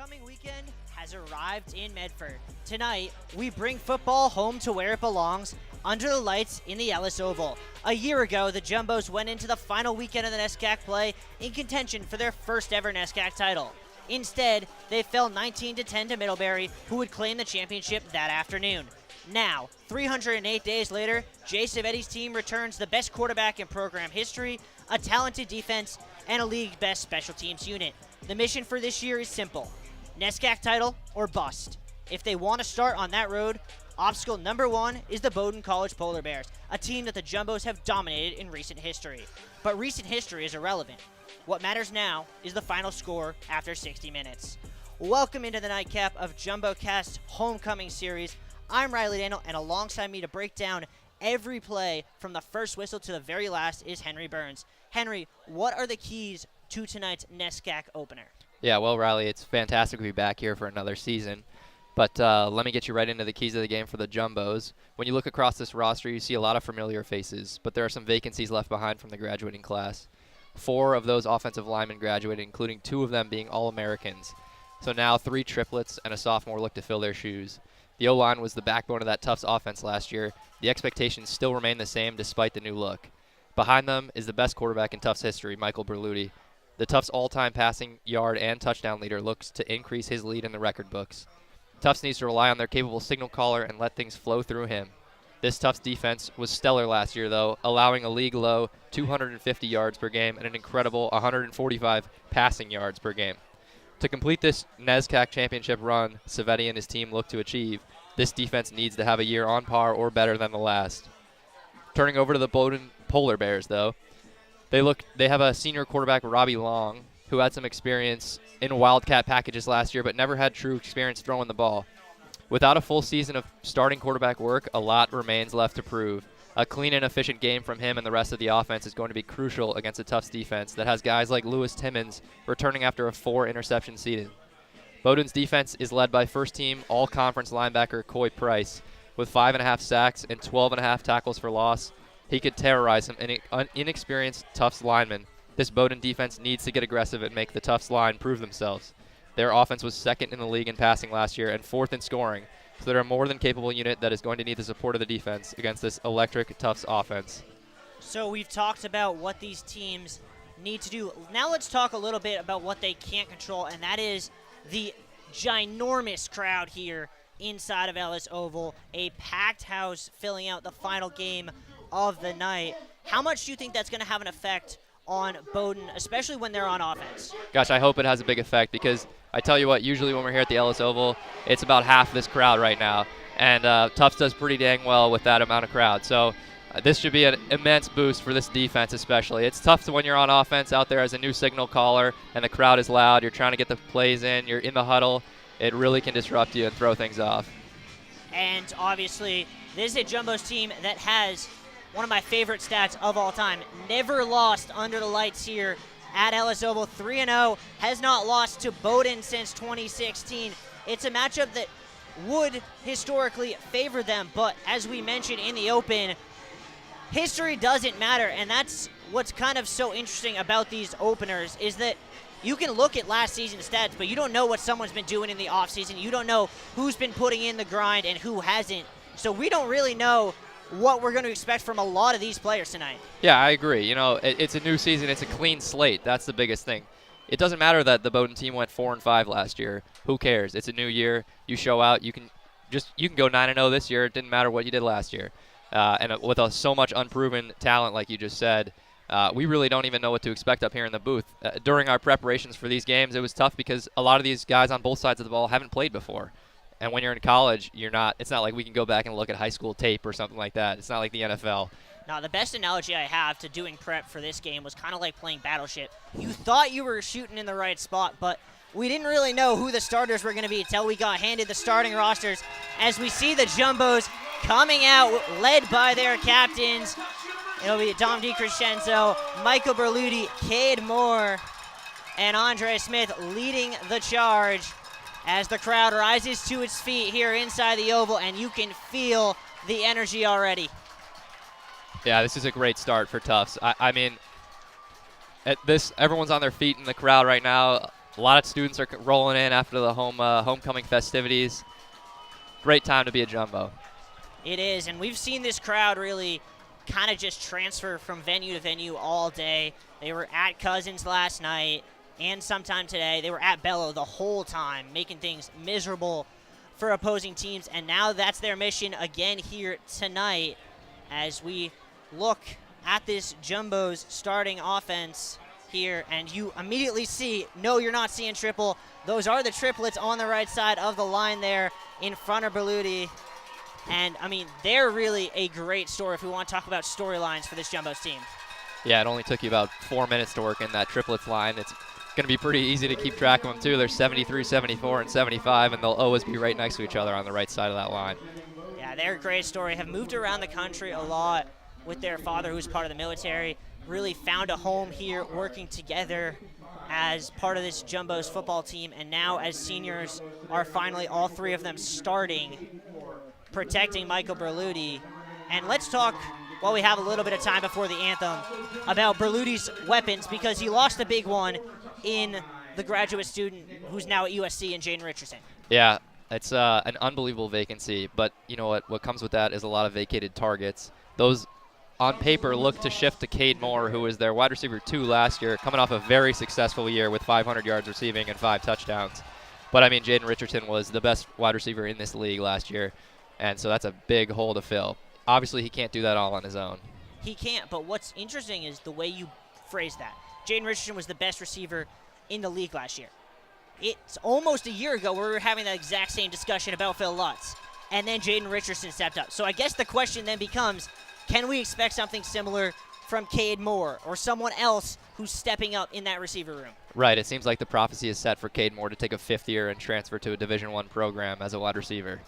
homecoming weekend has arrived in Medford. Tonight, we bring football home to where it belongs, under the lights in the Ellis Oval. A year ago, the Jumbos went into the final weekend of the NESCAC play in contention for their first ever NESCAC title. Instead, they fell 19-10 to Middlebury, who would claim the championship that afternoon. Now, 308 days later, Jay Civetti's team returns the best quarterback in program history, a talented defense, and a league-best special teams unit. The mission for this year is simple: NESCAC title or bust. If they want to start on that road, obstacle number one is the Bowdoin College Polar Bears, a team that the Jumbos have dominated in recent history. But recent history is irrelevant. What matters now is the final score after 60 minutes. Welcome into the nightcap of JumboCast Homecoming Series. I'm Riley Daniel, and alongside me to break down every play from the first whistle to the very last is Henry Burns. Henry, what are the keys to tonight's NESCAC opener? Yeah, well, Riley, it's fantastic to be back here for another season. But let me get you right into the keys of the game for the Jumbos. When you look across this roster, you see a lot of familiar faces, but there are some vacancies left behind from the graduating class. 4 of those offensive linemen graduated, including 2 of them being All-Americans. So now 3 triplets and a sophomore look to fill their shoes. The O-line was the backbone of that Tufts offense last year. The expectations still remain the same despite the new look. Behind them is the best quarterback in Tufts history, Michael Berluti. The Tufts all-time passing yard and touchdown leader looks to increase his lead in the record books. Tufts needs to rely on their capable signal caller and let things flow through him. This Tufts defense was stellar last year, though, allowing a league-low 250 yards per game and an incredible 145 passing yards per game. To complete this NESCAC championship run Civetti and his team look to achieve, this defense needs to have a year on par or better than the last. Turning over to the Bowdoin Polar Bears, though, they have a senior quarterback, Robbie Long, who had some experience in Wildcat packages last year but never had true experience throwing the ball. Without a full season of starting quarterback work, a lot remains left to prove. A clean and efficient game from him and the rest of the offense is going to be crucial against a Tufts defense that has guys like Lewis Timmons returning after a 4-interception season. Bowdoin's defense is led by first-team all-conference linebacker Coy Price. With 5.5 sacks and 12.5 tackles for loss, he could terrorize some inexperienced Tufts linemen. This Bowdoin defense needs to get aggressive and make the Tufts line prove themselves. Their offense was second in the league in passing last year and 4th in scoring, so they're a more than capable unit that is going to need the support of the defense against this electric Tufts offense. So we've talked about what these teams need to do. Now let's talk a little bit about what they can't control, and that is the ginormous crowd here inside of Ellis Oval, a packed house filling out the final game of the night. How much do you think that's going to have an effect on Bowdoin, especially when they're on offense? Gosh, I hope it has a big effect, because I tell you what, usually when we're here at the Ellis Oval, it's about half this crowd right now, and Tufts does pretty dang well with that amount of crowd. So this should be an immense boost for this defense especially. It's tough when you're on offense out there as a new signal caller and the crowd is loud, you're trying to get the plays in, you're in the huddle. It really can disrupt you and throw things off. And obviously, this is a Jumbos team that has one of my favorite stats of all time. Never lost under the lights here at Ellis Oval. 3-0, has not lost to Bowdoin since 2016. It's a matchup that would historically favor them, but as we mentioned in the open, history doesn't matter, and that's what's kind of so interesting about these openers, is that you can look at last season's stats, but you don't know what someone's been doing in the offseason. You don't know who's been putting in the grind and who hasn't. So we don't really know what we're going to expect from a lot of these players tonight. Yeah, I agree. You know, it's a new season. It's a clean slate. That's the biggest thing. It doesn't matter that the Bowdoin team went 4-5 last year. Who cares? It's a new year. You show out. You can go 9-0 this year. It didn't matter what you did last year. And with so much unproven talent, like you just said, we really don't even know what to expect up here in the booth. During our preparations for these games, it was tough because a lot of these guys on both sides of the ball haven't played before. And when you're in college, it's not like we can go back and look at high school tape or something like that. It's not like the NFL. Now, the best analogy I have to doing prep for this game was kind of like playing Battleship. You thought you were shooting in the right spot, but we didn't really know who the starters were going to be until we got handed the starting rosters. As we see the Jumbos coming out, led by their captains. It'll be Dom DiCrescenzo, Michael Berluti, Cade Moore, and Andre Smith leading the charge as the crowd rises to its feet here inside the Oval, and you can feel the energy already. Yeah, this is a great start for Tufts. I mean, at this, everyone's on their feet in the crowd right now. A lot of students are rolling in after the homecoming festivities. Great time to be a Jumbo. It is, and we've seen this crowd really kind of just transfer from venue to venue all day. They were at Cousins last night and sometime today. They were at Bello the whole time, making things miserable for opposing teams, and now that's their mission again here tonight as we look at this Jumbo's starting offense here, and you immediately see, no, you're not seeing triple. Those are the triplets on the right side of the line there in front of Berluti. And, I mean, they're really a great story if we want to talk about storylines for this Jumbo's team. Yeah, it only took you about 4 minutes to work in that triplets line. It's going to be pretty easy to keep track of them, too. They're 73, 74, and 75, and they'll always be right next to each other on the right side of that line. Yeah, they're a great story. Have moved around the country a lot with their father, who's part of the military. Really found a home here, working together as part of this Jumbo's football team. And now as seniors are finally all three of them starting, protecting Michael Berluti. And let's talk, while we have a little bit of time before the anthem, about Berluti's weapons, because he lost a big one in the graduate student who's now at USC and Jaden Richardson. Yeah, it's an unbelievable vacancy, but you know what comes with that is a lot of vacated targets. Those on paper look to shift to Cade Moore, who was their wide receiver 2 last year, coming off a very successful year with 500 yards receiving and 5 touchdowns. But I mean, Jaden Richardson was the best wide receiver in this league last year, and so that's a big hole to fill. Obviously, he can't do that all on his own. He can't, but what's interesting is the way you phrase that. Jaden Richardson was the best receiver in the league last year. It's almost a year ago where we were having that exact same discussion about Phil Lutz, and then Jaden Richardson stepped up. So I guess the question then becomes, can we expect something similar from Cade Moore or someone else who's stepping up in that receiver room? Right. It seems like the prophecy is set for Cade Moore to take a 5th year and transfer to a Division I program as a wide receiver.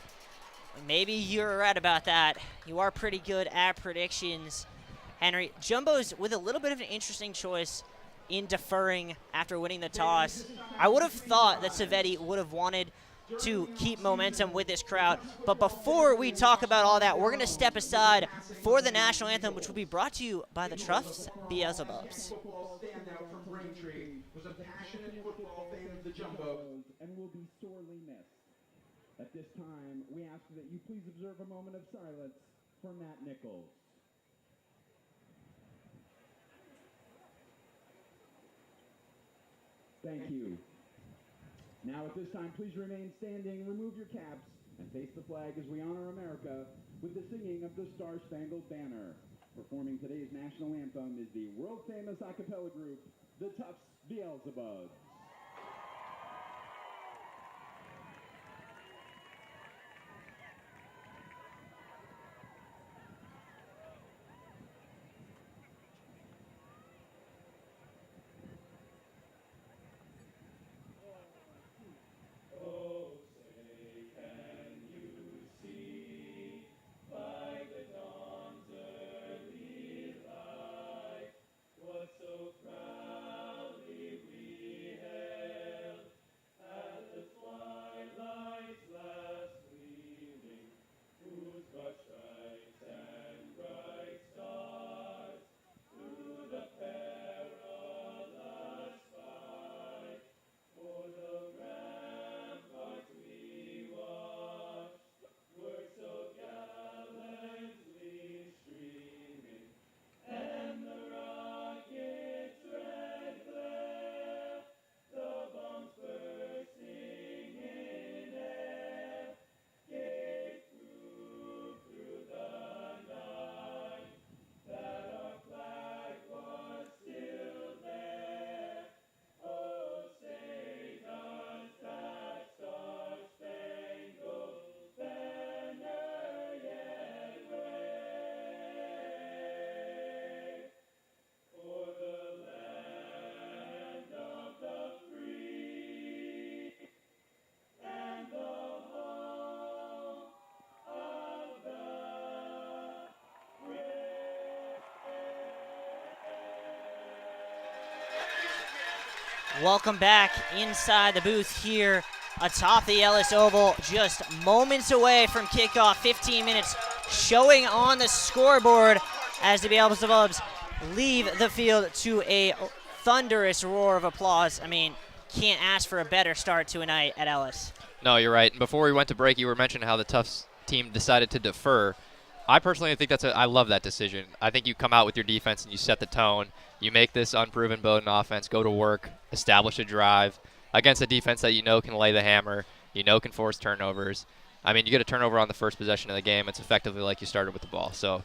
Maybe you're right about that. You are pretty good at predictions, Henry. Jumbo's with a little bit of an interesting choice in deferring after winning the toss. I would have thought that Savetti would have wanted to keep momentum with this crowd. But before we talk about all that, we're going to step aside for the national anthem, which will be brought to you by the Tufts Beelzebubs. Was a passionate football fan of the Jumbos and will be sorely missed. At this time, we ask that you please observe a moment of silence for Matt Nichols. Thank you. Now at this time, please remain standing, remove your caps, and face the flag as we honor America with the singing of the Star-Spangled Banner. Performing today's national anthem is the world-famous a cappella group, the Tufts Beelzebubs. Welcome back inside the booth here atop the Ellis Oval, just moments away from kickoff, 15 minutes showing on the scoreboard as the Beelzebubs leave the field to a thunderous roar of applause. I mean, can't ask for a better start to a night at Ellis. No, you're right. And before we went to break, you were mentioning how the Tufts team decided to defer. I personally think I love that decision. I think you come out with your defense and you set the tone. You make this unproven Bowdoin offense go to work, establish a drive against a defense that you know can lay the hammer, you know can force turnovers. I mean, you get a turnover on the first possession of the game. It's effectively like you started with the ball. So,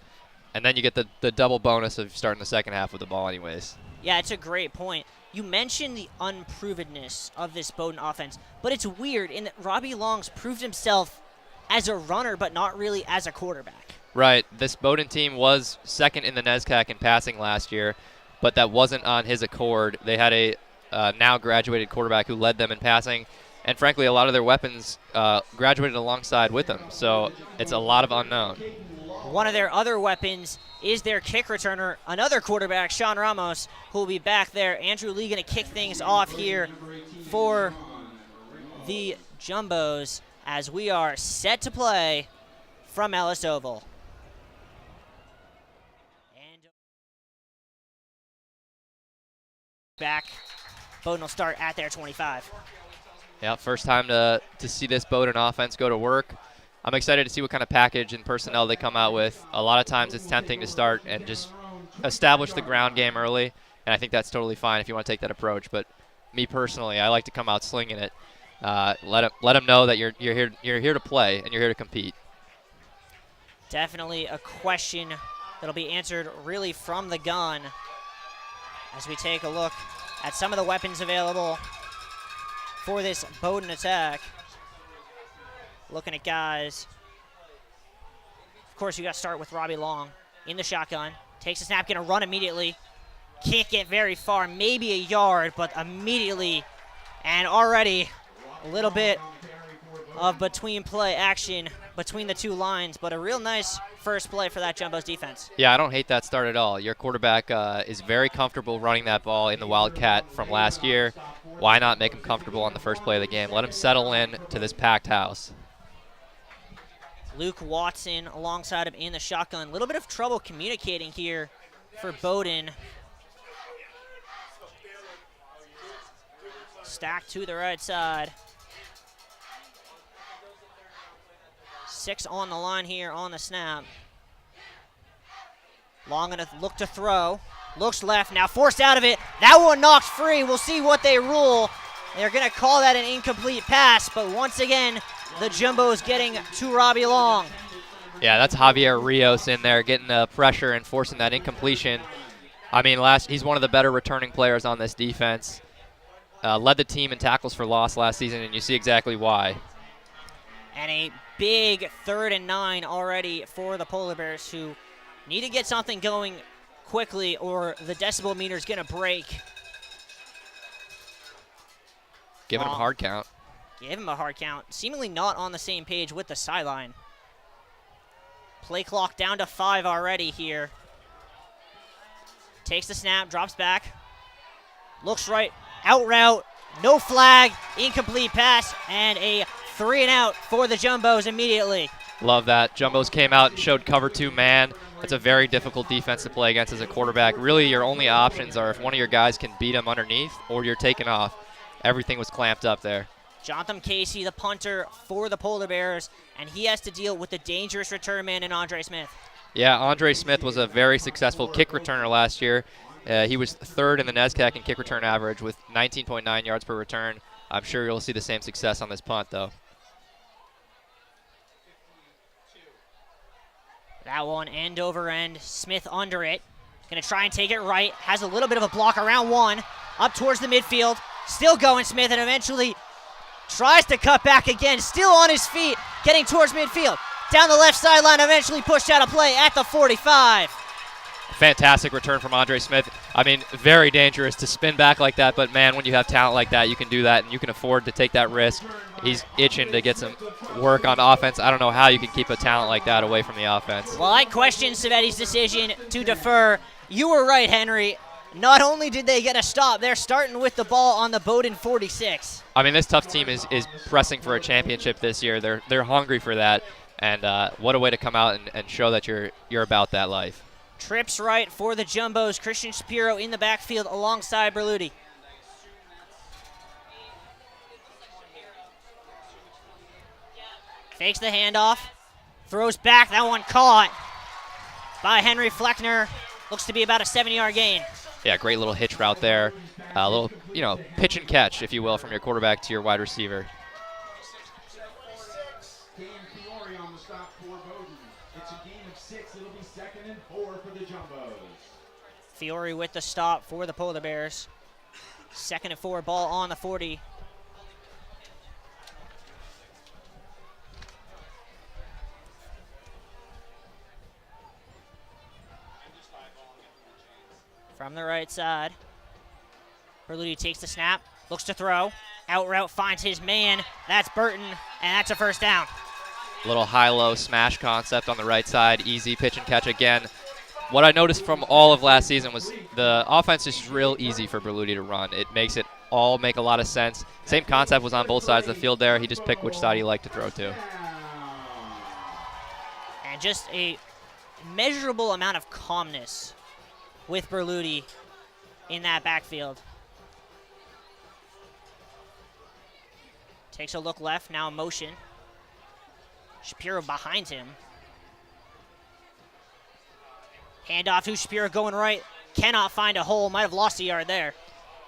and then you get the double bonus of starting the second half with the ball anyways. Yeah, it's a great point. You mentioned the unprovenness of this Bowdoin offense, but it's weird in that Robbie Long's proved himself as a runner, but not really as a quarterback. Right. This Bowdoin team was second in the NESCAC in passing last year, but that wasn't on his accord. They had a now graduated quarterback who led them in passing, and frankly, a lot of their weapons graduated alongside with them. So it's a lot of unknown. One of their other weapons is their kick returner, another quarterback, Sean Ramos, who will be back there. Andrew Lee going to kick things off here for the Jumbos as we are set to play from Ellis Oval. And back, Bowdoin will start at their 25. Yeah, first time to see this Bowdoin offense go to work. I'm excited to see what kind of package and personnel they come out with. A lot of times it's tempting to start and just establish the ground game early, and I think that's totally fine if you want to take that approach. But me personally, I like to come out slinging it. Let them know that you're here to play and you're here to compete. Definitely a question that'll be answered really from the gun as we take a look at some of the weapons available for this Bowdoin attack. Looking at guys. Of course, you got to start with Robbie Long in the shotgun. Takes a snap, going to run immediately. Can't get very far, maybe a yard, but immediately and already a little bit of between play action between the two lines, but a real nice first play for that Jumbo's defense. Yeah, I don't hate that start at all. Your quarterback is very comfortable running that ball in the Wildcat from last year. Why not make him comfortable on the first play of the game? Let him settle in to this packed house. Luke Watson alongside him in the shotgun. A little bit of trouble communicating here for Bowdoin. Stacked to the right side. 6 on the line here on the snap. Long enough, look to throw. Looks left, now forced out of it. That one knocked free. We'll see what they rule. They're going to call that an incomplete pass, but once again, the Jumbos getting to Robbie Long. Yeah, that's Javier Rios in there getting the pressure and forcing that incompletion. I mean, he's one of the better returning players on this defense. Led the team in tackles for loss last season, and you see exactly why. And a big 3rd and 9 already for the Polar Bears, who need to get something going quickly or the decibel meter is going to break. Giving him a hard count. Give him a hard count. Seemingly not on the same page with the sideline. Play clock down to 5 already here. Takes the snap, drops back. Looks right, out route, no flag, incomplete pass, and a 3 and out for the Jumbos immediately. Love that. Jumbos came out and showed cover 2 man. That's a very difficult defense to play against as a quarterback. Really, your only options are if one of your guys can beat him underneath or you're taken off. Everything was clamped up there. Jonathan Casey, the punter for the Polar Bears, and he has to deal with the dangerous return man in Andre Smith. Yeah, Andre Smith was a very successful kick returner last year. He was 3rd in the NESCAC in kick return average with 19.9 yards per return. I'm sure you'll see the same success on this punt, though. That one end over end, Smith under it. Gonna try and take it right, has a little bit of a block around 1, up towards the midfield. Still going Smith, and eventually tries to cut back again, still on his feet, getting towards midfield. Down the left sideline, eventually pushed out of play at the 45. Fantastic return from Andre Smith. I mean, very dangerous to spin back like that, but man, when you have talent like that, you can do that, and you can afford to take that risk. He's itching to get some work on offense. I don't know how you can keep a talent like that away from the offense. Well, I question Savetti's decision to defer. You were right, Henry. Not only did they get a stop, they're starting with the ball on the Bowdoin 46. I mean, this Tufts team is pressing for a championship this year. They're hungry for that, and what a way to come out and show that you're about that life. Trips right for the Jumbos. Christian Shapiro in the backfield alongside Berluti. Fakes the handoff. Throws back. That one caught by Henry Fleckner. Looks to be about a 7-yard gain. Yeah, great little hitch route there. A little, pitch and catch, if you will, from your quarterback to your wide receiver. On the stop for Bowdoin. It's a game of 6. It'll be 2nd and 4 for the Jumbos. Fiore with the stop for the Polar Bears. 2nd and 4, ball on the 40. From the right side, Berluti takes the snap, looks to throw. Out route finds his man. That's Burton, and that's a first down. Little high-low smash concept on the right side, easy pitch and catch again. What I noticed from all of last season was the offense is real easy for Berluti to run. It makes it all make a lot of sense. Same concept was on both sides of the field there. He just picked which side he liked to throw to. And just a measurable amount of calmness with Berluti in that backfield. Takes a look left, now motion. Shapiro behind him. Handoff to Shapiro going right. Cannot find a hole. Might have lost a yard there.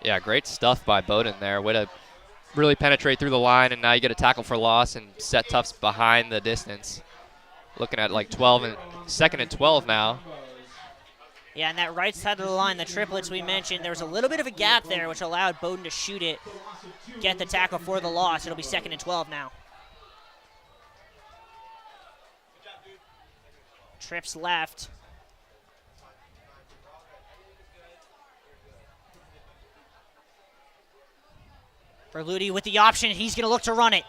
Yeah, great stuff by Bowdoin there. Way to really penetrate through the line, and now you get a tackle for loss and set Tufts behind the distance. Looking at like 2nd and 12 now. Yeah, and that right side of the line, the triplets we mentioned, there was a little bit of a gap there, which allowed Bowdoin to shoot it, get the tackle for the loss. It'll be 2nd and 12 now. Trips left. Berluti with the option. He's going to look to run it.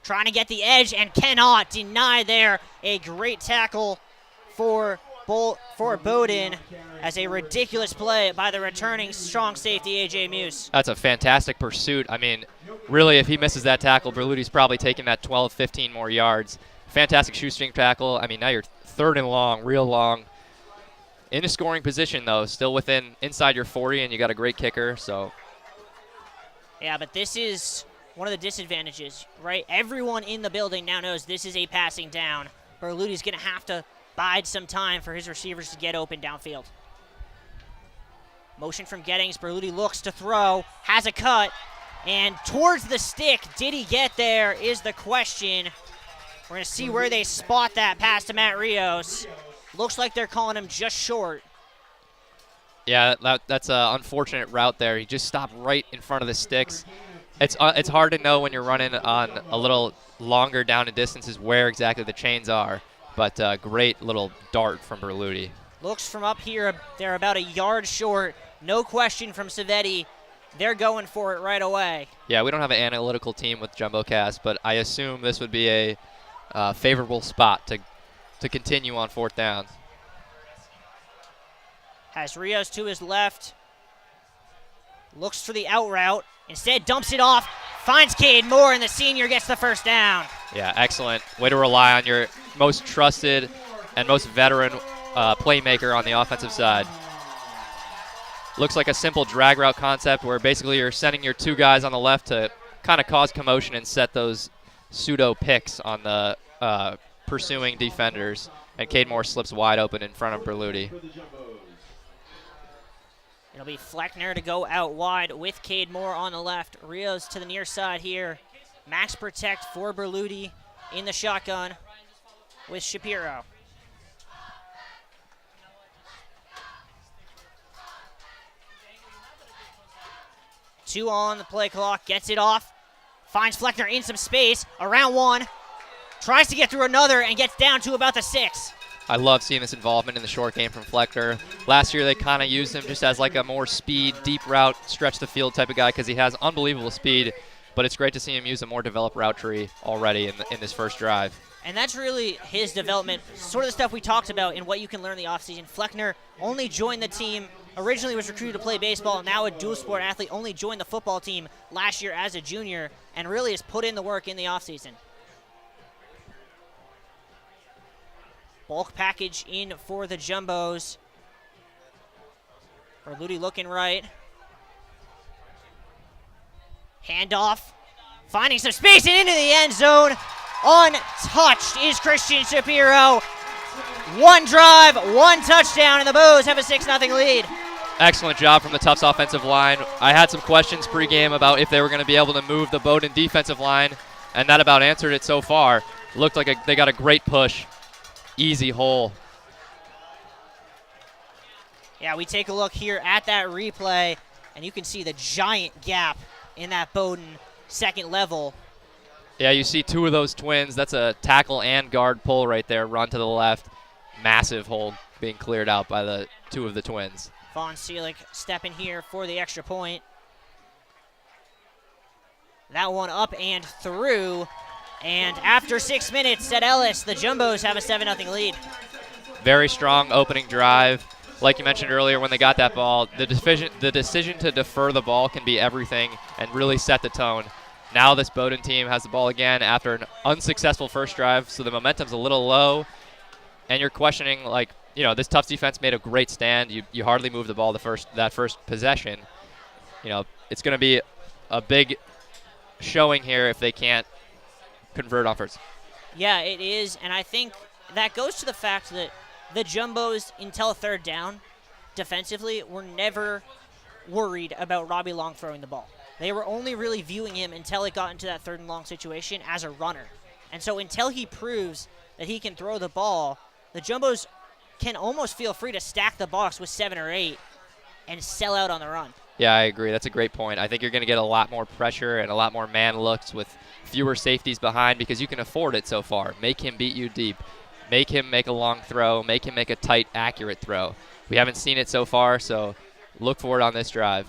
Trying to get the edge and cannot deny there. A great tackle for Bowdoin as a ridiculous play by the returning strong safety, A.J. Muse. That's a fantastic pursuit. I mean, really, if he misses that tackle, Berluti's probably taking that 12, 15 more yards. Fantastic shoestring tackle. I mean, now you're 3rd and long, real long. In a scoring position, though, still inside your 40, and you got a great kicker, so. Yeah, but this is one of the disadvantages, right? Everyone in the building now knows this is a passing down. Berluti's going to have to bide some time for his receivers to get open downfield. Motion from Gettings. Berluti looks to throw, has a cut, and towards the stick. Did he get there is the question. We're going to see where they spot that pass to Matt Rios. Looks like they're calling him just short. Yeah, that's an unfortunate route there. He just stopped right in front of the sticks. It's hard to know when you're running on a little longer down in distances where exactly the chains are, but great little dart from Berluti. Looks from up here, they're about a yard short. No question from Savetti. They're going for it right away. Yeah, we don't have an analytical team with JumboCast, but I assume this would be a favorable spot to continue on 4th down. Has Rios to his left. Looks for the out route. Instead, dumps it off. Finds Cade Moore, and the senior gets the first down. Yeah, excellent. Way to rely on your most trusted and most veteran playmaker on the offensive side. Looks like a simple drag route concept where basically you're sending your 2 guys on the left to kind of cause commotion and set those pseudo picks on the pursuing defenders. And Cade Moore slips wide open in front of Berluti. It'll be Fleckner to go out wide with Cade Moore on the left. Rios to the near side here. Max protect for Berluti in the shotgun with Shapiro. Two on the play clock, gets it off. Finds Fleckner in some space, around 1. Tries to get through another and gets down to about the 6. I love seeing this involvement in the short game from Fleckner. Last year they kind of used him just as like a more speed, deep route, stretch the field type of guy because he has unbelievable speed, but it's great to see him use a more developed route tree already in this first drive. And that's really his development, sort of the stuff we talked about in what you can learn in the offseason. Fleckner only joined the team, originally was recruited to play baseball, now a dual sport athlete, only joined the football team last year as a junior, and really has put in the work in the offseason. Bulk package in for the Jumbos. Berluti looking right. Handoff. Finding some space and into the end zone. Untouched is Christian Shapiro. One drive, one touchdown, and the Bows have a 6-0 lead. Excellent job from the Tufts offensive line. I had some questions pregame about if they were going to be able to move the Bowdoin defensive line, and that about answered it so far. Looked like they got a great push. Easy hole. Yeah, we take a look here at that replay, and you can see the giant gap in that Bowdoin second level. Yeah, you see two of those twins. That's a tackle and guard pull right there. Run to the left. Massive hole being cleared out by the two of the twins. Vaughn Seelig stepping here for the extra point. That one up and through. And after 6 minutes at Ellis, the Jumbos have a 7-0 lead. Very strong opening drive. Like you mentioned earlier, when they got that ball, the decision to defer the ball can be everything and really set the tone. Now this Bowdoin team has the ball again after an unsuccessful first drive, so the momentum's a little low. And you're questioning, like, you know, this Tufts defense made a great stand. You hardly moved the ball that first possession. You know, it's going to be a big showing here if they can't convert on first. Yeah, it is, and I think that goes to the fact that the Jumbos, until third down, defensively, were never worried about Robbie Long throwing the ball. They were only really viewing him until it got into that 3rd and long situation as a runner. And so until he proves that he can throw the ball, the Jumbos can almost feel free to stack the box with 7 or 8 and sell out on the run. Yeah, I agree. That's a great point. I think you're going to get a lot more pressure and a lot more man looks with fewer safeties behind because you can afford it so far. Make him beat you deep. Make him make a long throw. Make him make a tight, accurate throw. We haven't seen it so far, so look for it on this drive.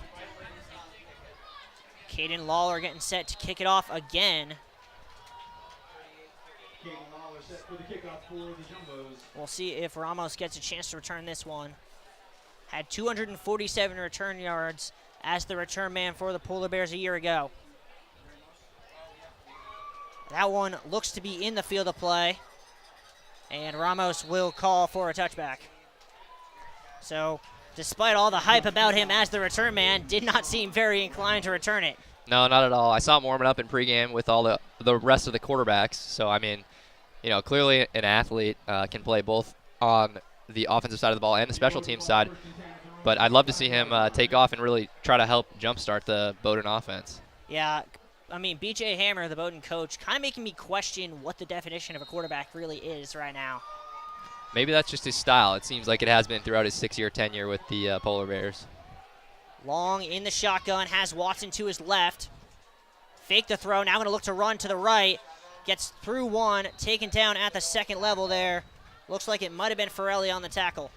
Caden Lawler getting set to kick it off again. We'll see if Ramos gets a chance to return this one. Had 247 return yards as the return man for the Polar Bears a year ago. That one looks to be in the field of play, and Ramos will call for a touchback. So, despite all the hype about him as the return man, did not seem very inclined to return it. No, not at all. I saw him warming up in pregame with all the rest of the quarterbacks. So, I mean, you know, clearly an athlete can play both on the offensive side of the ball and the special teams side. But I'd love to see him take off and really try to help jumpstart the Bowdoin offense. Yeah, I mean, BJ Hammer, the Bowdoin coach, kind of making me question what the definition of a quarterback really is right now. Maybe that's just his style. It seems like it has been throughout his 6-year tenure with the Polar Bears. Long in the shotgun, has Watson to his left. Fake the throw, now going to look to run to the right. Gets through one, taken down at the 2nd level there. Looks like it might have been Forelli on the tackle.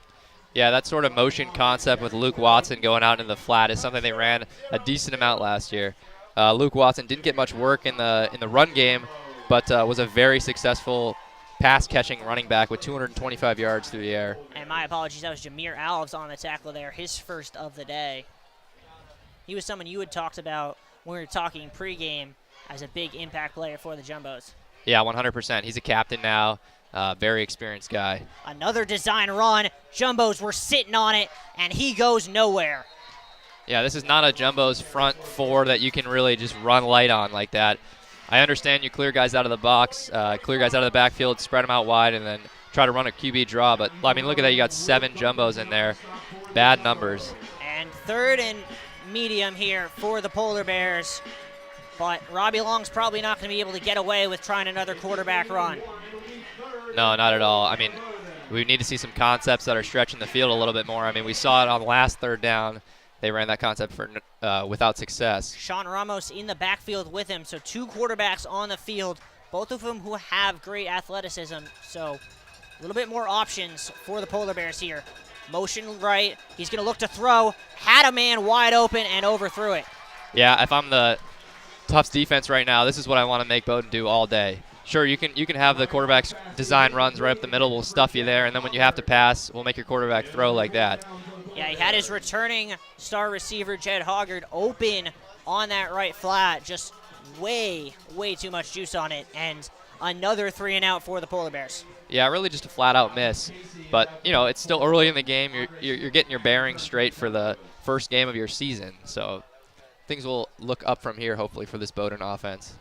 Yeah, that sort of motion concept with Luke Watson going out in the flat is something they ran a decent amount last year. Luke Watson didn't get much work in the run game, but was a very successful pass-catching running back with 225 yards through the air. And my apologies, that was Jameer Alves on the tackle there, his first of the day. He was someone you had talked about when we were talking pregame as a big impact player for the Jumbos. Yeah, 100%. He's a captain now. Very experienced guy. Another design run. Jumbos were sitting on it, and he goes nowhere. Yeah, this is not a Jumbo's front 4 that you can really just run light on like that. I understand you clear guys out of the box, clear guys out of the backfield, spread them out wide, and then try to run a QB draw. But, I mean, look at that. You got 7 Jumbos in there. Bad numbers. And 3rd and medium here for the Polar Bears. But Robbie Long's probably not going to be able to get away with trying another quarterback run. No, not at all. I mean, we need to see some concepts that are stretching the field a little bit more. I mean, we saw it on the last 3rd down. They ran that concept for without success. Sean Ramos in the backfield with him, so 2 quarterbacks on the field, both of them who have great athleticism. So a little bit more options for the Polar Bears here. Motion right, he's going to look to throw, had a man wide open and overthrew it. Yeah, if I'm the Tufts defense right now, this is what I want to make Bowdoin do all day. Sure, you can have the quarterback's design runs right up the middle. We'll stuff you there, and then when you have to pass, we'll make your quarterback throw like that. Yeah, he had his returning star receiver, Jed Hoggard, open on that right flat. Just way too much juice on it, and another 3 and out for the Polar Bears. Yeah, really just a flat-out miss. But, you know, it's still early in the game. You're getting your bearings straight for the first game of your season. So things will look up from here, hopefully, for this Bowdoin offense.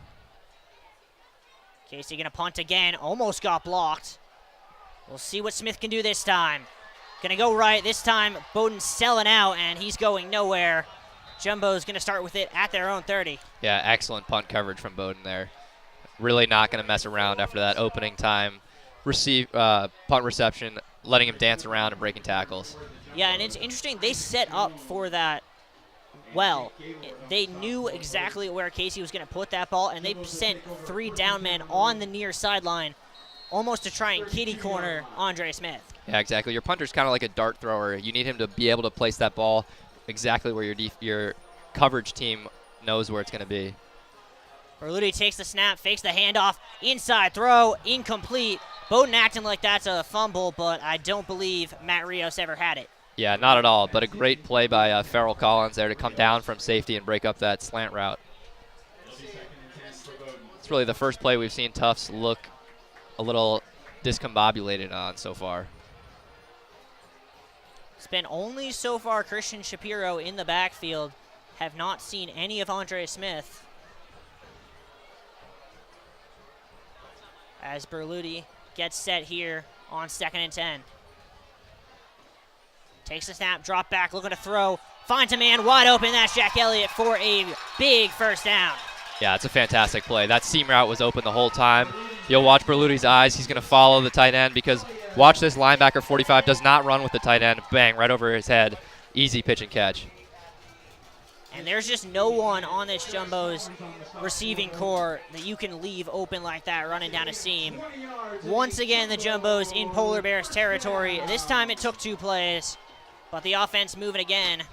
Casey gonna punt again, almost got blocked. We'll see what Smith can do this time. Gonna go right, this time Bowdoin's selling out and he's going nowhere. Jumbo's gonna start with it at their own 30. Yeah, excellent punt coverage from Bowdoin there. Really not gonna mess around after that opening time punt reception, letting him dance around and breaking tackles. Yeah, and it's interesting, they set up for that well. They knew exactly where Casey was going to put that ball, and they sent 3 down men on the near sideline almost to try and kitty corner Andre Smith. Yeah, exactly. Your punter's kind of like a dart thrower. You need him to be able to place that ball exactly where your coverage team knows where it's going to be. Berluti takes the snap, fakes the handoff, inside throw, incomplete. Bowdoin acting like that's a fumble, but I don't believe Matt Rios ever had it. Yeah, not at all, but a great play by Farrell Collins there to come down from safety and break up that slant route. It's really the first play we've seen Tufts look a little discombobulated on so far. It's been only so far Christian Shapiro in the backfield. Have not seen any of Andre Smith. As Berluti gets set here on 2nd and 10. Takes the snap, drop back, looking to throw. Finds a man wide open. That's Jack Elliott for a big first down. Yeah, it's a fantastic play. That seam route was open the whole time. You'll watch Berluti's eyes. He's going to follow the tight end because watch this, linebacker 45 does not run with the tight end. Bang, right over his head. Easy pitch and catch. And there's just no one on this Jumbo's receiving core that you can leave open like that running down a seam. Once again, the Jumbo's in Polar Bears territory. This time it took 2 plays, but the offense moving again.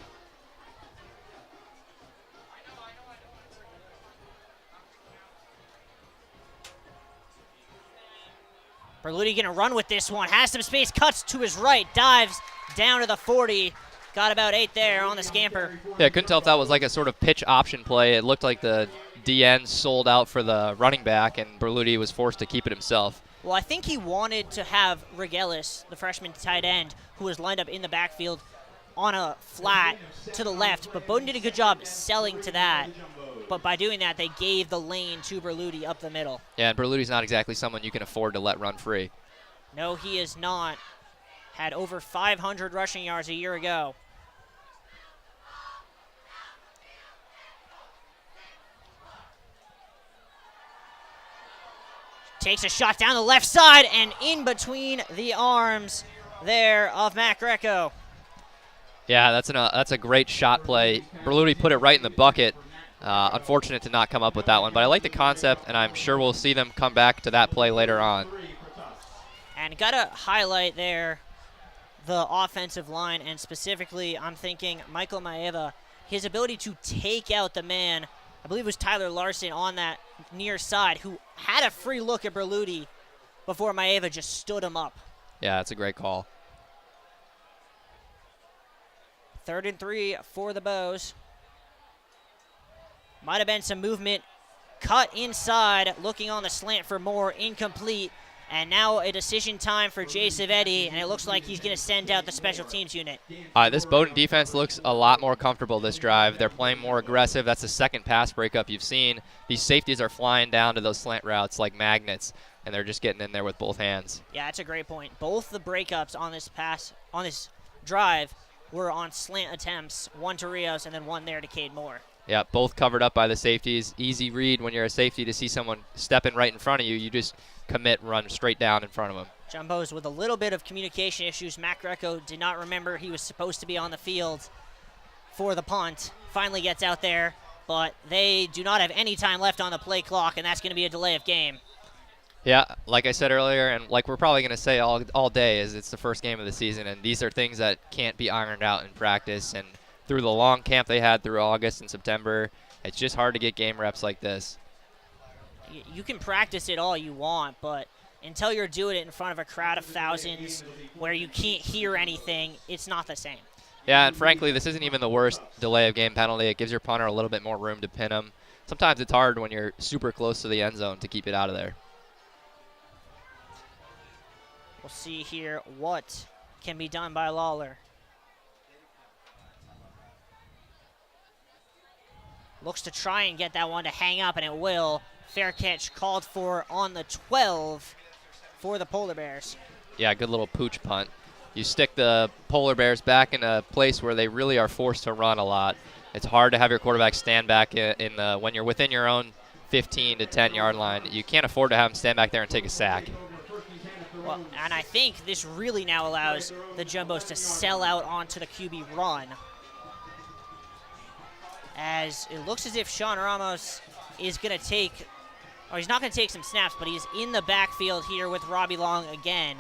Berluti gonna run with this one, has some space, cuts to his right, dives down to the 40. Got about 8 there on the scamper. Yeah, I couldn't tell if that was like a sort of pitch option play. It looked like the DN sold out for the running back, and Berluti was forced to keep it himself. Well, I think he wanted to have Regelis, the freshman tight end, who was lined up in the backfield on a flat to the left, but Bowdoin did a good job selling to that. But by doing that, they gave the lane to Berluti up the middle. Yeah, and Berluti's not exactly someone you can afford to let run free. No, he is not. Had over 500 rushing yards a year ago. Takes a shot down the left side and in between the arms there of Matt Greco. Yeah, that's a great shot play. Berluti put it right in the bucket. Unfortunate to not come up with that one, but I like the concept, and I'm sure we'll see them come back to that play later on. And got to highlight there the offensive line, and specifically I'm thinking Michael Maeva, his ability to take out the man, I believe it was Tyler Larson on that near side, who had a free look at Berluti before Maeva just stood him up. Yeah, that's a great call. 3rd and 3 for the Bows. Might have been some movement. Cut inside, looking on the slant for more, incomplete. And now a decision time for Jay Savetti, and it looks like he's going to send out the special teams unit. This Bowdoin defense looks a lot more comfortable this drive. They're playing more aggressive. That's the second pass breakup you've seen. These safeties are flying down to those slant routes like magnets, and they're just getting in there with both hands. Yeah, that's a great point. Both the breakups on this drive were on slant attempts, one to Rios and then one there to Cade Moore. Yeah, both covered up by the safeties. Easy read when you're a safety to see someone stepping right in front of you. You just commit, run straight down in front of them. Jumbo's with a little bit of communication issues. Matt Greco did not remember he was supposed to be on the field for the punt. Finally gets out there, but they do not have any time left on the play clock, and that's going to be a delay of game. Yeah, like I said earlier, and like we're probably going to say all day, is it's the first game of the season, and these are things that can't be ironed out in practice. And through the long camp they had through August and September, it's just hard to get game reps like this. You can practice it all you want, but until you're doing it in front of a crowd of thousands where you can't hear anything, it's not the same. Yeah, and frankly, this isn't even the worst delay of game penalty. It gives your punter a little bit more room to pin him. Sometimes it's hard when you're super close to the end zone to keep it out of there. We'll see here what can be done by Lawler. Looks to try and get that one to hang up, and it will. Fair catch called for on the 12 for the Polar Bears. Yeah, good little pooch punt. You stick the Polar Bears back in a place where they really are forced to run a lot. It's hard to have your quarterback stand back when you're within your own 15 to 10 yard line. You can't afford to have him stand back there and take a sack. Well, and I think this really now allows the Jumbos to sell out onto the QB run, as it looks as if Sean Ramos is going to take, or he's not going to take some snaps, but he's in the backfield here with Robbie Long again.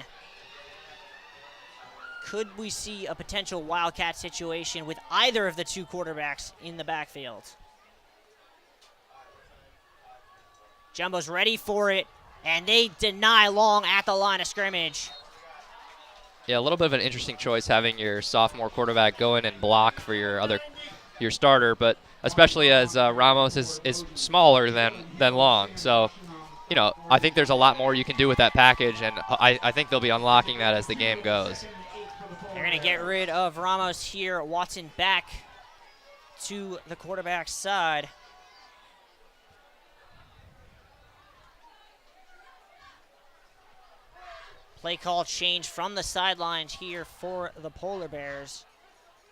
Could we see a potential Wildcat situation with either of the two quarterbacks in the backfield? Jumbo's ready for it, and they deny Long at the line of scrimmage. Yeah, a little bit of an interesting choice having your sophomore quarterback go in and block for your starter, but especially as Ramos is smaller than Long. So, you know, I think there's a lot more you can do with that package, and I think they'll be unlocking that as the game goes. They're going to get rid of Ramos here. Watson back to the quarterback's side. Play call change from the sidelines here for the Polar Bears.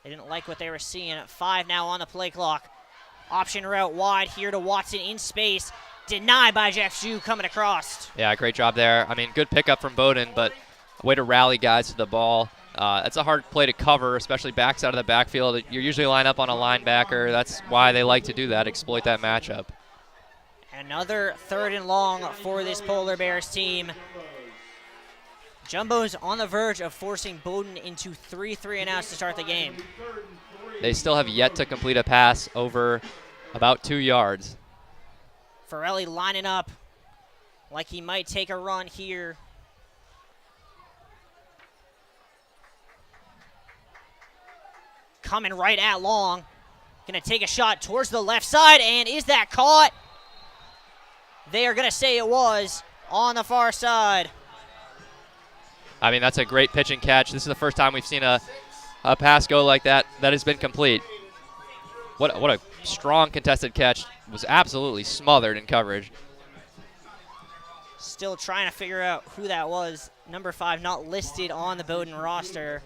They didn't like what they were seeing. 5 now on the play clock. Option route wide here to Watson in space. Denied by Jeff Zhu coming across. Yeah, great job there. I mean, good pickup from Bowdoin, but way to rally guys to the ball. That's a hard play to cover, especially backs out of the backfield. You usually line up on a linebacker. That's why they like to do that, exploit that matchup. Another 3rd and long for this Polar Bears team. Jumbo's on the verge of forcing Bowdoin into 3 3-and-outs to start the game. They still have yet to complete a pass over about 2 yards. Farrelly lining up like he might take a run here. Coming right at Long. Going to take a shot towards the left side, and is that caught? They are going to say it was on the far side. I mean, that's a great pitch and catch. This is the first time we've seen a pass go like that has been complete. What a strong contested catch. Was absolutely smothered in coverage. Still trying to figure out who that was. Number 5 not listed on the Bowdoin roster.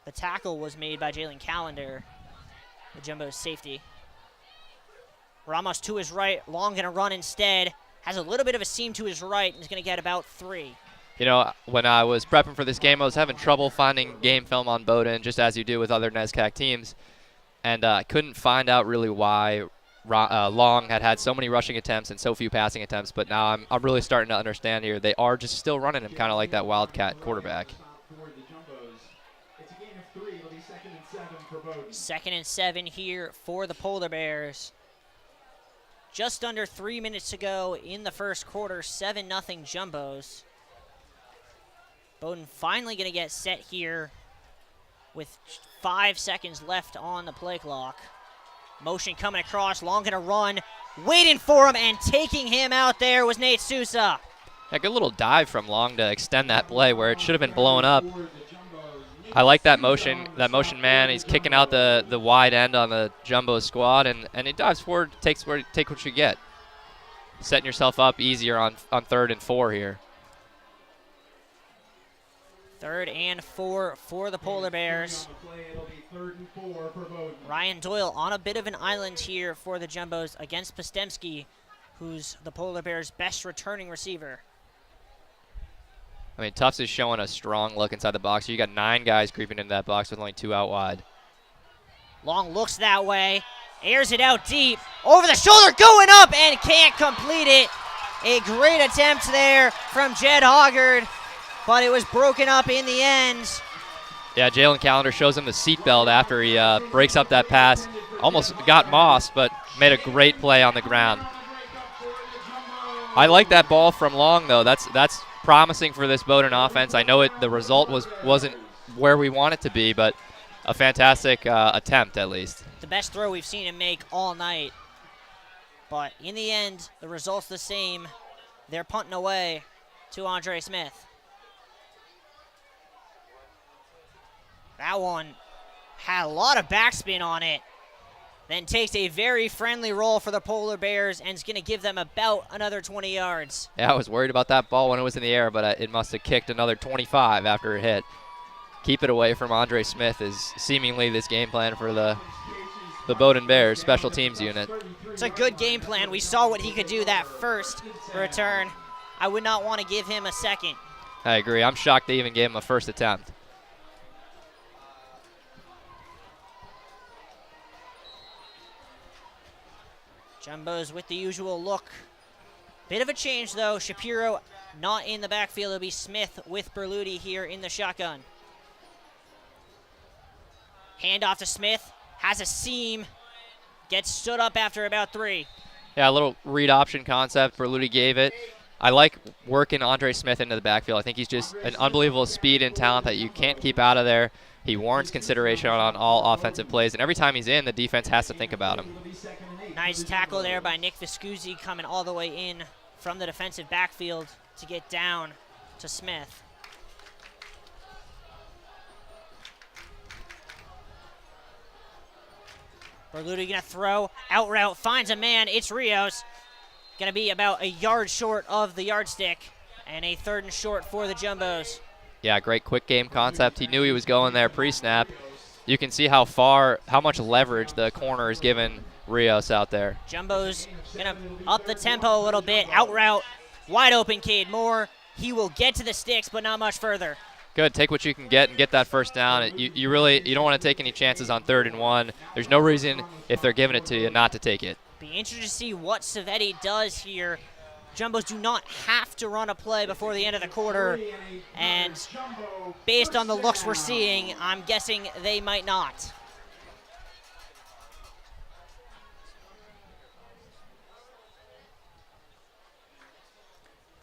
The tackle was made by Jalen Callender, the Jumbo's safety. Ramos to his right, Long gonna run instead. Has a little bit of a seam to his right and is gonna get about 3. You know, when I was prepping for this game, I was having trouble finding game film on Bowdoin, just as you do with other NESCAC teams. And I couldn't find out really why Long had so many rushing attempts and so few passing attempts. But now I'm really starting to understand here. They are just still running him kind of like that Wildcat quarterback. 2nd and 7 here for the Polar Bears. Just under 3 minutes to go in the first quarter, 7-0 Jumbos. Bowdoin finally going to get set here with 5 seconds left on the play clock. Motion coming across, Long going to run, waiting for him, and taking him out there was Nate Sousa. A good little dive from Long to extend that play where it should have been blown up. I like that motion man. He's kicking out the wide end on the Jumbo squad, and he dives forward, take what you get. Setting yourself up easier on 3rd and 4 here. 3rd and 4 for the Polar Bears. Ryan Doyle on a bit of an island here for the Jumbos against Postemski, who's the Polar Bears' best returning receiver. I mean, Tufts is showing a strong look inside the box. You got 9 guys creeping into that box with only 2 out wide. Long looks that way, airs it out deep, over the shoulder, going up, and can't complete it. A great attempt there from Jed Hoggard, but it was broken up in the end. Yeah, Jalen Callender shows him the seatbelt after he breaks up that pass. Almost got Moss, but made a great play on the ground. I like that ball from Long, though. That's promising for this Bowdoin offense. I know the result wasn't where we want it to be, but a fantastic attempt at least. The best throw we've seen him make all night. But in the end, the result's the same. They're punting away to Andre Smith. That one Had a lot of backspin on it. Then takes a very friendly roll for the Polar Bears and is going to give them about another 20 yards. Yeah, I was worried about that ball when it was in the air, but it must have kicked another 25 after it hit. Keep it away from Andre Smith is seemingly this game plan for the Bowdoin Bears special teams unit. It's a good game plan. We saw what he could do that first return. I would not want to give him a second. I agree. I'm shocked they even gave him a first attempt. Jumbos with the usual look. Bit of a change, though. Shapiro not in the backfield. It'll be Smith with Berluti here in the shotgun. Handoff to Smith. Has a seam. Gets stood up after about 3. Yeah, a little read option concept. Berluti gave it. I like working Andre Smith into the backfield. I think he's just an unbelievable speed and talent that you can't keep out of there. He warrants consideration on all offensive plays, and every time he's in, the defense has to think about him. Nice tackle there by Nick Viscuzzi coming all the way in from the defensive backfield to get down to Smith. Berluti gonna throw, out route, finds a man, it's Rios. Gonna be about a yard short of the yardstick, and a 3rd and short for the Jumbos. Yeah, great quick game concept. He knew he was going there pre-snap. You can see how much leverage the corner is given Rios out there. Jumbo's gonna up the tempo a little bit, out route, wide open Cade Moore. He will get to the sticks, but not much further. Good, take what you can get and get that first down. You don't want to take any chances on 3rd and 1. There's no reason, if they're giving it to you, not to take it. Be interested to see what Savetti does here. Jumbos do not have to run a play before the end of the quarter, and based on the looks we're seeing, I'm guessing they might not.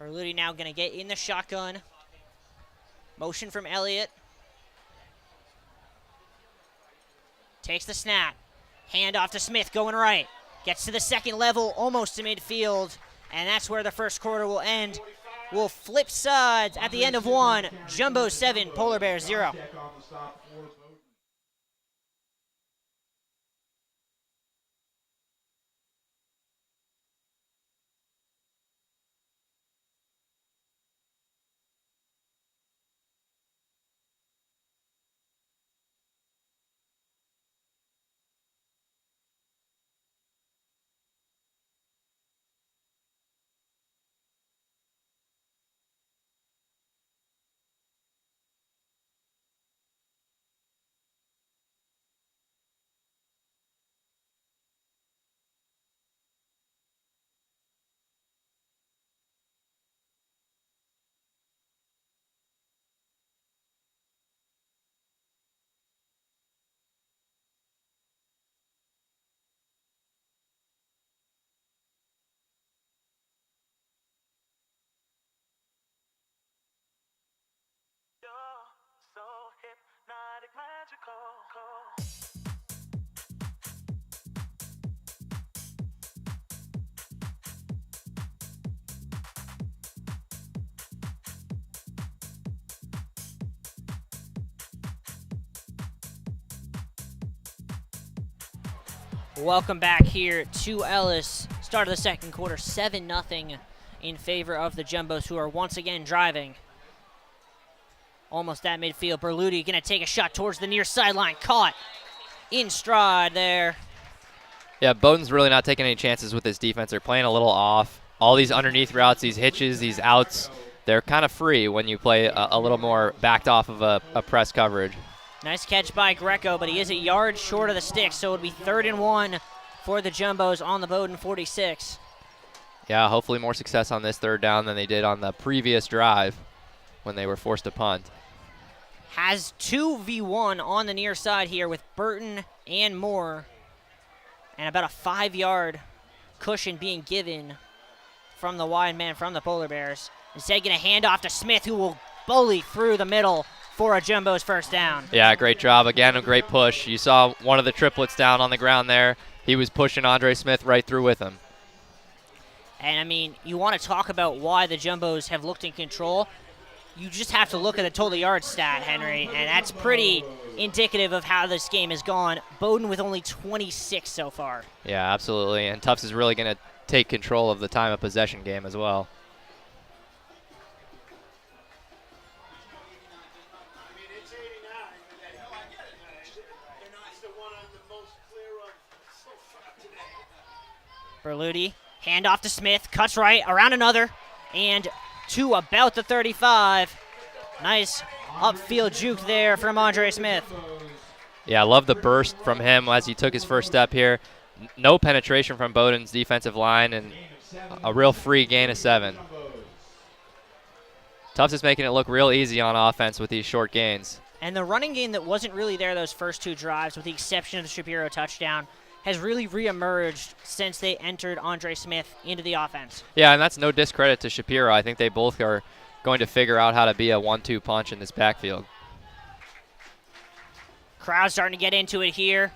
Berluti now going to get in the shotgun. Motion from Elliott. Takes the snap. Hand off to Smith, going right. Gets to the second level, almost to midfield. And that's where the first quarter will end. We'll flip sides at the end of 1. Jumbo 7, Polar Bears 0. So hypnotic, magical. Welcome back here to Ellis. Start of the second quarter, 7-0 in favor of the Jumbos, who are once again driving. Almost at midfield. Berluti going to take a shot towards the near sideline. Caught in stride there. Yeah, Bowdoin's really not taking any chances with this defense. They're playing a little off. All these underneath routes, these hitches, these outs, they're kind of free when you play a little more backed off of a press coverage. Nice catch by Greco, but he is a yard short of the stick, so it'll be 3rd and 1 for the Jumbos on the Bowdoin 46. Yeah, hopefully more success on this 3rd down than they did on the previous drive when they were forced to punt. Has 2v1 on the near side here with Burton and Moore, and about a 5-yard cushion being given from the wide man from the Polar Bears. Instead, going to hand off to Smith, who will bully through the middle for a Jumbo's first down. Yeah, great job. Again, a great push. You saw one of the triplets down on the ground there. He was pushing Andre Smith right through with him. And, I mean, you want to talk about why the Jumbos have looked in control. you just have to look at the total yard stat, Henry, and that's pretty indicative of how this game has gone. Bowdoin with only 26 so far. Yeah, absolutely. And Tufts is really going to take control of the time of possession game as well. Berluti, handoff to Smith, cuts right, around another, and to about the 35. Nice upfield juke there from Andre Smith. Yeah, I love the burst from him as he took his first step here. No penetration from Bowdoin's defensive line, and a real free gain of 7. Tufts is making it look real easy on offense with these short gains. And the running game that wasn't really there those first 2 drives, with the exception of the Shapiro touchdown, has really reemerged since they entered Andre Smith into the offense. Yeah, and that's no discredit to Shapiro. I think they both are going to figure out how to be a 1-2 punch in this backfield. Crowd starting to get into it here.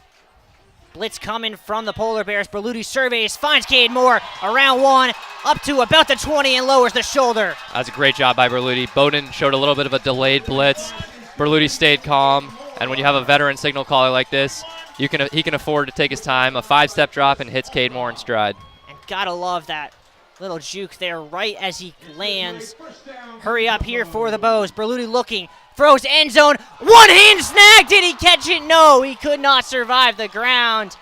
Blitz coming from the Polar Bears. Berluti surveys, finds Cade Moore around 1, up to about the 20, and lowers the shoulder. That's a great job by Berluti. Bowdoin showed a little bit of a delayed blitz. Berluti stayed calm, and when you have a veteran signal caller like this, he can afford to take his time. A 5-step drop and hits Cade Moore in stride. And gotta love that little juke there right as he lands. Hurry up here for the Bows. Berluti looking, throws end zone. One-hand snag. Did he catch it? No, he could not survive the ground.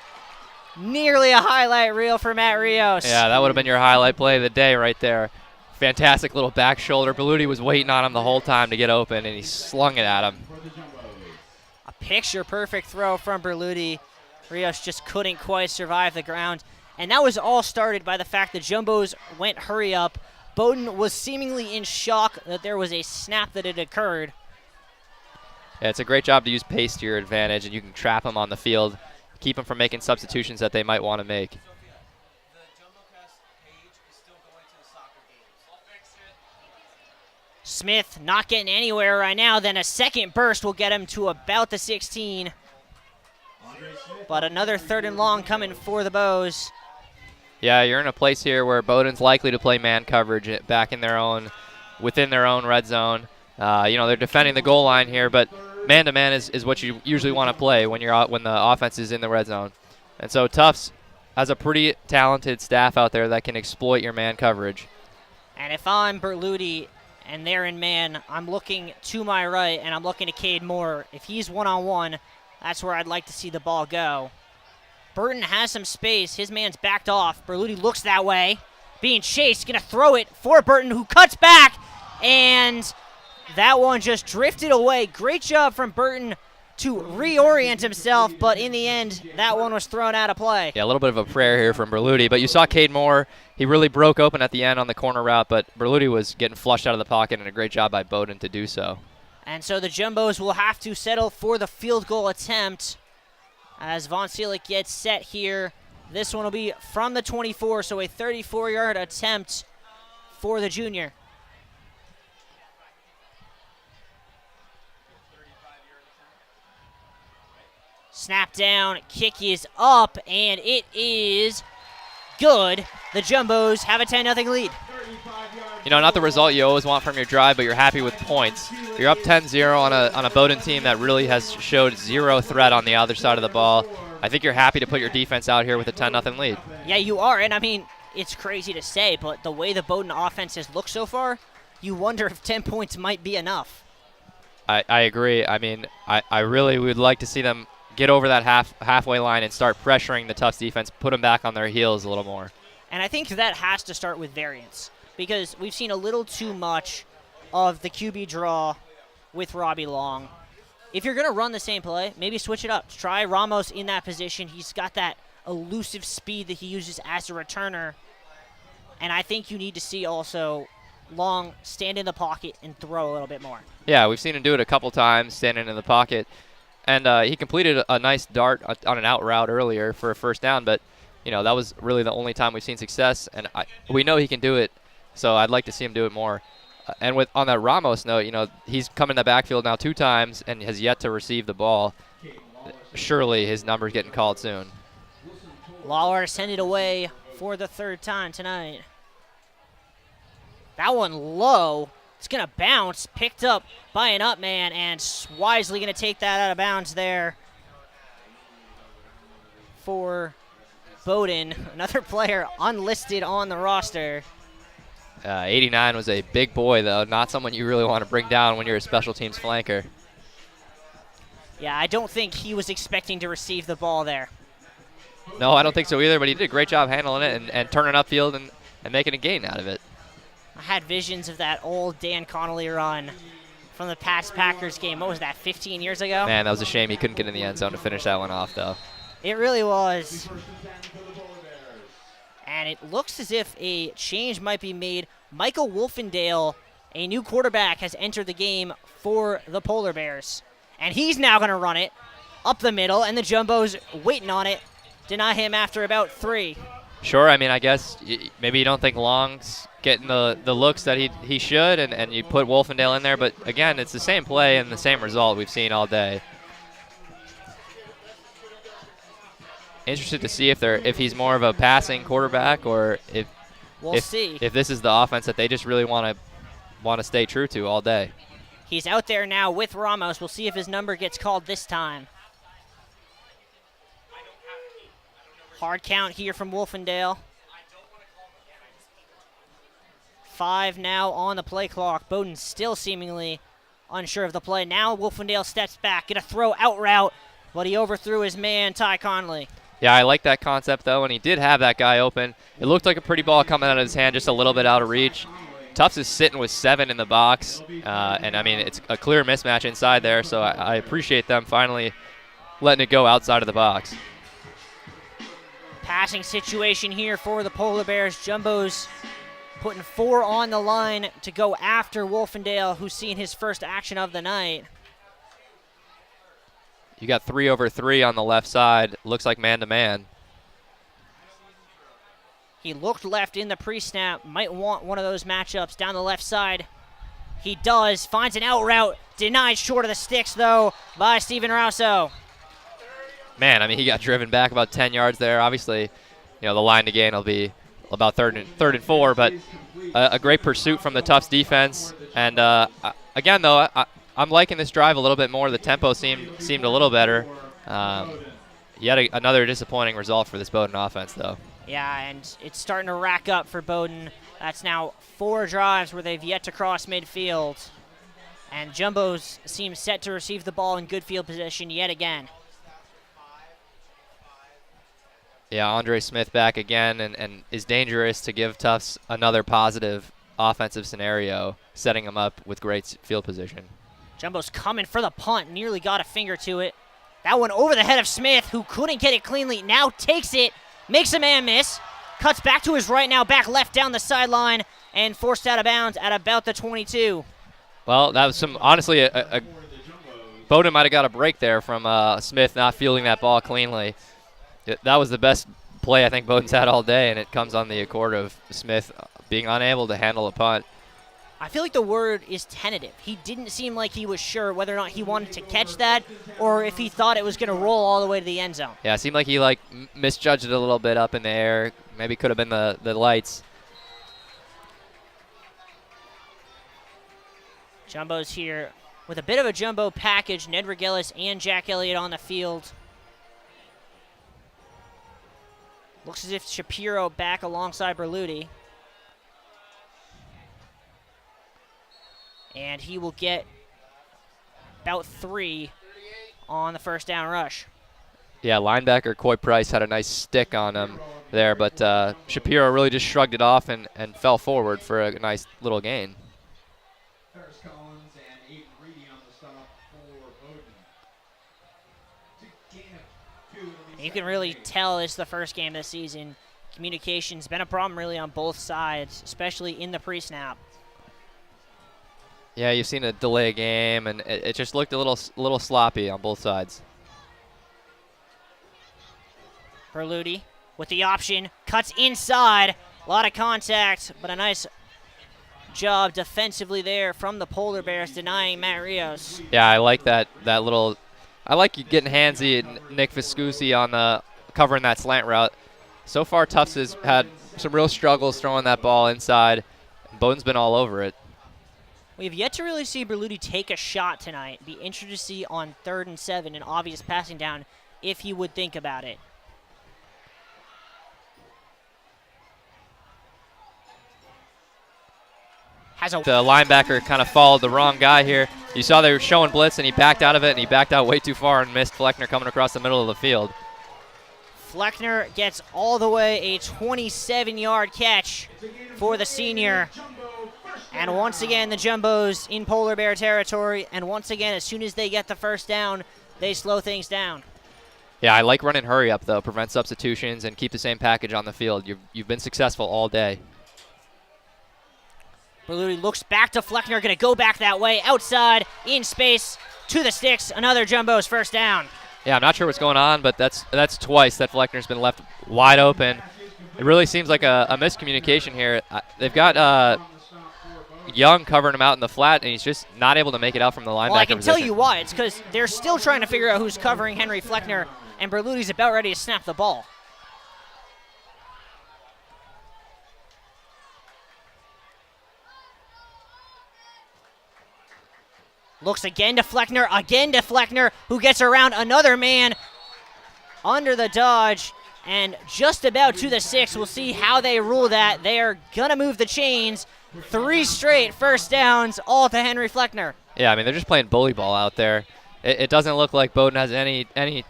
Nearly a highlight reel for Matt Rios. Yeah, that would have been your highlight play of the day right there. Fantastic little back shoulder. Berluti was waiting on him the whole time to get open, and he slung it at him. A picture-perfect throw from Berluti. Rios just couldn't quite survive the ground. And that was all started by the fact that Jumbos went hurry up. Bowdoin was seemingly in shock that there was a snap that had occurred. Yeah, it's a great job to use pace to your advantage, and you can trap them on the field, keep them from making substitutions that they might want to make. The JumboCast page is still going to the soccer games. I'll fix it. Smith not getting anywhere right now. Then a second burst will get him to about the 16. But another 3rd and long coming for the Bows. Yeah, you're in a place here where Bowdoin's likely to play man coverage back in their own, within their own red zone. They're defending the goal line here, but man-to-man is what you usually want to play when when the offense is in the red zone. And so Tufts has a pretty talented staff out there that can exploit your man coverage. And if I'm Berluti and they're in man, I'm looking to my right and I'm looking to Cade Moore. If he's one-on-one, that's where I'd like to see the ball go. Burton has some space. His man's backed off. Berluti looks that way. Being chased, going to throw it for Burton, who cuts back. And that one just drifted away. Great job from Burton to reorient himself, but in the end, that one was thrown out of play. Yeah, a little bit of a prayer here from Berluti, but you saw Cade Moore. He really broke open at the end on the corner route, but Berluti was getting flushed out of the pocket, and a great job by Bowdoin to do so. And so the Jumbos will have to settle for the field goal attempt as Von Seelig gets set here. This one will be from the 24, so a 34-yard attempt for the junior. Snap down, kick is up, and it is good. The Jumbos have a 10-0 lead. Not the result you always want from your drive, but you're happy with points. You're up 10-0 on a Bowdoin team that really has showed zero threat on the other side of the ball. I think you're happy to put your defense out here with a 10-0 lead. Yeah, you are, and I mean, it's crazy to say, but the way the Bowdoin offense has looked so far, you wonder if 10 points might be enough. I agree. I mean, I really would like to see them get over that halfway line and start pressuring the Tufts defense, put them back on their heels a little more. And I think that has to start with variance, because we've seen a little too much of the QB draw with Robbie Long. If you're going to run the same play, maybe switch it up. Try Ramos in that position. He's got that elusive speed that he uses as a returner. And I think you need to see also Long stand in the pocket and throw a little bit more. Yeah, we've seen him do it a couple times, standing in the pocket. And he completed a nice dart on an out route earlier for a first down, but that was really the only time we've seen success. And we know he can do it, so I'd like to see him do it more. And on that Ramos note, he's come in the backfield now 2 times and has yet to receive the ball. Surely his number's getting called soon. Lawler sent it away for the 3rd time tonight. That one low, It's going to bounce, picked up by an up man, and wisely going to take that out of bounds there for Bowdoin. Another player unlisted on the roster. 89 was a big boy, though. Not someone you really want to bring down when you're a special teams flanker. Yeah, I don't think he was expecting to receive the ball there. No, I don't think so either, but he did a great job handling it and turning upfield and making a gain out of it. I had visions of that old Dan Connolly run from the past Packers game. What was that, 15 years ago? Man, that was a shame he couldn't get in the end zone to finish that one off, though. It really was. And it looks as if a change might be made. Michael Wolfendale, a new quarterback, has entered the game for the Polar Bears. And he's now going to run it up the middle, and the Jumbos waiting on it. Deny him after about 3. Sure, I mean, I guess maybe you don't think Long's getting the looks that he should, and you put Wolfendale in there. But, again, it's the same play and the same result we've seen all day. Interested to see if he's more of a passing quarterback or if this is the offense that they just really want to stay true to all day. He's out there now with Ramos. We'll see if his number gets called this time. Hard count here from Wolfendale. 5 now on the play clock. Bowdoin still seemingly unsure of the play. Now Wolfendale steps back, get a throw out route, but he overthrew his man, Ty Conley. Yeah, I like that concept, though, and he did have that guy open. It looked like a pretty ball coming out of his hand, just a little bit out of reach. Tufts is sitting with 7 in the box, and, I mean, it's a clear mismatch inside there, so I appreciate them finally letting it go outside of the box. Passing situation here for the Polar Bears. Jumbos putting 4 on the line to go after Wolfendale, who's seen his first action of the night. You got 3 over 3 on the left side. Looks like man-to-man. He looked left in the pre-snap. Might want one of those matchups down the left side. He does. Finds an out route. Denied short of the sticks, though, by Steven Rousso. Man, I mean, he got driven back about 10 yards there. Obviously, you know, the line to gain will be about third and 4, but a great pursuit from the Tufts defense. And, again, though, I'm liking this drive a little bit more. The tempo seemed a little better. Yet another disappointing result for this Bowdoin offense, though. Yeah, and it's starting to rack up for Bowdoin. That's now 4 drives where they've yet to cross midfield. And Jumbos seem set to receive the ball in good field position yet again. Yeah, Andre Smith back again and is dangerous to give Tufts another positive offensive scenario, setting them up with great field position. Jumbo's coming for the punt, nearly got a finger to it. That one over the head of Smith, who couldn't get it cleanly, now takes it, makes a man miss, cuts back to his right now, back left down the sideline, and forced out of bounds at about the 22. Well, that was honestly, Bowdoin might have got a break there from Smith not fielding that ball cleanly. That was the best play I think Bowdoin's had all day, and it comes on the accord of Smith being unable to handle a punt. I feel like the word is tentative. He didn't seem like he was sure whether or not he wanted to catch that or if he thought it was going to roll all the way to the end zone. Yeah, it seemed like he misjudged it a little bit up in the air. Maybe could have been the lights. Jumbo's here with a bit of a jumbo package. Ned Regelis and Jack Elliott on the field. Looks as if Shapiro back alongside Berluti. And he will get about 3 on the first down rush. Yeah, linebacker Coy Price had a nice stick on him there, but Shapiro really just shrugged it off and fell forward for a nice little gain. You can really tell it's the first game this season. Communication's been a problem really on both sides, especially in the pre-snap. Yeah, you've seen a delay game, and it just looked a little sloppy on both sides. Berluti with the option, cuts inside. A lot of contact, but a nice job defensively there from the Polar Bears, denying Matt Rios. Yeah, I like that little. I like you getting handsy and Nick Viscusi on covering that slant route. So far, Tufts has had some real struggles throwing that ball inside. Bowdoin's been all over it. We have yet to really see Berluti take a shot tonight. Be interested to see on 3rd and 7 an obvious passing down if he would think about it. The linebacker kind of followed the wrong guy here. You saw they were showing blitz, and he backed out of it, and he backed out way too far and missed Fleckner coming across the middle of the field. Fleckner gets all the way a 27-yard catch for the senior. And once again, the Jumbos in polar bear territory. And once again, as soon as they get the first down, they slow things down. Yeah, I like running hurry up, though. Prevent substitutions and keep the same package on the field. You've been successful all day. Berluti looks back to Fleckner, going to go back that way, outside, in space, to the sticks. Another Jumbos first down. Yeah, I'm not sure what's going on, but that's twice that Fleckner's been left wide open. It really seems like a miscommunication here. They've got Young covering him out in the flat, and he's just not able to make it out from the linebacker Well, I can position. tell you why. It's because they're still trying to figure out who's covering Henry Fleckner, and Berluti's about ready to snap the ball. Looks again to Fleckner, who gets around another man under the dodge and just about to the 6. We'll see how they rule that. They are going to move the chains. 3 straight first downs, all to Henry Fleckner. Yeah, I mean, they're just playing bully ball out there. It doesn't look like Bowdoin has any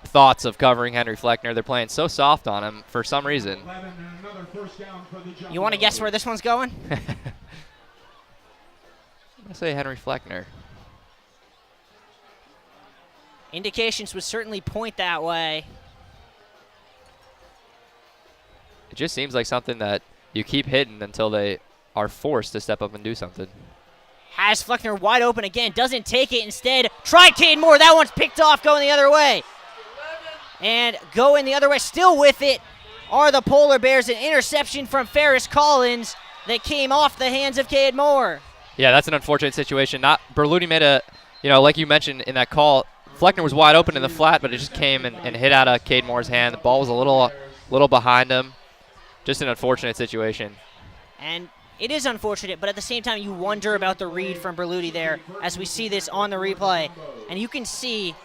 thoughts of covering Henry Fleckner. They're playing so soft on him for some reason. You want to guess where this one's going? I'm going to say Henry Fleckner. Indications would certainly point that way. It just seems like something that you keep hitting until they are forced to step up and do something. Has Fleckner wide open again, doesn't take it. Instead, try Cade Moore. That one's picked off, going the other way. And going the other way, still with it, are the Polar Bears. An interception from Ferris Collins that came off the hands of Cade Moore. Yeah, that's an unfortunate situation. Berluti made a, like you mentioned in that call, Fleckner was wide open in the flat, but it just came and hit out of Cade Moore's hand. The ball was a little behind him. Just an unfortunate situation. And it is unfortunate, but at the same time, you wonder about the read from Berluti there as we see this on the replay. And you can see,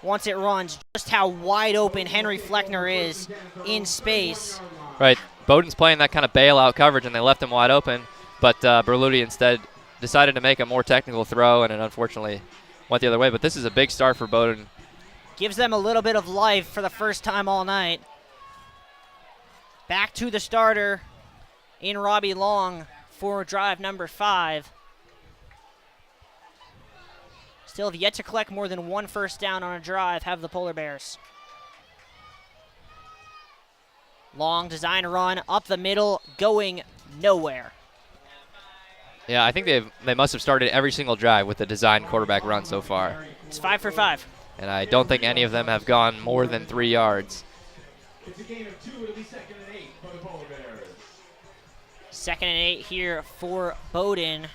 once it runs, just how wide open Henry Fleckner is in space. Right. Bowdoin's playing that kind of bailout coverage, and they left him wide open. But Berluti instead decided to make a more technical throw, and it unfortunately went the other way. But this is a big start for Bowdoin. Gives them a little bit of life for the first time all night. Back to the starter in Robbie Long for drive number 5. Still have yet to collect more than 1 first down on a drive, have the Polar Bears. Long design run up the middle, going nowhere. Yeah, I think they must have started every single drive with the design quarterback run so far. It's 5 for 5. And I don't think any of them have gone more than 3 yards. It's a gain of 2. It'll be 2nd and 8 for the Polar Bears. 2nd and 8 here for Bowdoin. A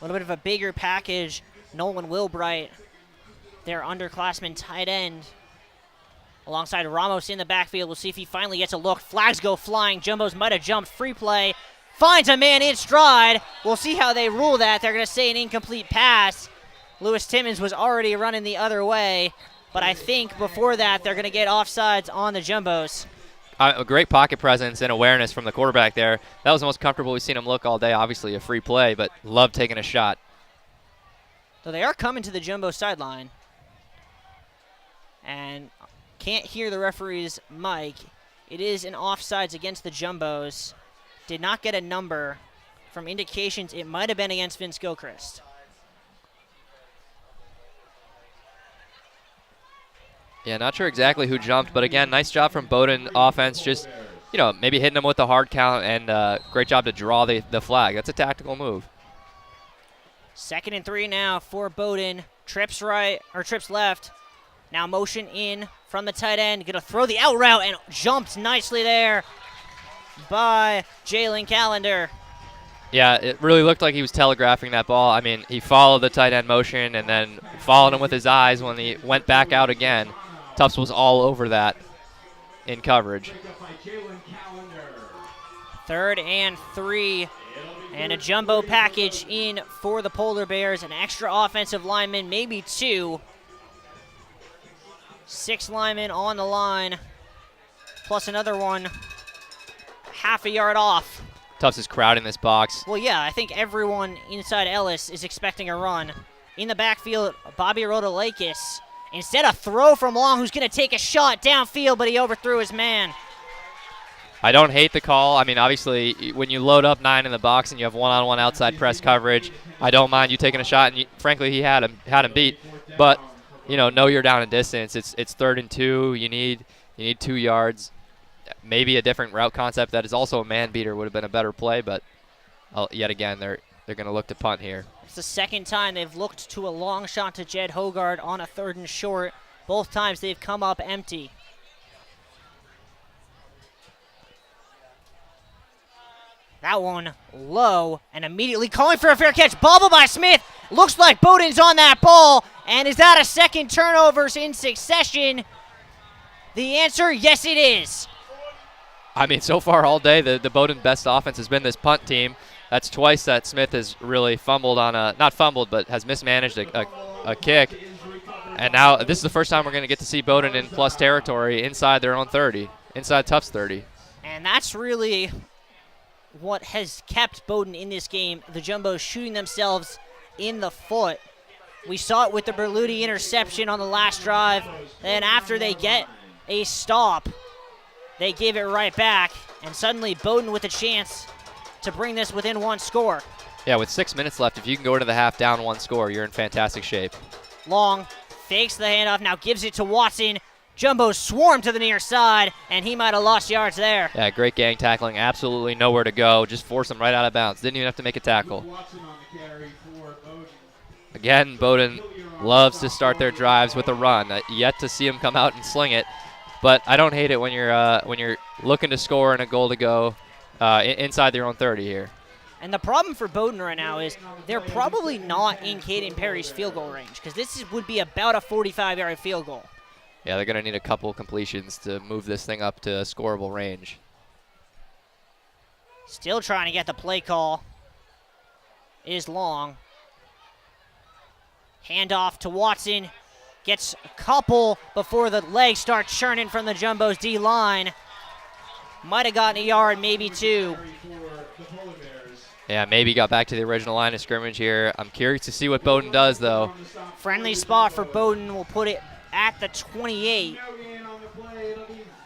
little bit of a bigger package. Nolan Wilbright, their underclassman tight end, alongside Ramos in the backfield. We'll see if he finally gets a look. Flags go flying. Jumbos might have jumped. Free play. Finds a man in stride. We'll see how they rule that. They're going to say an incomplete pass. Lewis Timmons was already running the other way, but I think before that they're going to get offsides on the Jumbos. A great pocket presence and awareness from the quarterback there. That was the most comfortable we've seen him look all day. Obviously a free play, but love taking a shot. So they are coming to the Jumbo sideline. And can't hear the referee's mic. It is an offsides against the Jumbos. Did not get a number. From indications, it might have been against Vince Gilchrist. Yeah, not sure exactly who jumped, but again, nice job from Bowdoin offense. Just, maybe hitting them with the hard count, and great job to draw the flag. That's a tactical move. 2nd and 3 now for Bowdoin. Trips right, or trips left. Now motion in from the tight end. Gonna throw the out route and jumped nicely there by Jalen Callender. Yeah, it really looked like he was telegraphing that ball. I mean, he followed the tight end motion and then followed him with his eyes when he went back out again. Tufts was all over that in coverage. 3rd and 3 And a jumbo package in for the Polar Bears, an extra offensive lineman, maybe 2. 6 linemen on the line, plus another one half a yard off. Tufts is crowding this box. Well, yeah, I think everyone inside Ellis is expecting a run. In the backfield, Bobby Rodolakis. Instead, a throw from Long, who's going to take a shot downfield, but he overthrew his man. I don't hate the call. I mean, obviously, when you load up 9 in the box and you have one-on-one outside press coverage, I don't mind you taking a shot. And frankly, he had him beat. But know you're down in distance. It's 3rd and 2. You need 2 yards. Maybe a different route concept that is also a man beater would have been a better play. But yet again, they're going to look to punt here. It's the second time they've looked to a long shot to Jed Hogard on a 3rd and short. Both times they've come up empty. That one low and immediately calling for a fair catch. Bobbled by Smith. Looks like Bowdoin's on that ball. And is that a second turnovers in succession? The answer, yes it is. I mean, so far all day, the Bowdoin best offense has been this punt team. That's twice that Smith has really fumbled on not fumbled, but has mismanaged a kick. And now this is the first time we're going to get to see Bowdoin in plus territory inside their own 30, inside Tufts 30. And that's really what has kept Bowdoin in this game. The Jumbos shooting themselves in the foot. We saw it with the Berluti interception on the last drive. Then after they get a stop, they give it right back. And suddenly Bowdoin with a chance to bring this within 1 score. Yeah, with 6 minutes left, if you can go into the half down 1 score, you're in fantastic shape. Long fakes the handoff, now gives it to Watson. Jumbo swarmed to the near side, and he might have lost yards there. Yeah, great gang tackling. Absolutely nowhere to go. Just force him right out of bounds. Didn't even have to make a tackle. Again, Bowdoin loves to start their drives with a run. Yet to see him come out and sling it. But I don't hate it when you're looking to score and a goal to go inside their own 30 here. And the problem for Bowdoin right now is they're probably not in Caden Perry's field goal range, because this would be about a 45-yard field goal. Yeah, they're going to need a couple completions to move this thing up to scoreable range. Still trying to get the play call is Long. Handoff to Watson. Gets a couple before the legs start churning from the Jumbo's D-line. Might have gotten a yard, maybe 2. Yeah, maybe got back to the original line of scrimmage here. I'm curious to see what Bowdoin does, though. Friendly spot for Bowdoin. Will put it at the 28.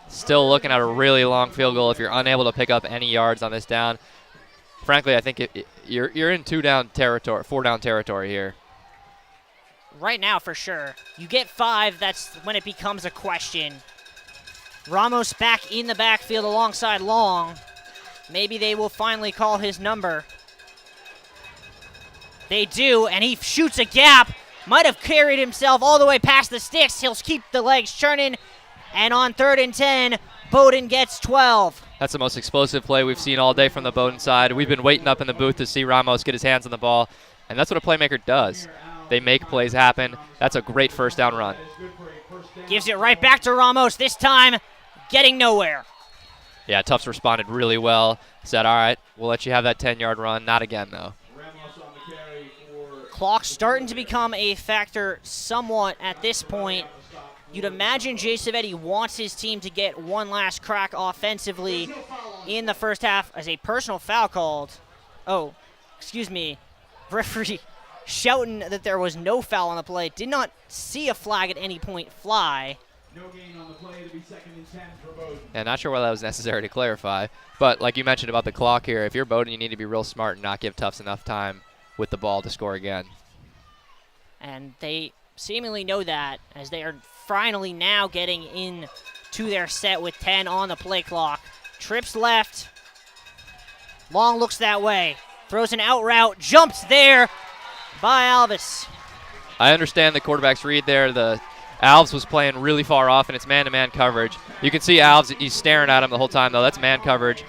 Still looking at a really long field goal if you're unable to pick up any yards on this down. Frankly, I think you're in 4-down territory here. Right now, for sure. You get 5, that's when it becomes a question. Ramos back in the backfield alongside Long. Maybe they will finally call his number. They do, and he shoots a gap. Might have carried himself all the way past the sticks. He'll keep the legs churning. And on 3rd and 10, Bowdoin gets 12. That's the most explosive play we've seen all day from the Bowdoin side. We've been waiting up in the booth to see Ramos get his hands on the ball, and that's what a playmaker does. They make plays happen. That's a great 1st down run. Gives it right back to Ramos, this time getting nowhere. Yeah, Tufts responded really well. Said, all right, we'll let you have that 10-yard run. Not again, though. Clock starting to become a factor somewhat at this point. You'd imagine Jay Savetti wants his team to get one last crack offensively in the first half as a personal foul called. Oh, excuse me. Referee shouting that there was no foul on the play. Did not see a flag at any point fly. No gain on the play to be 2nd and 10 for Bowdoin. Yeah, not sure why that was necessary to clarify. But like you mentioned about the clock here, if you're Bowdoin, you need to be real smart and not give Tufts enough time with the ball to score again. And they seemingly know that as they are finally now getting in to their set with 10 on the play clock. Trips left. Long looks that way. Throws an out route. Jumps there by Alvis. I understand the quarterback's read there. The Alves was playing really far off, and it's man-to-man coverage. You can see Alves, he's staring at him the whole time, though. That's man coverage.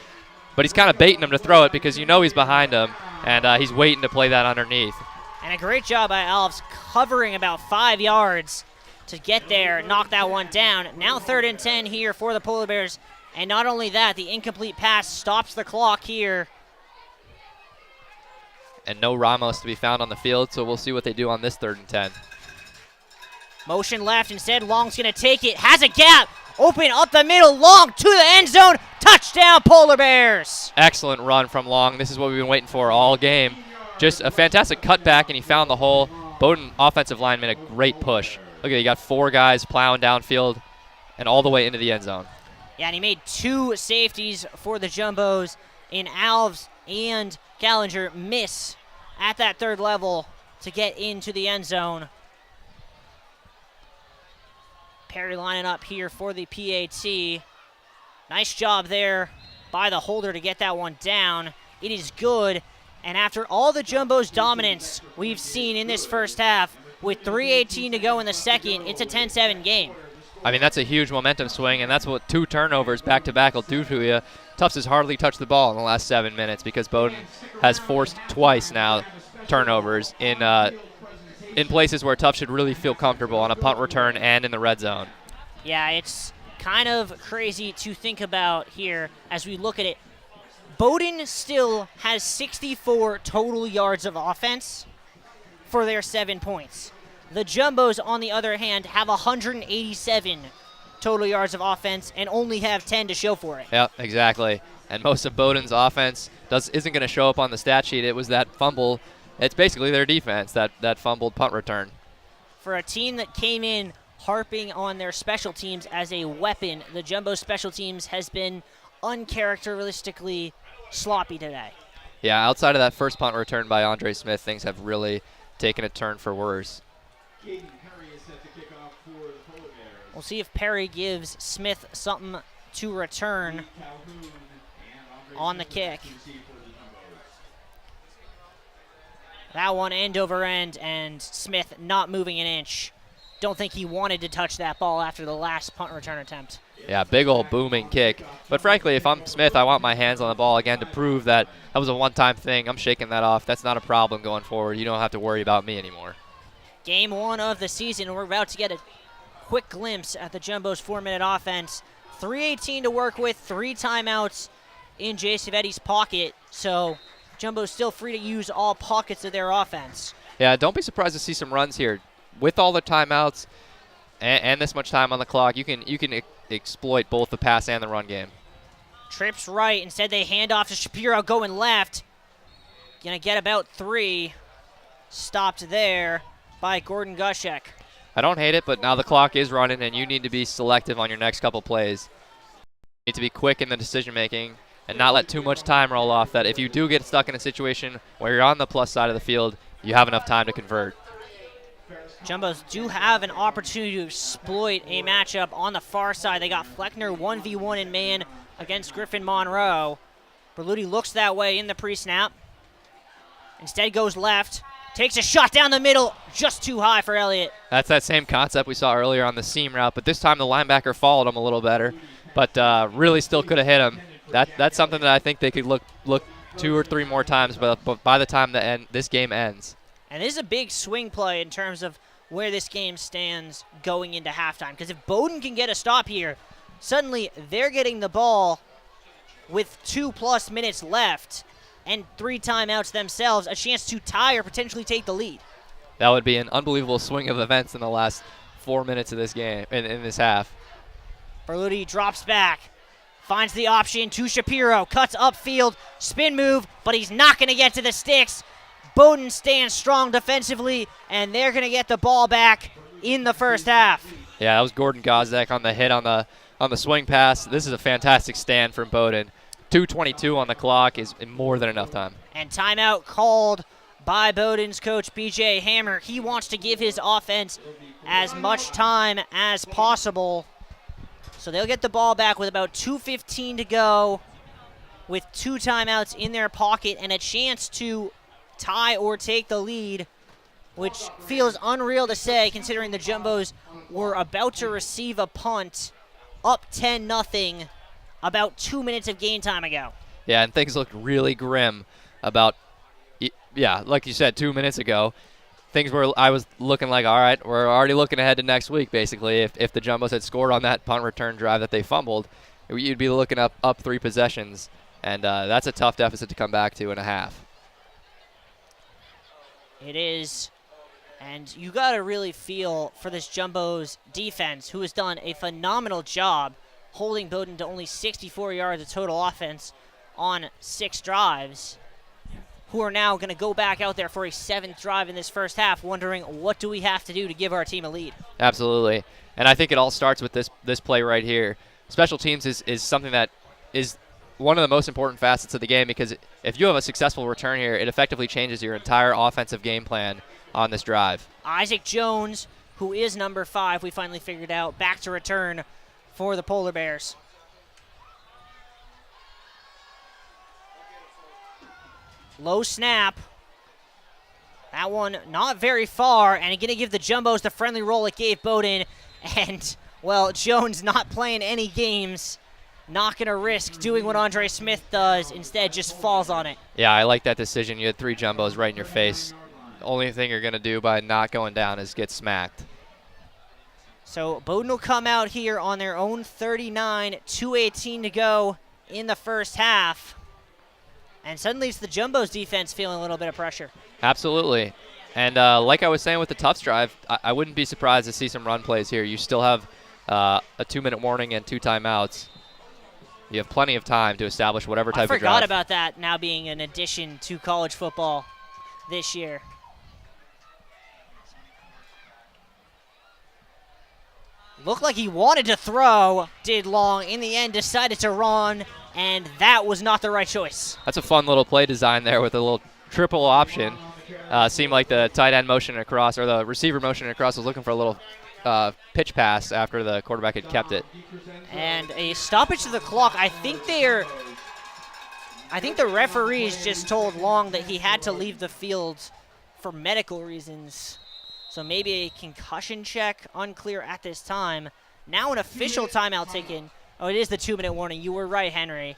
But he's kind of baiting him to throw it because you know he's behind him, and he's waiting to play that underneath. And a great job by Alves covering about 5 yards to get there, knock that one down. Now 3rd and 10 here for the Polar Bears. And not only that, the incomplete pass stops the clock here. and no Ramos to be found on the field, so we'll see what they do on this 3rd and 10. Motion left, instead Long's going to take it, has a gap, open up the middle, Long to the end zone, touchdown Polar Bears! Excellent run from Long. This is what we've been waiting for all game. Just a fantastic cutback, and he found the hole. Bowdoin offensive line made a great push. Look at it, you got 4 guys plowing downfield and all the way into the end zone. Yeah, and he made 2 safeties for the Jumbos in Alves and Gallinger miss at that 3rd level to get into the end zone. Perry lining up here for the PAT. Nice job there by the holder to get that one down. It is good. And after all the Jumbos' dominance we've seen in this first half, with 3:18 to go in the second, it's a 10-7 game. I mean, that's a huge momentum swing, and that's what 2 turnovers back-to-back will do to you. Tufts has hardly touched the ball in the last 7 minutes because Bowdoin has forced twice now turnovers in places where Tufts should really feel comfortable on a punt return and in the red zone. Yeah, it's kind of crazy to think about here as we look at it. Bowdoin still has 64 total yards of offense for their 7 points. The Jumbos, on the other hand, have 187 total yards of offense and only have 10 to show for it. Yep, exactly. And most of Bowdoin's offense isn't going to show up on the stat sheet. It was that fumble. It's basically their defense, that fumbled punt return. For a team that came in harping on their special teams as a weapon, the Jumbo special teams has been uncharacteristically sloppy today. Yeah, outside of that first punt return by Andre Smith, things have really taken a turn for worse. We'll see if Perry gives Smith something to return on the kick. That one end over end, and Smith not moving an inch. Don't think he wanted to touch that ball after the last punt return attempt. Yeah, big old booming kick. But frankly, if I'm Smith, I want my hands on the ball again to prove that that was a one-time thing. I'm shaking that off. That's not a problem going forward. You don't have to worry about me anymore. Game 1 of the season. We're about to get a quick glimpse at the Jumbo's 4-minute offense. 3:18 to work with, 3 timeouts in Jay Savetti's pocket. So Jumbo's still free to use all pockets of their offense. Yeah, don't be surprised to see some runs here. With all the timeouts and this much time on the clock, you can exploit both the pass and the run game. Trips right. Instead, they hand off to Shapiro going left. Gonna get about 3. Stopped there by Gordon Gushek. I don't hate it, but now the clock is running, and you need to be selective on your next couple plays. You need to be quick in the decision-making and not let too much time roll off, that if you do get stuck in a situation where you're on the plus side of the field, you have enough time to convert. Jumbos do have an opportunity to exploit a matchup on the far side. They got Fleckner 1v1 in man against Griffin Monroe. Berluti looks that way in the pre-snap. Instead goes left. Takes a shot down the middle, just too high for Elliott. That's that same concept we saw earlier on the seam route, but this time the linebacker followed him a little better, but really still could have hit him. That's something that I think they could look 2 or 3 more times, but by the time this game ends. And this is a big swing play in terms of where this game stands going into halftime. Because if Bowdoin can get a stop here, suddenly they're getting the ball with 2+ minutes left and 3 timeouts themselves, a chance to tie or potentially take the lead. That would be an unbelievable swing of events in the last 4 minutes of this game, in this half. Berluti drops back, finds the option to Shapiro, cuts upfield, spin move, but he's not going to get to the sticks. Bowdoin stands strong defensively, and they're going to get the ball back in the first half. Yeah, that was Gordon Gozek on the hit on the swing pass. This is a fantastic stand from Bowdoin. 2:22 on the clock is more than enough time. And timeout called by Bowdoin's coach, B.J. Hammer. He wants to give his offense as much time as possible. So they'll get the ball back with about 2:15 to go, with 2 timeouts in their pocket and a chance to tie or take the lead, which feels unreal to say considering the Jumbos were about to receive a punt up 10-0 about 2 minutes of game time ago. Yeah, and things looked really grim about, like you said, 2 minutes ago. I was looking like, all right, we're already looking ahead to next week, basically. If the Jumbos had scored on that punt return drive that they fumbled, you'd be looking up 3 possessions, and that's a tough deficit to come back to in a half. It is. And you got to really feel for this Jumbo's defense, who has done a phenomenal job holding Bowdoin to only 64 yards of total offense on 6 drives, who are now going to go back out there for a 7th drive in this first half, wondering what do we have to do to give our team a lead. Absolutely. And I think it all starts with this play right here. Special teams is something that is one of the most important facets of the game, because if you have a successful return here, it effectively changes your entire offensive game plan on this drive. Isaac Jones, who is number 5, we finally figured out, back to return for the Polar Bears. Low snap. That one not very far, and going to give the Jumbos the friendly roll it gave Bowdoin. And, well, Jones not playing any games, not going to risk doing what Andre Smith does, instead just falls on it. Yeah, I like that decision. You had 3 Jumbos right in your face. The only thing you're going to do by not going down is get smacked. So Bowdoin will come out here on their own 39, 2:18 to go in the first half. And suddenly it's the Jumbo's defense feeling a little bit of pressure. Absolutely. And like I was saying with the Tufts drive, I wouldn't be surprised to see some run plays here. You still have a 2-minute warning and 2 timeouts. You have plenty of time to establish whatever type of drive. I forgot about that now being an addition to college football this year. Looked like he wanted to throw, did Long. In the end, decided to run, and that was not the right choice. That's a fun little play design there with a little triple option. Seemed like the tight end motion across, or the receiver motion across, was looking for a little pitch pass after the quarterback had kept it. And a stoppage to the clock. I think the referees just told Long that he had to leave the field for medical reasons. So maybe a concussion check, unclear at this time. Now an official timeout taken. Oh, it is the 2-minute warning. You were right, Henry.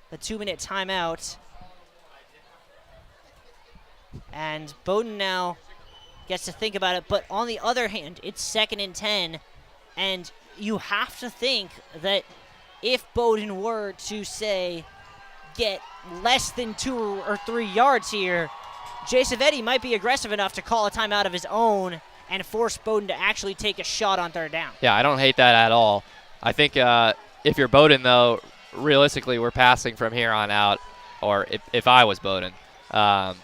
The 2-minute timeout. And Bowdoin now gets to think about it. But on the other hand, it's 2nd and 10. And you have to think that if Bowdoin were to, say, get less than 2 or 3 yards here, Jay Savetti might be aggressive enough to call a timeout of his own and force Bowdoin to actually take a shot on 3rd down. Yeah, I don't hate that at all. I think if you're Bowdoin, though, realistically, we're passing from here on out, or if I was Bowdoin. I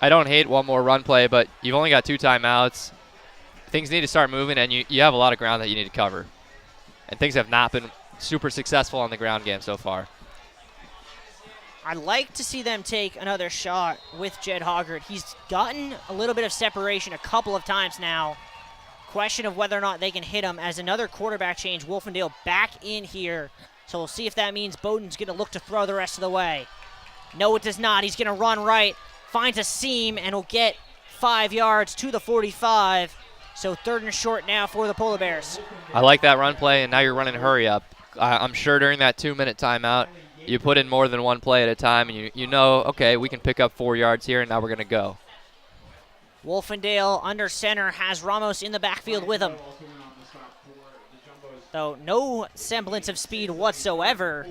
don't hate one more run play, but you've only got 2 timeouts. Things need to start moving, and you have a lot of ground that you need to cover. And things have not been super successful on the ground game so far. I'd like to see them take another shot with Jed Hoggard. He's gotten a little bit of separation a couple of times now. Question of whether or not they can hit him as another quarterback change. Wolfendale back in here. So we'll see if that means Bowdoin's going to look to throw the rest of the way. No, it does not. He's going to run right, finds a seam, and will get 5 yards to the 45. So 3rd and short now for the Polar Bears. I like that run play, and now you're running hurry up. I'm sure during that 2-minute timeout, you put in more than one play at a time, and you know, okay, we can pick up 4 yards here, and now we're going to go. Wolfendale under center has Ramos in the backfield with him. Though no semblance of speed whatsoever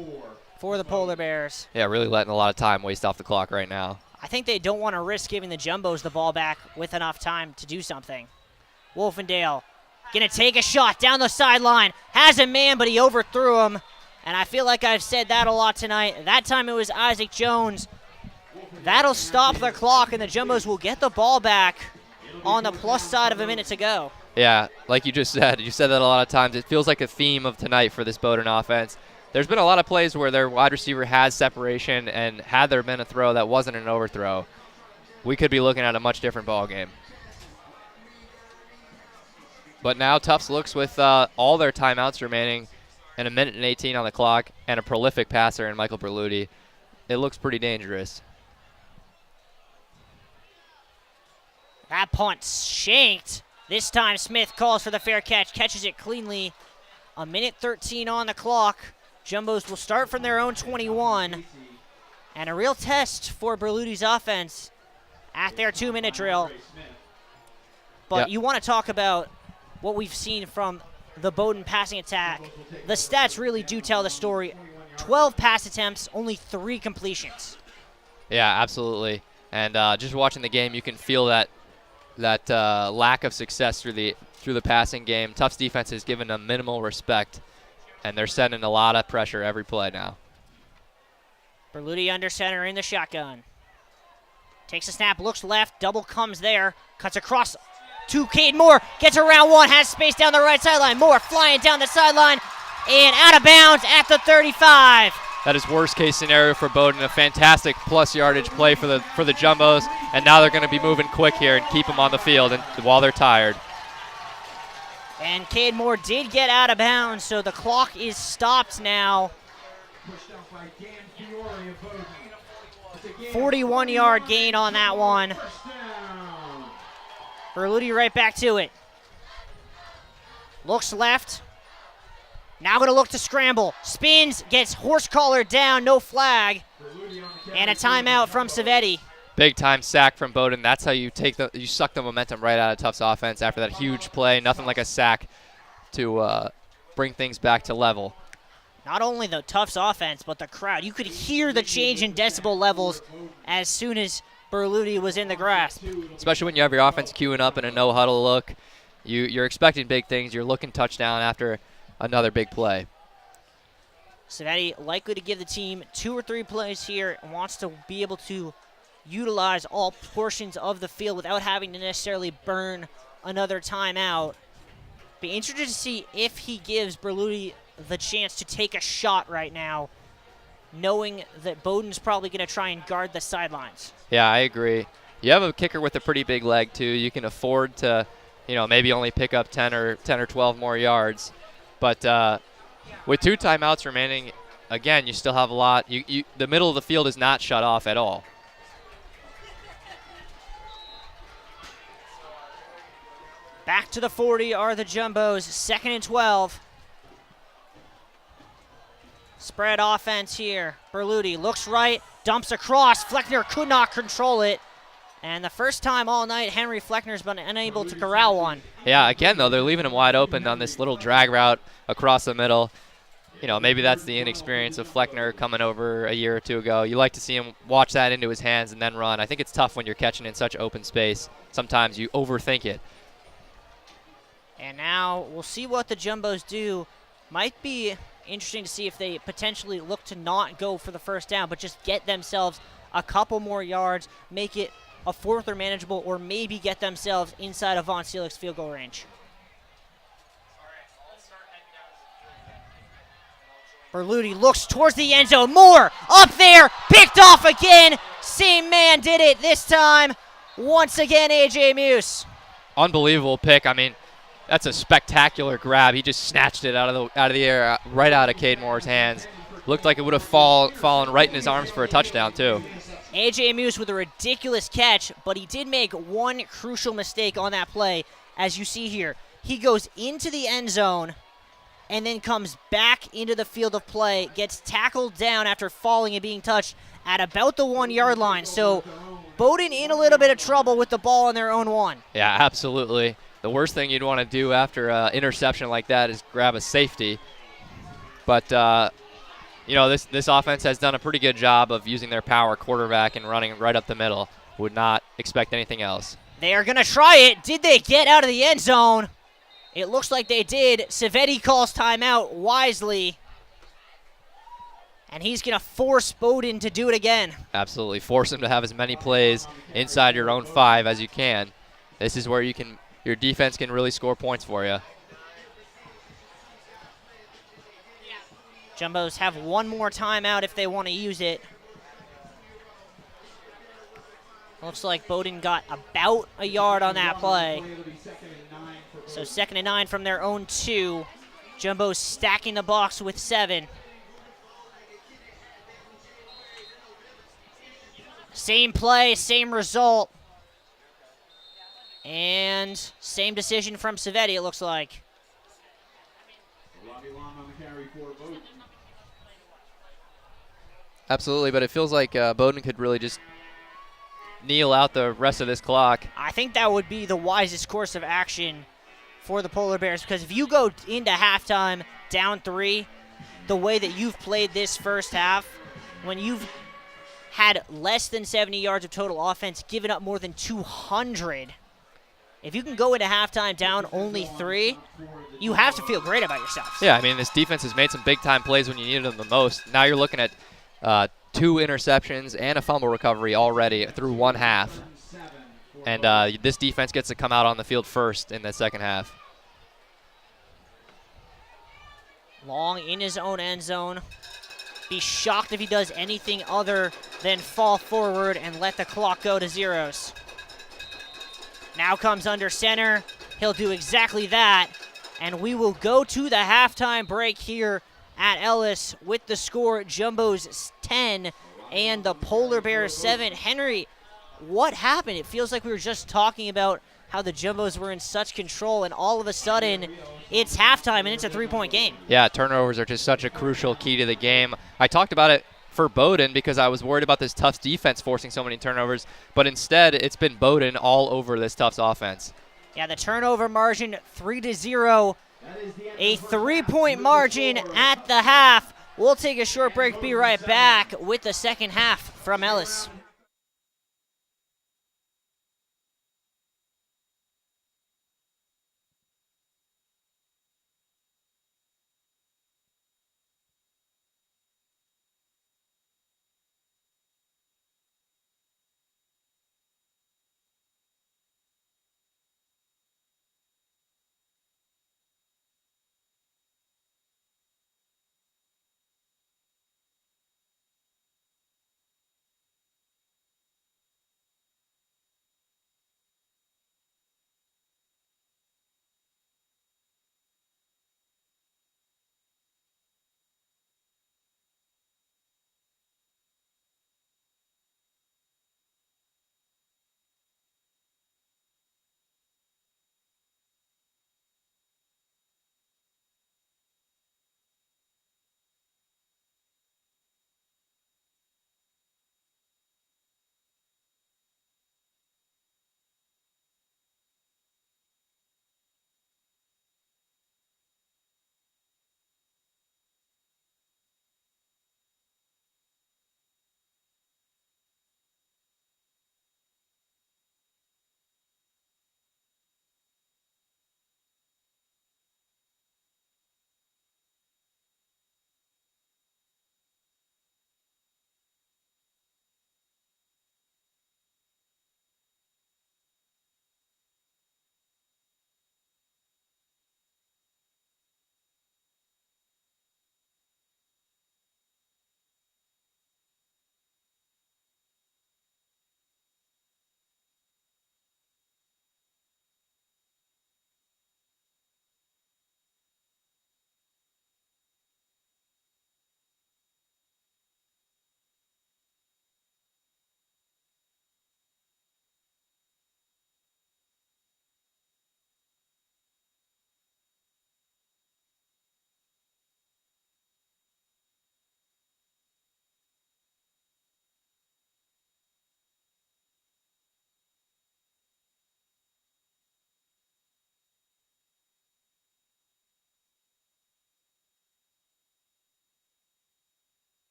for the Polar Bears. Yeah, really letting a lot of time waste off the clock right now. I think they don't want to risk giving the Jumbos the ball back with enough time to do something. Wolfendale going to take a shot down the sideline. Has a man, but he overthrew him. And I feel like I've said that a lot tonight. That time it was Isaac Jones. That'll stop the clock, and the Jumbos will get the ball back on the plus side of a minute to go. Yeah, like you just said. You said that a lot of times. It feels like a theme of tonight for this Bowdoin offense. There's been a lot of plays where their wide receiver has separation, and had there been a throw that wasn't an overthrow, we could be looking at a much different ball game. But now Tufts looks with all their timeouts remaining and 1:18 on the clock, and a prolific passer in Michael Berluti. It looks pretty dangerous. That punt shanked. This time Smith calls for the fair catch, catches it cleanly. 1:13 on the clock. Jumbos will start from their own 21. And a real test for Berluti's offense at their 2-minute drill. But you want to talk about what we've seen from the Bowdoin passing attack. The stats really do tell the story. 12 pass attempts, only 3 completions. Yeah, absolutely. And just watching the game, you can feel that lack of success through the passing game. Tufts defense has given them minimal respect, and they're sending a lot of pressure every play now. Berluti under center in the shotgun. Takes a snap, looks left, double comes there, cuts across to Cade Moore, gets around one, has space down the right sideline. Moore flying down the sideline and out of bounds at the 35. That is worst case scenario for Bowdoin. A fantastic plus yardage play for the Jumbos, and now they're going to be moving quick here and keep them on the field and while they're tired. And Cade Moore did get out of bounds, so the clock is stopped now. 41-yard gain on that one. Berluti right back to it. Looks left. Now going to look to scramble. Spins, gets horse collar down, no flag. And a timeout from Savetti. Big time sack from Bowdoin. That's how you suck the momentum right out of Tufts offense after that huge play. Nothing like a sack to bring things back to level. Not only the Tufts offense, but the crowd. You could hear the change in decibel levels as soon as Berluti was in the grasp. Especially when you have your offense queuing up in a no-huddle look. You're expecting big things. You're looking touchdown after another big play. Savetti likely to give the team 2 or 3 plays here and wants to be able to utilize all portions of the field without having to necessarily burn another timeout. Be interested to see if he gives Berluti the chance to take a shot right now, knowing that Bowdoin's probably going to try and guard the sidelines. Yeah, I agree. You have a kicker with a pretty big leg, too. You can afford to, maybe only pick up 10 or 12 more yards. But with 2 timeouts remaining, again, you still have a lot. The middle of the field is not shut off at all. Back to the 40 are the Jumbos, 2nd and 12. Spread offense here. Berluti looks right, dumps across. Fleckner could not control it. And the first time all night, Henry Fleckner's been unable to corral one. Yeah, again, though, they're leaving him wide open on this little drag route across the middle. Maybe that's the inexperience of Fleckner coming over a year or 2 ago. You like to see him watch that into his hands and then run. I think it's tough when you're catching in such open space. Sometimes you overthink it. And now we'll see what the Jumbos do. Might be interesting to see if they potentially look to not go for the first down, but just get themselves a couple more yards, make it a 4th or manageable, or maybe get themselves inside of Von Seelig's field goal range. Berluti looks towards the end zone. Moore up there, picked off again. Same man did it this time. Once again, A.J. Muse. Unbelievable pick. I mean, that's a spectacular grab. He just snatched it out of the air, right out of Cade Moore's hands. Looked like it would have fallen right in his arms for a touchdown, too. A.J. Muse with a ridiculous catch, but he did make one crucial mistake on that play. As you see here, he goes into the end zone and then comes back into the field of play, gets tackled down after falling and being touched at about the 1-yard line. So Bowdoin in a little bit of trouble with the ball on their own 1. Yeah, absolutely. The worst thing you'd want to do after an interception like that is grab a safety. But, this offense has done a pretty good job of using their power quarterback and running right up the middle. Would not expect anything else. They are going to try it. Did they get out of the end zone? It looks like they did. Savetti calls timeout wisely. And he's going to force Bowdoin to do it again. Absolutely. Force him to have as many plays inside your own 5 as you can. This is where your defense can really score points for you. Jumbos have one more timeout if they want to use it. Looks like Bowdoin got about a yard on that play. So 2nd and 9 from their own 2. Jumbos stacking the box with 7. Same play, same result. And same decision from Savetti, it looks like. Absolutely, but it feels like Bowdoin could really just kneel out the rest of this clock. I think that would be the wisest course of action for the Polar Bears, because if you go into halftime down 3, the way that you've played this first half, when you've had less than 70 yards of total offense, giving up more than 200. If you can go into halftime down only 3, you have to feel great about yourself. Yeah, I mean, this defense has made some big-time plays when you needed them the most. Now you're looking at 2 interceptions and a fumble recovery already through one half. And this defense gets to come out on the field first in the second half. Long in his own end zone. Be shocked if he does anything other than fall forward and let the clock go to zeros. Now comes under center. He'll do exactly that. And we will go to the halftime break here at Ellis with the score Jumbos 10 and the Polar Bears 7. Henry, what happened? It feels like we were just talking about how the Jumbos were in such control, and all of a sudden it's halftime and it's a 3-point game. Yeah, turnovers are just such a crucial key to the game. I talked about it for Bowdoin because I was worried about this Tufts defense forcing so many turnovers, but instead it's been Bowdoin all over this Tufts offense. Yeah, the turnover margin 3-0, a 3-point margin at the half. We'll take a short break, be right back with the second half from Ellis.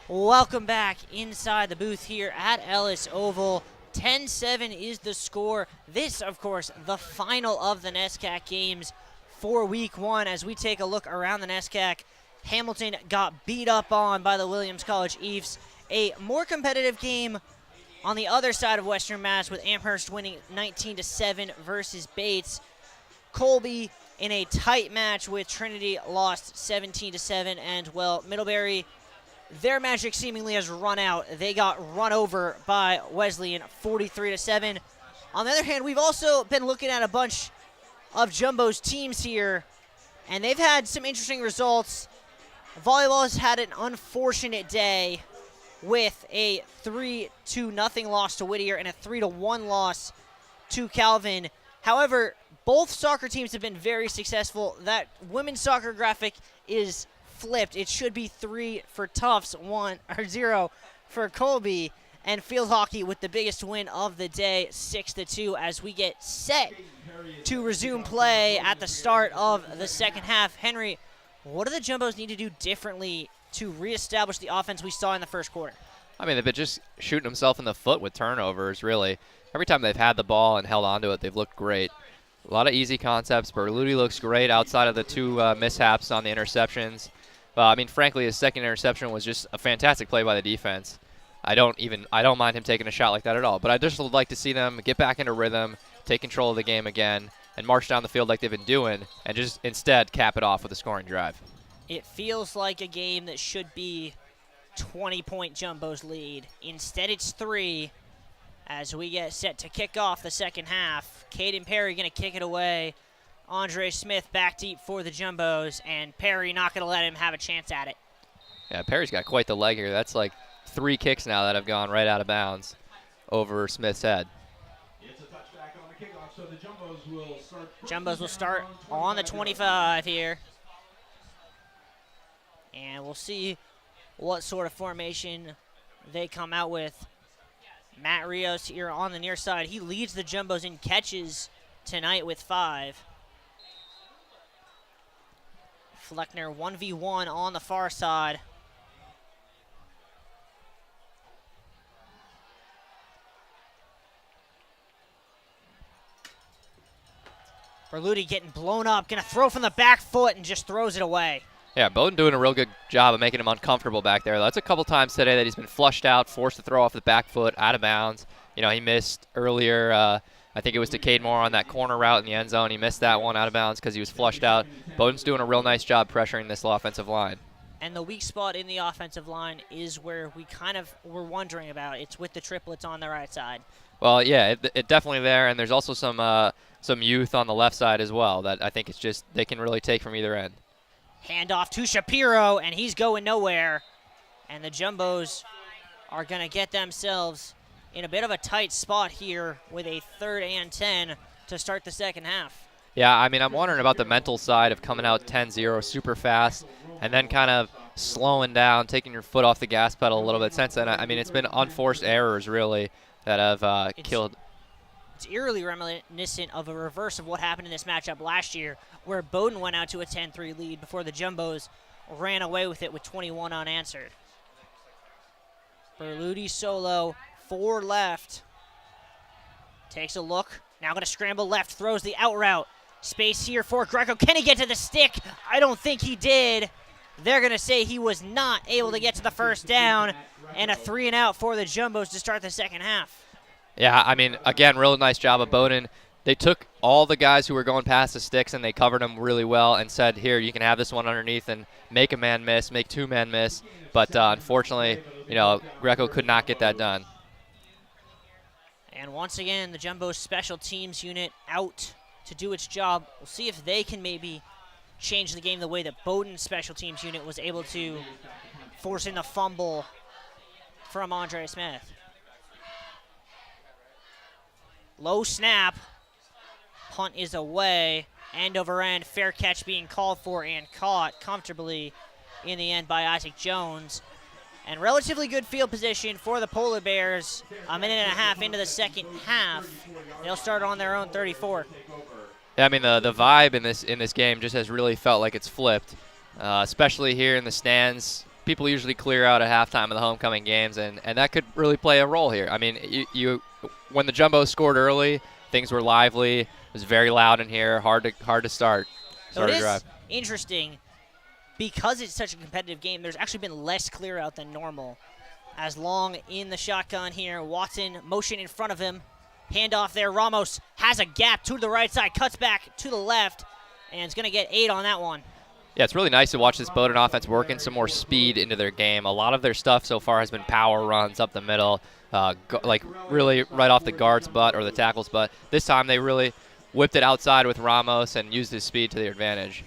Welcome back inside the booth here at Ellis Oval. 10-7 is the score. This, of course, the final of the NESCAC games for week 1. As we take a look around the NESCAC, Hamilton got beat up on by the Williams College Eafs. A more competitive game on the other side of Western Mass with Amherst winning 19-7 versus Bates. Colby in a tight match with Trinity lost 17-7, and well, Middlebury, their magic seemingly has run out. They got run over by Wesleyan 43-7. On the other hand, we've also been looking at a bunch of Jumbo's teams here, and they've had some interesting results. Volleyball has had an unfortunate day with a 3-0 loss to Whittier and a 3-1 loss to Calvin. However, both soccer teams have been very successful. That women's soccer graphic is flipped. It should be 3 for Tufts, 0 for Colby, and field hockey with the biggest win of the day, 6-2, as we get set to resume play at the start of the second half. Henry, what do the Jumbos need to do differently to reestablish the offense we saw in the first quarter? I mean, they've been just shooting themselves in the foot with turnovers, really. Every time they've had the ball and held onto it, they've looked great. A lot of easy concepts. Berluti looks great outside of the 2 mishaps on the interceptions. I mean, frankly, his second interception was just a fantastic play by the defense. I don't mind him taking a shot like that at all. But I just would like to see them get back into rhythm, take control of the game again, and march down the field like they've been doing, and just instead cap it off with a scoring drive. It feels like a game that should be 20-point Jumbo's lead. Instead, it's 3 as we get set to kick off the second half. Caden Perry going to kick it away. Andre Smith back deep for the Jumbos, and Perry not going to let him have a chance at it. Yeah, Perry's got quite the leg here. That's like 3 kicks now that have gone right out of bounds over Smith's head. It's a touchback on the kickoff, so the Jumbos will start on the 25 here. And we'll see what sort of formation they come out with. Matt Rios here on the near side. He leads the Jumbos in catches tonight with 5. Fleckner 1v1 on the far side. Berluti getting blown up, gonna throw from the back foot and just throws it away. Yeah, Bowdoin doing a real good job of making him uncomfortable back there. That's a couple times today that he's been flushed out, forced to throw off the back foot, out of bounds. You know, he missed earlier, I think it was to Cade Moore on that corner route in the end zone. He missed that one out of bounds because he was flushed out. Bowdoin's doing a real nice job pressuring this offensive line. And the weak spot in the offensive line is where we kind of were wondering about. It's with the triplets on the right side. Well, yeah, it definitely there, and there's also some youth on the left side as well that I think it's just they can really take from either end. Handoff to Shapiro, and he's going nowhere. And the Jumbos are going to get themselves in a bit of a tight spot here with a 3rd and 10 to start the second half. Yeah, I mean, I'm wondering about the mental side of coming out 10-0 super fast and then kind of slowing down, taking your foot off the gas pedal a little bit since then. I mean, it's been unforced errors, really, that have killed. It's eerily reminiscent of a reverse of what happened in this matchup last year, where Bowdoin went out to a 10-3 lead before the Jumbos ran away with it with 21 unanswered. Berluti solo, 4 left. Takes a look, now going to scramble left, throws the out route. Space here for Greco. Can he get to the stick? I don't think he did. They're going to say he was not able to get to the first down, and a 3-and-out for the Jumbos to start the second half. Yeah, I mean, again, real nice job of Bowdoin. They took all the guys who were going past the sticks and they covered them really well and said, here, you can have this one underneath and make a man miss, make 2 men miss. But unfortunately, you know, Greco could not get that done. And once again, the Jumbo special teams unit out to do its job. We'll see if they can maybe change the game the way that Bowdoin's special teams unit was able to, force in the fumble from Andre Smith. Low snap. Punt is away. End over end. Fair catch being called for and caught comfortably in the end by Isaac Jones. And relatively good field position for the Polar Bears. A minute and a half into the second half. They'll start on their own 34. Yeah, I mean, the vibe in this game just has really felt like it's flipped, especially here in the stands. people usually clear out at halftime of the homecoming games, and that could really play a role here. I mean, when the Jumbos scored early, things were lively. It was very loud in here, hard to start So it a is drive. interesting because it's such a competitive game. There's actually been less clear out than normal. As Long in the shotgun here, Watson motion in front of him. Handoff there. Ramos has a gap to the right side, cuts back to the left, and is going to get 8 on that one. Yeah, it's really nice to watch this Bowdoin offense working some more speed into their game. A lot of their stuff so far has been power runs up the middle, like really right off the guard's butt or the tackle's butt. This time they really whipped it outside with Ramos and used his speed to their advantage.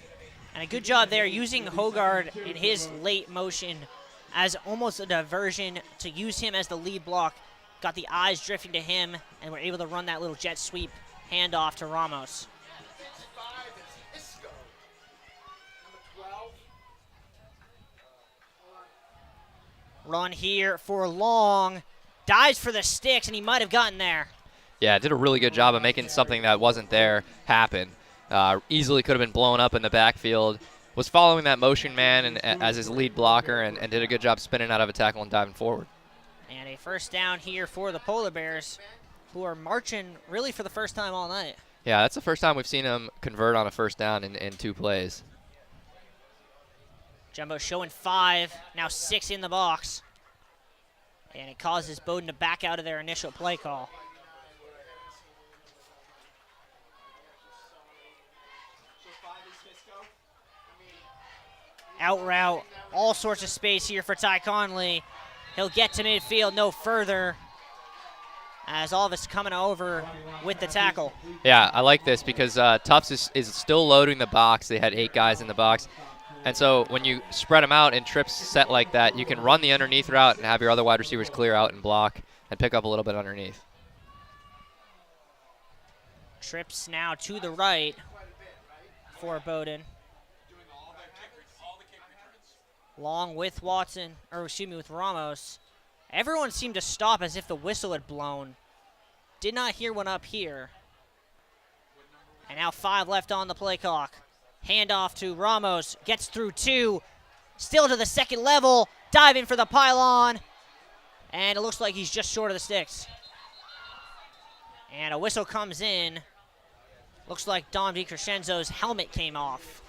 And a good job there using Hogard in his late motion as almost a diversion to use him as the lead block. Got the eyes drifting to him, and we're able to run that little jet sweep handoff to Ramos. Run here for Long. Dives for the sticks, and he might have gotten there. Yeah, did a really good job of making something that wasn't there happen. Easily could have been blown up in the backfield. Was following that motion man and as his lead blocker and did a good job spinning out of a tackle and diving forward. And a first down here for the Polar Bears, who are marching really for the first time all night. Yeah, that's the first time we've seen him convert on a first down in 2 plays. Jumbo showing 5, now 6 in the box. And it causes Bowdoin to back out of their initial play call. Out route, all sorts of space here for Ty Conley. He'll get to midfield, no further, as all of us coming over with the tackle. Yeah, I like this because Tufts is still loading the box. They had 8 guys in the box. And so when you spread them out in trips set like that, you can run the underneath route and have your other wide receivers clear out and block and pick up a little bit underneath. Trips now to the right for Bowdoin. Long with Watson, or excuse me, with Ramos. Everyone seemed to stop as if the whistle had blown. Did not hear one up here. And now 5 left on the play clock. Handoff to Ramos, gets through 2, still to the second level, diving for the pylon, and it looks like he's just short of the sticks. And a whistle comes in. Looks like Dom DiCrescenzo's helmet came off.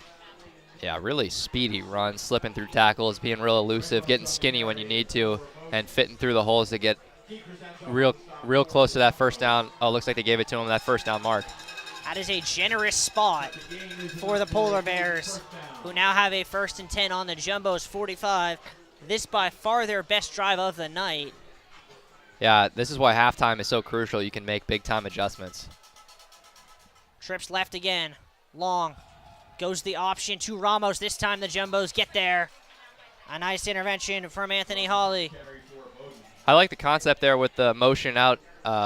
Yeah, really speedy run, slipping through tackles, being real elusive, getting skinny when you need to, and fitting through the holes to get real close to that first down. Oh, looks like they gave it to him, that first down mark. That is a generous spot for the Polar Bears, who now have a 1st and 10 on the Jumbo's 45. This by far their best drive of the night. Yeah, this is why halftime is so crucial. You can make big-time adjustments. Trips left again. Long goes the option to Ramos. This time the Jumbos get there. A nice intervention from Anthony Hawley. I like the concept there with the motion out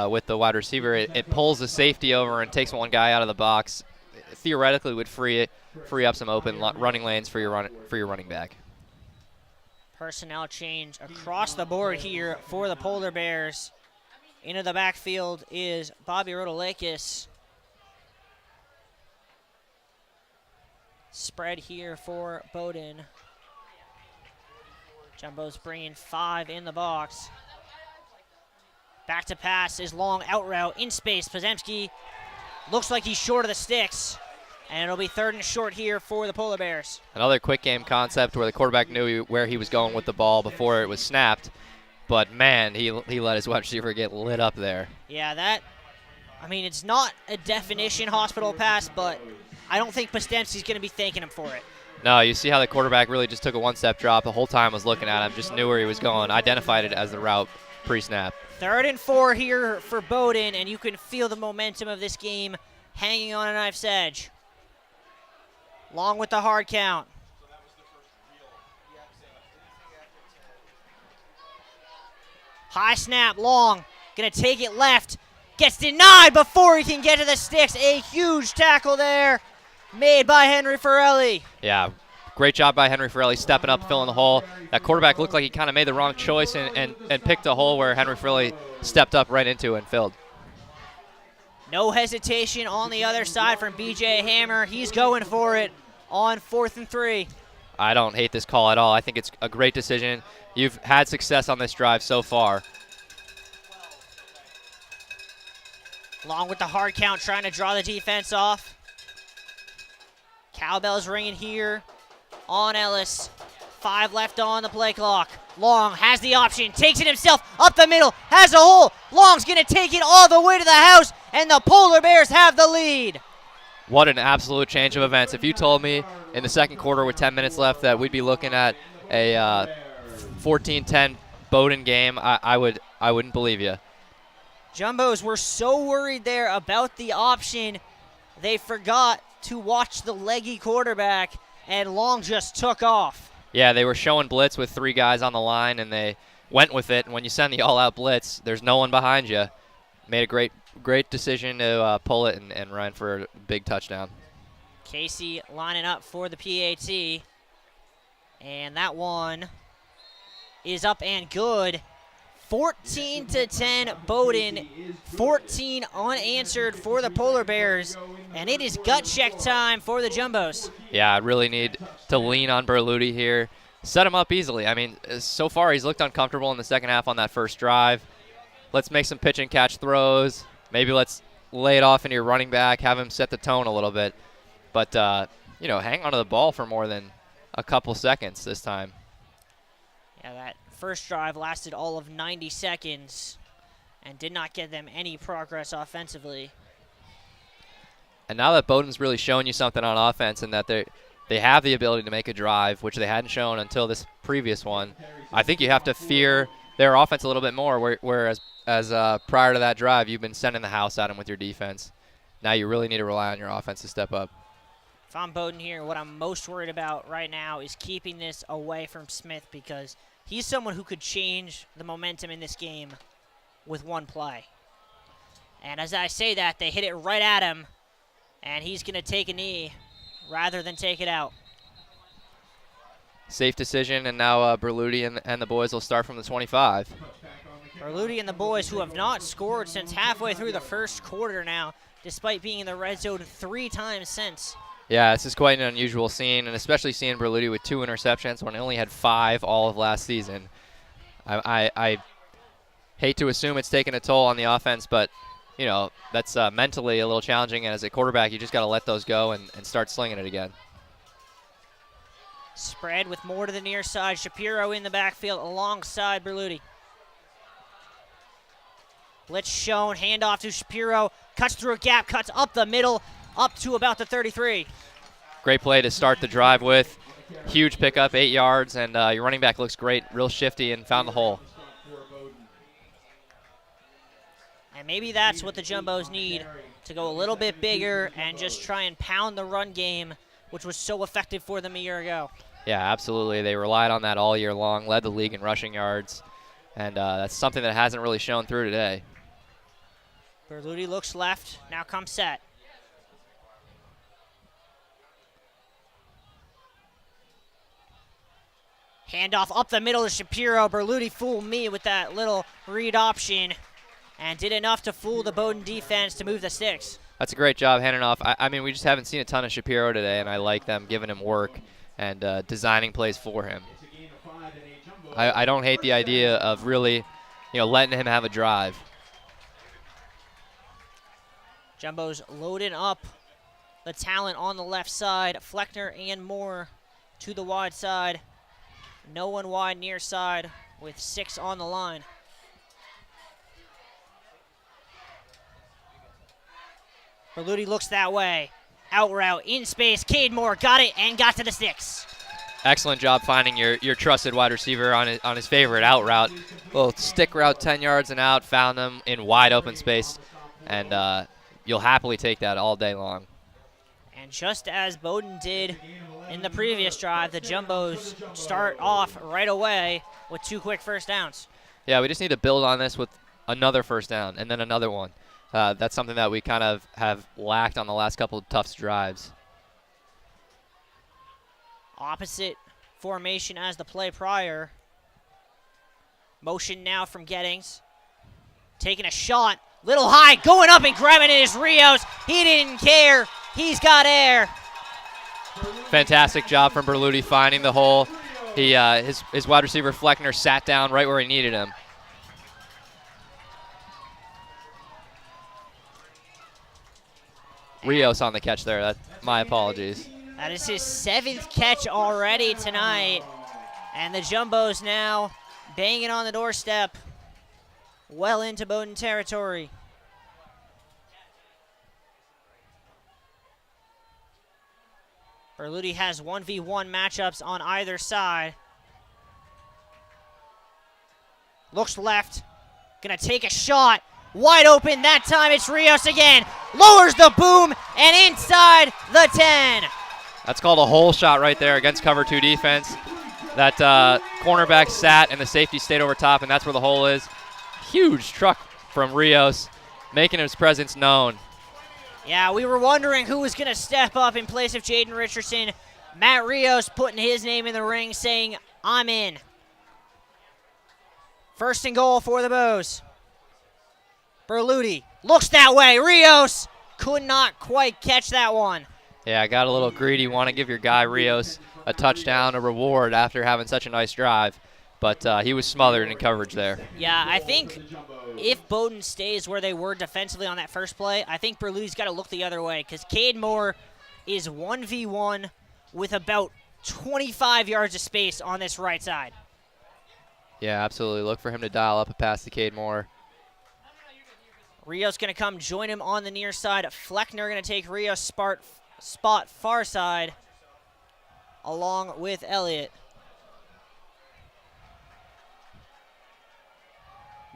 with the wide receiver. It pulls the safety over and takes one guy out of the box. Theoretically, would free up some open running lanes for your running back. Personnel change across the board here for the Polar Bears. Into the backfield is Bobby Rodolakis. Spread here for Bowdoin. Jumbo's bringing 5 in the box. Back to pass is Long, out route, in space. Pozemski looks like he's short of the sticks. And it'll be 3rd and short here for the Polar Bears. Another quick game concept where the quarterback knew where he was going with the ball before it was snapped. But, man, he let his wide receiver get lit up there. Yeah, it's not a definition hospital pass, but I don't think Postemski's going to be thanking him for it. No, you see how the quarterback really just took a one-step drop. The whole time was looking at him, just knew where he was going, identified it as the route pre-snap. 3rd and 4 here for Bowdoin, and you can feel the momentum of this game hanging on a knife's edge. Long with the hard count. High snap, Long, gonna take it left. Gets denied before he can get to the sticks. A huge tackle there made by Henry Forelli. Yeah, great job by Henry Forelli stepping up, filling the hole. That quarterback looked like he kind of made the wrong choice and picked a hole where Henry Forelli stepped up right into and filled. No hesitation on the other side from BJ Hammer. He's going for it on 4th and 3. I don't hate this call at all. I think it's a great decision. You've had success on this drive so far. Long with the hard count, trying to draw the defense off. Cowbell's ringing here on Ellis. 5 left on the play clock. Long has the option, takes it himself, up the middle, has a hole. Long's going to take it all the way to the house, and the Polar Bears have the lead. What an absolute change of events. If you told me in the second quarter with 10 minutes left that we'd be looking at a 14-10 Bowdoin game, I wouldn't believe you. Jumbos were so worried there about the option, they forgot to watch the leggy quarterback, and Long just took off. Yeah, they were showing blitz with 3 guys on the line, and they went with it. And when you send the all-out blitz, there's no one behind you. Made a great decision to pull it and run for a big touchdown. Casey lining up for the PAT, and that one is up and good. 14-10 Bowdoin, 14 unanswered for the Polar Bears, and it is gut check time for the Jumbos. Yeah, I really need to lean on Berluti here. Set him up easily. I mean, so far he's looked uncomfortable in the second half on that first drive. Let's make some pitch and catch throws. Maybe let's lay it off into your running back, have him set the tone a little bit. But, hang onto the ball for more than a couple seconds this time. Yeah, that first drive lasted all of 90 seconds and did not get them any progress offensively. And now that Bowdoin's really showing you something on offense and that they have the ability to make a drive, which they hadn't shown until this previous one, I think you have to fear their offense a little bit more, whereas prior to that drive, you've been sending the house at them with your defense. Now you really need to rely on your offense to step up. If I'm Bowdoin here, what I'm most worried about right now is keeping this away from Smith, because he's someone who could change the momentum in this game with one play. And as I say that, they hit it right at him, and he's going to take a knee rather than take it out. Safe decision, and now Berluti and the boys will start from the 25. Berluti and the boys, who have not scored since halfway through the first quarter now, despite being in the red zone 3 times since. Yeah, this is quite an unusual scene, and especially seeing Berluti with 2 interceptions when he only had 5 all of last season. I hate to assume it's taken a toll on the offense, but that's mentally a little challenging, and as a quarterback, you just got to let those go and start slinging it again. Spread with more to the near side. Shapiro in the backfield alongside Berluti. Blitz shown, handoff to Shapiro, cuts through a gap, cuts up the middle, up to about the 33. Great play to start the drive with. Huge pickup, 8 yards, and your running back looks great, real shifty, and found the hole. And maybe that's what the Jumbos need, to go a little bit bigger and just try and pound the run game, which was so effective for them a year ago. Yeah, absolutely. They relied on that all year long, led the league in rushing yards, and that's something that hasn't really shown through today. Berluti looks left, now comes set. Handoff up the middle to Shapiro. Berluti fooled me with that little read option and did enough to fool the Bowdoin defense to move the sticks. That's a great job handing off. I mean, we just haven't seen a ton of Shapiro today, and I like them giving him work and designing plays for him. I don't hate the idea of really, letting him have a drive. Jumbo's loading up the talent on the left side. Fleckner and Moore to the wide side. No one wide near side with 6 on the line. Berluti looks that way. Out route, in space. Cade Moore got it and got to the sticks. Excellent job finding your trusted wide receiver on his favorite out route. Little stick route, 10 yards and out. Found him in wide open space, and you'll happily take that all day long. And just as Bowdoin did in the previous drive, the Jumbos start off right away with 2 quick first downs. Yeah, we just need to build on this with another first down and then another one. That's something that we kind of have lacked on the last couple of Tufts drives. Opposite formation as the play prior. Motion now from Gettings. Taking a shot. Little high, going up and grabbing it is Rios. He didn't care. He's got air. Fantastic job from Berluti finding the hole. He his wide receiver Fleckner sat down right where he needed him. Rios on the catch there. My apologies. That is his 7th catch already tonight. And the Jumbos now banging on the doorstep, well into Bowdoin territory. Berluti has 1v1 matchups on either side. Looks left, gonna take a shot. Wide open, that time it's Rios again. Lowers the boom and inside the 10. That's called a hole shot right there against cover 2 defense. That cornerback sat and the safety stayed over top, and that's where the hole is. Huge truck from Rios, making his presence known. Yeah, we were wondering who was going to step up in place of Jaden Richardson. Matt Rios putting his name in the ring, saying, I'm in. 1st and goal for the Bows. Berluti looks that way. Rios could not quite catch that one. Yeah, I got a little greedy. Want to give your guy Rios a touchdown, a reward after having such a nice drive. But he was smothered in coverage there. Yeah, I think if Bowdoin stays where they were defensively on that first play, I think Berluti's got to look the other way because Cade Moore is 1v1 with about 25 yards of space on this right side. Yeah, absolutely. Look for him to dial up a pass to Cade Moore. Rios going to come join him on the near side. Fleckner going to take Rios' spot far side along with Elliott.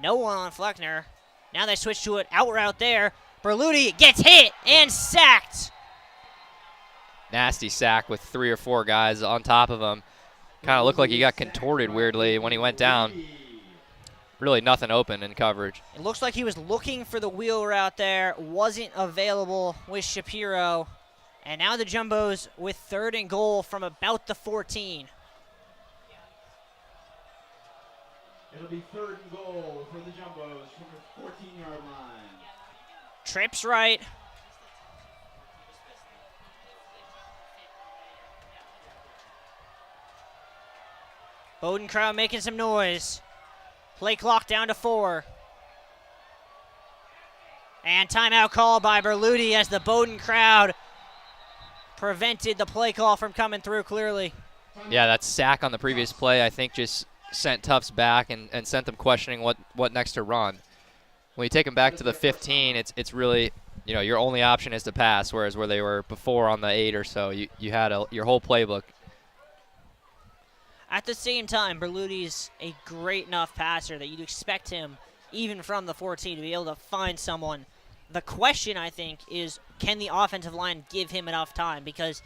No one on Fleckner. Now they switch to an out route there. Berluti gets hit and sacked. Nasty sack with 3 or 4 guys on top of him. Kind of looked like he got contorted weirdly when he went down. Really nothing open in coverage. It looks like he was looking for the wheel route there. Wasn't available with Shapiro. And now the Jumbos with 3rd and goal from about the 14. It'll be 3rd and goal for the Jumbos from the 14-yard line. Trips right. Bowdoin crowd making some noise. Play clock down to 4. And timeout call by Berluti as the Bowdoin crowd prevented the play call from coming through clearly. Yeah, that sack on the previous play I think just sent Tufts back and sent them questioning what next to run. When you take them back to the 15, it's really, your only option is to pass, whereas where they were before on the 8 or so, you had your whole playbook. At the same time, Berluti's a great enough passer that you'd expect him, even from the 14, to be able to find someone. The question, I think, is can the offensive line give him enough time? Because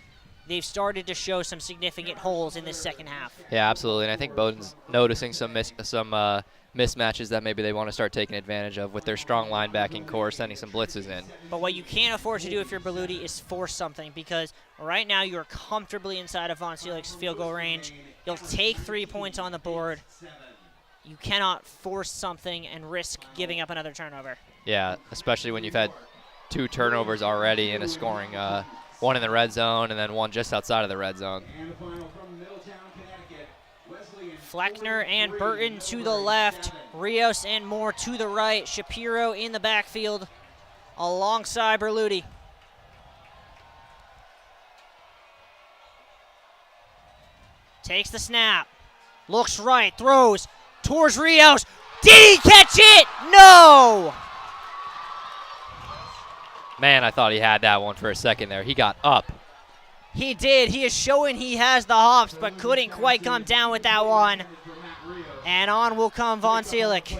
they've started to show some significant holes in this second half. Yeah, absolutely. And I think Bowdoin's noticing some mismatches that maybe they want to start taking advantage of with their strong linebacking core, sending some blitzes in. But what you can't afford to do if you're Berluti is force something, because right now you're comfortably inside of Von Seelig's field goal range. You'll take 3 points on the board. You cannot force something and risk giving up another turnover. Yeah, especially when you've had 2 turnovers already in a scoring, one in the red zone and then one just outside of the red zone. Fleckner and Burton to the left, Rios and Moore to the right, Shapiro in the backfield alongside Berluti. Takes the snap, looks right, throws towards Rios. Did he catch it? No! Man, I thought he had that one for a second there. He got up. He did. He is showing he has the hops, but couldn't quite come down with that one. And on will come Von Seelig.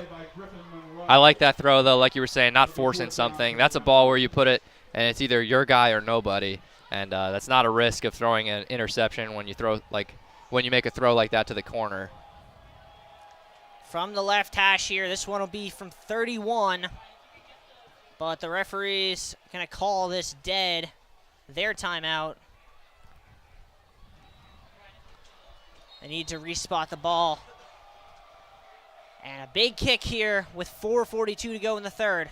I like that throw, though, like you were saying, not forcing something. That's a ball where you put it, and it's either your guy or nobody. And that's not a risk of throwing an interception when you make a throw like that to the corner. From the left hash here, this one will be from 31. But the referee's going to call this dead. Their timeout. They need to respot the ball. And a big kick here with 4:42 to go in the third.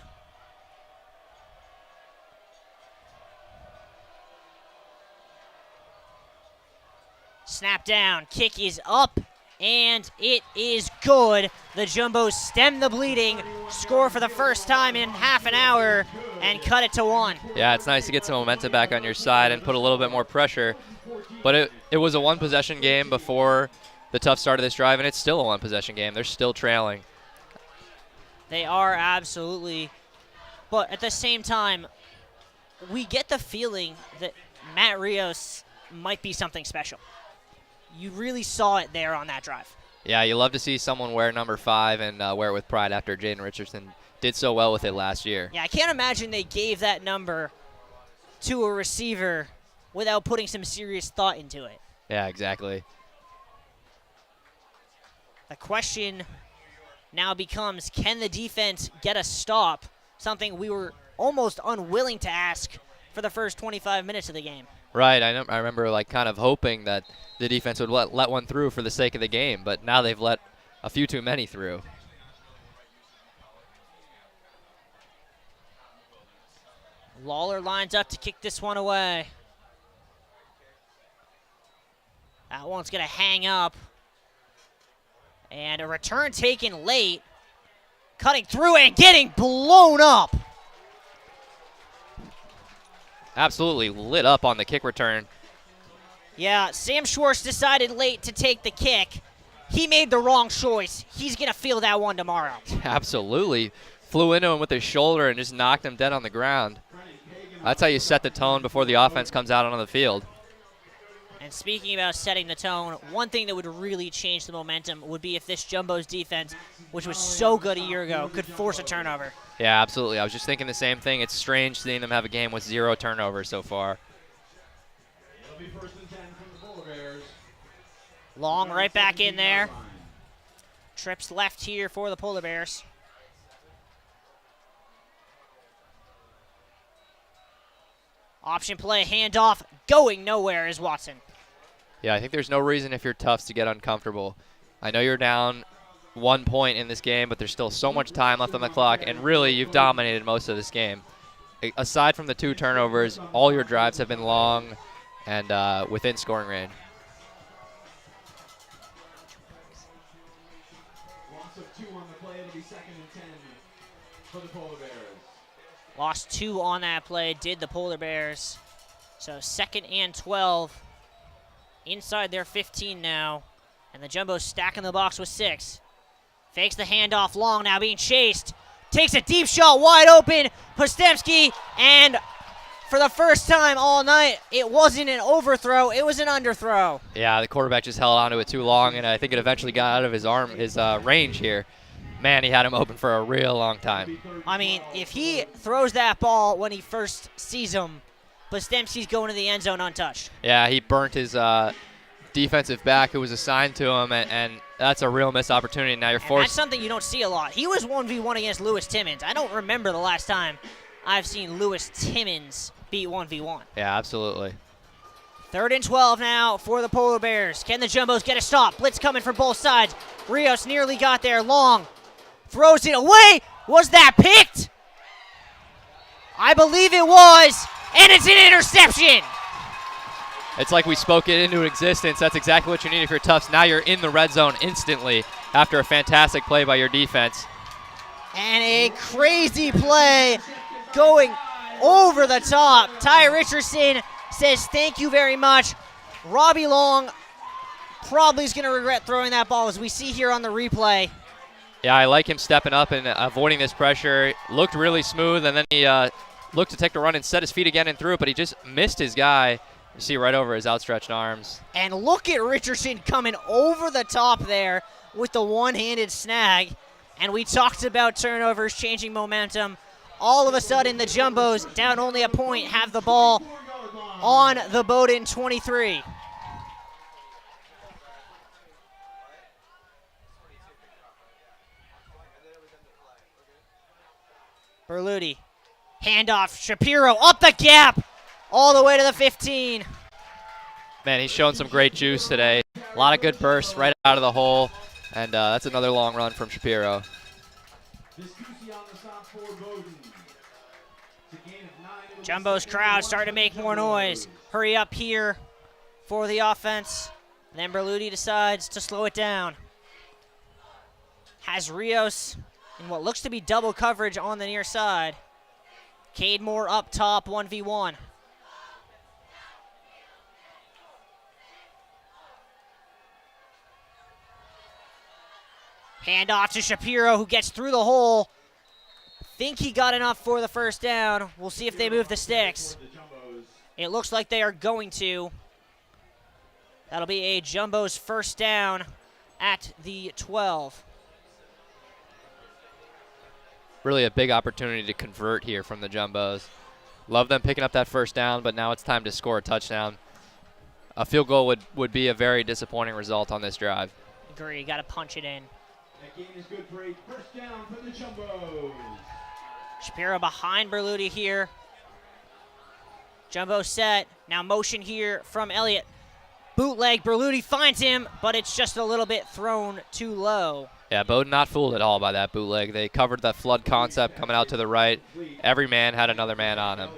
Snap down, kick is up, and it is good. The Jumbos stem the bleeding, score for the first time in half an hour, and cut it to 1. Yeah, it's nice to get some momentum back on your side and put a little bit more pressure. But it was a one-possession game before the Tufts started this drive, and it's still a one-possession game. They're still trailing. They are absolutely. But at the same time, we get the feeling that Matt Rios might be something special. You really saw it there on that drive. Yeah, you love to see someone wear number 5 and wear it with pride after Jaden Richardson did so well with it last year. Yeah, I can't imagine they gave that number to a receiver without putting some serious thought into it. Yeah, exactly. The question now becomes, can the defense get a stop? Something we were almost unwilling to ask for the first 25 minutes of the game. Right, I remember like kind of hoping that the defense would let one through for the sake of the game, but now they've let a few too many through. Lawler lines up to kick this one away. That one's going to hang up. And a return taken late. Cutting through and getting blown up. Absolutely lit up on the kick return. Yeah, Sam Schwartz decided late to take the kick. He made the wrong choice. He's going to feel that one tomorrow. Absolutely. Flew into him with his shoulder and just knocked him dead on the ground. That's how you set the tone before the offense comes out on the field. And speaking about setting the tone, one thing that would really change the momentum would be if this Jumbo's defense, which was so good a year ago, could force a turnover. Yeah, absolutely. I was just thinking the same thing. It's strange seeing them have a game with 0 turnovers so far. It'll be 1st and 10 from the Polar Bears. Long right back in there. Trips left here for the Polar Bears. Option play, handoff, going nowhere is Watson. Yeah, I think there's no reason if you're Tufts to get uncomfortable. I know you're down 1 point in this game, but there's still so much time left on the clock, and really you've dominated most of this game. Aside from the 2 turnovers, all your drives have been long and within scoring range. Loss of 2 on the play. It'll be 2nd and 10 for the Polar Bears. Lost 2 on that play, did the Polar Bears. So 2nd and 12. Inside their 15 now. And the Jumbos stacking the box with 6. Fakes the handoff long, now being chased. Takes a deep shot, wide open. Postemski, and for the first time all night, it wasn't an overthrow, it was an underthrow. Yeah, the quarterback just held onto it too long, and I think it eventually got out of his range here. Man, he had him open for a real long time. I mean, if he throws that ball when he first sees him, Postemski's going to the end zone untouched. Yeah, he burnt his defensive back who was assigned to him, and that's a real missed opportunity. Now you're forced. That's something you don't see a lot. He was 1v1 against Lewis Timmons. I don't remember the last time I've seen Lewis Timmons beat 1v1. Yeah, absolutely. 3rd and 12 now for the Polar Bears. Can the Jumbos get a stop? Blitz coming from both sides. Rios nearly got there. Long throws it away. Was that picked? I believe it was, and it's an interception. It's like we spoke it into existence. That's exactly what you need if you're Tufts. Now you're in the red zone instantly after a fantastic play by your defense. And a crazy play going over the top. Ty Richardson says thank you very much. Robbie Long probably is going to regret throwing that ball, as we see here on the replay. Yeah, I like him stepping up and avoiding this pressure. Looked really smooth, and then he looked to take the run and set his feet again and threw it, but he just missed his guy. You see right over his outstretched arms. And look at Richardson coming over the top there with the one-handed snag. And we talked about turnovers changing momentum. All of a sudden, the Jumbos, down only a point, have the ball on the Bowdoin 23. Berluti, handoff, Shapiro up the gap, all the way to the 15. Man, he's shown some great juice today. A lot of good bursts right out of the hole, and that's another long run from Shapiro. Jumbo's crowd starting to make more noise. Hurry up here for the offense. Then Berluti decides to slow it down. Has Rios in what looks to be double coverage on the near side. Cade Moore up top, 1v1. Handoff to Shapiro, who gets through the hole. Think he got enough for the first down. We'll see if they move the sticks. It looks like they are going to. That'll be a Jumbo's first down at the 12. Really a big opportunity to convert here from the Jumbos. Love them picking up that first down, but now it's time to score a touchdown. A field goal would be a very disappointing result on this drive. Agree, got to punch it in. That gain is good for a first down for the Jumbos. Shapiro behind Berluti here. Jumbo set. Now motion here from Elliott. Bootleg, Berluti finds him, but it's just a little bit thrown too low. Yeah, Bowdoin not fooled at all by that bootleg. They covered that flood concept coming out to the right. Every man had another man on him.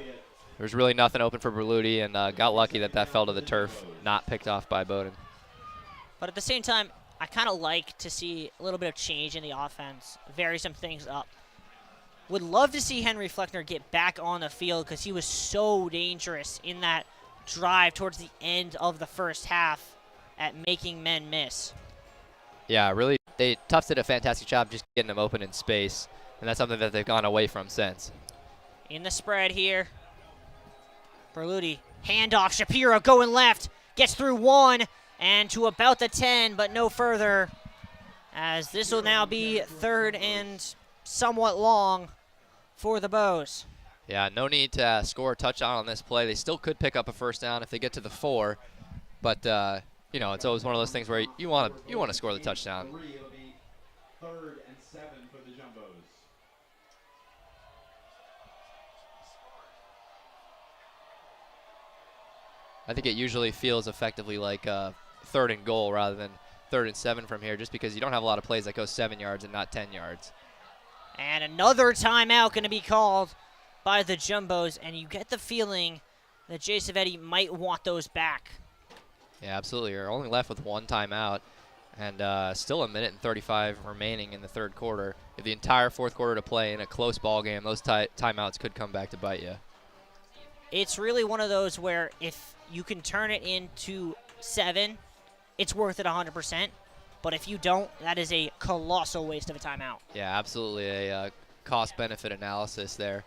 There was really nothing open for Berluti, and got lucky that fell to the turf, not picked off by Bowdoin. But at the same time, I kind of like to see a little bit of change in the offense, vary some things up. Would love to see Henry Fleckner get back on the field because he was so dangerous in that drive towards the end of the first half at making men miss. Yeah, really, Tufts did a fantastic job just getting them open in space, and that's something that they've gone away from since. In the spread here, Berluti, handoff, Shapiro going left, gets through one, and to about the 10, but no further, as this will now be third and somewhat long for the Bows. Yeah, no need to score a touchdown on this play. They still could pick up a first down if they get to the 4, but you know, it's always one of those things where you want to score the touchdown. It'll be 3rd and 7 for the Jumbos. I think it usually feels effectively like 3rd and goal rather than 3rd and 7 from here, just because you don't have a lot of plays that go 7 yards and not 10 yards. And another timeout going to be called by the Jumbos, and you get the feeling that Jay Savetti might want those back. Yeah, absolutely. You're only left with one timeout, and still 1 minute and 35 remaining in the 3rd quarter. If the entire 4th quarter to play in a close ball game, those timeouts could come back to bite you. It's really one of those where if you can turn it into 7, it's worth it 100%. But if you don't, that is a colossal waste of a timeout. Yeah, absolutely a cost-benefit analysis there.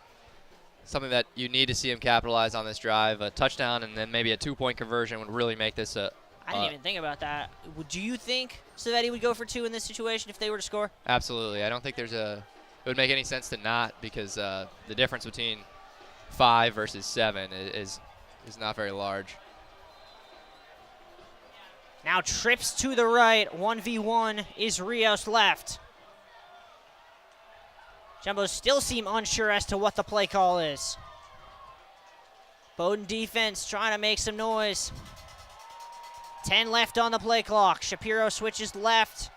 Something that you need to see him capitalize on this drive. A touchdown and then maybe a 2-point conversion would really make this a... I didn't even think about that. Do you think Savetti would go for 2 in this situation if they were to score? Absolutely. I don't think it would make any sense to not, because the difference between 5 versus 7 is not very large. Now trips to the right. 1v1 is Rios left. Jumbos still seem unsure as to what the play call is. Bowdoin defense trying to make some noise. 10 left on the play clock. Shapiro switches left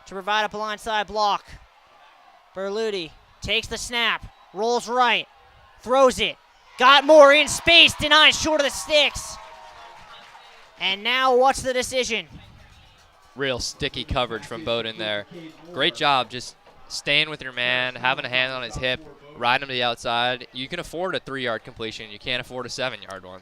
to provide a blindside block. Berluti takes the snap, rolls right, throws it. Got more in space, denied short of the sticks. And now what's the decision? Real sticky coverage from Bowdoin there. Great job just staying with your man, having a hand on his hip, riding him to the outside. You can afford a 3-yard completion. You can't afford a 7-yard one.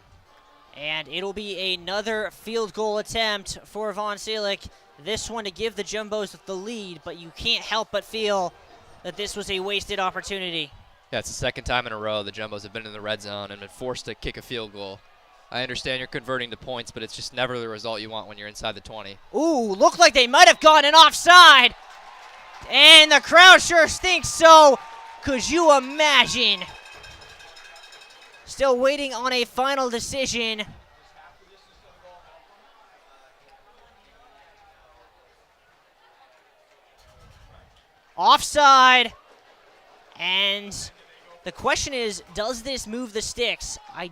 And it'll be another field goal attempt for Von Seelig. This one to give the Jumbos the lead, but you can't help but feel that this was a wasted opportunity. Yeah, it's the 2nd time in a row the Jumbos have been in the red zone and been forced to kick a field goal. I understand you're converting to points, but it's just never the result you want when you're inside the 20. Ooh, looked like they might have gotten an offside. And the crowd sure thinks so. Could you imagine? Still waiting on a final decision. Offside. And the question is, does this move the sticks? I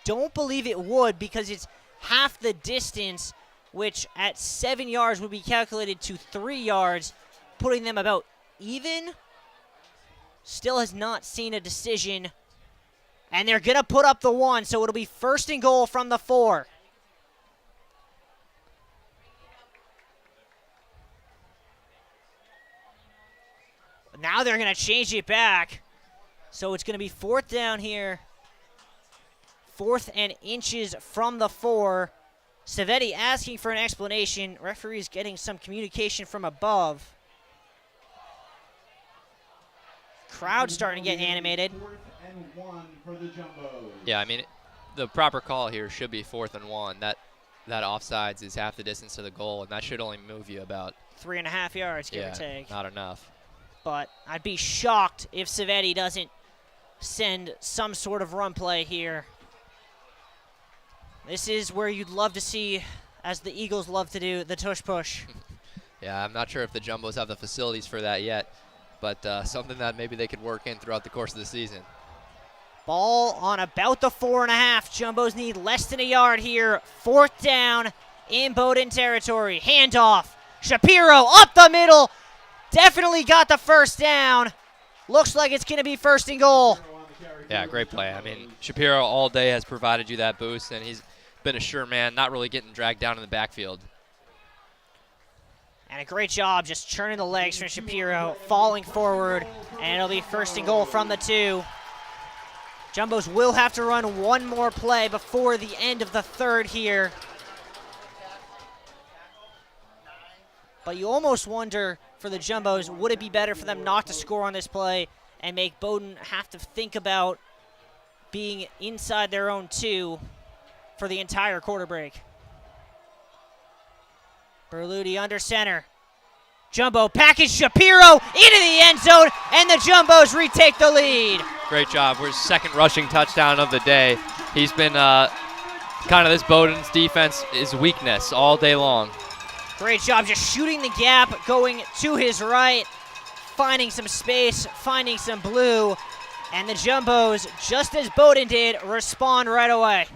don't believe it would, because it's half the distance, which at 7 yards would be calculated to 3 yards, putting them about even. Still has not seen a decision. And they're going to put up the 1, so it'll be 1st and goal from the 4. Now they're going to change it back. So it's going to be 4th down here. 4th and inches from the 4. Savetti asking for an explanation. Referee's getting some communication from above. Crowd starting to get animated. 4th and 1 for the Jumbos. Yeah, I mean, the proper call here should be 4th and 1. That offsides is half the distance to the goal, and that should only move you about 3.5 yards, give or take. Not enough. But I'd be shocked if Savetti doesn't send some sort of run play here. This is where you'd love to see, as the Eagles love to do, the tush push. Yeah, I'm not sure if the Jumbos have the facilities for that yet, but something that maybe they could work in throughout the course of the season. Ball on about the 4.5. Jumbos need less than a yard here. 4th down in Bowdoin territory. Handoff. Shapiro up the middle. Definitely got the first down. Looks like it's going to be 1st and goal. Yeah, great play. I mean, Shapiro all day has provided you that boost, and he's been a sure man, not really getting dragged down in the backfield. And a great job just churning the legs from Shapiro, falling forward, and it'll be 1st and goal from the 2. Jumbos will have to run one more play before the end of the 3rd here. But you almost wonder for the Jumbos, would it be better for them not to score on this play and make Bowdoin have to think about being inside their own 2 for the entire quarter break? Berluti under center. Jumbo package Shapiro into the end zone, and the Jumbos retake the lead. Great job. We're 2nd rushing touchdown of the day. He's been kind of this Bowdoin's defense is weakness all day long. Great job just shooting the gap, going to his right, finding some space, finding some blue, and the Jumbos, just as Bowdoin did, respond right away.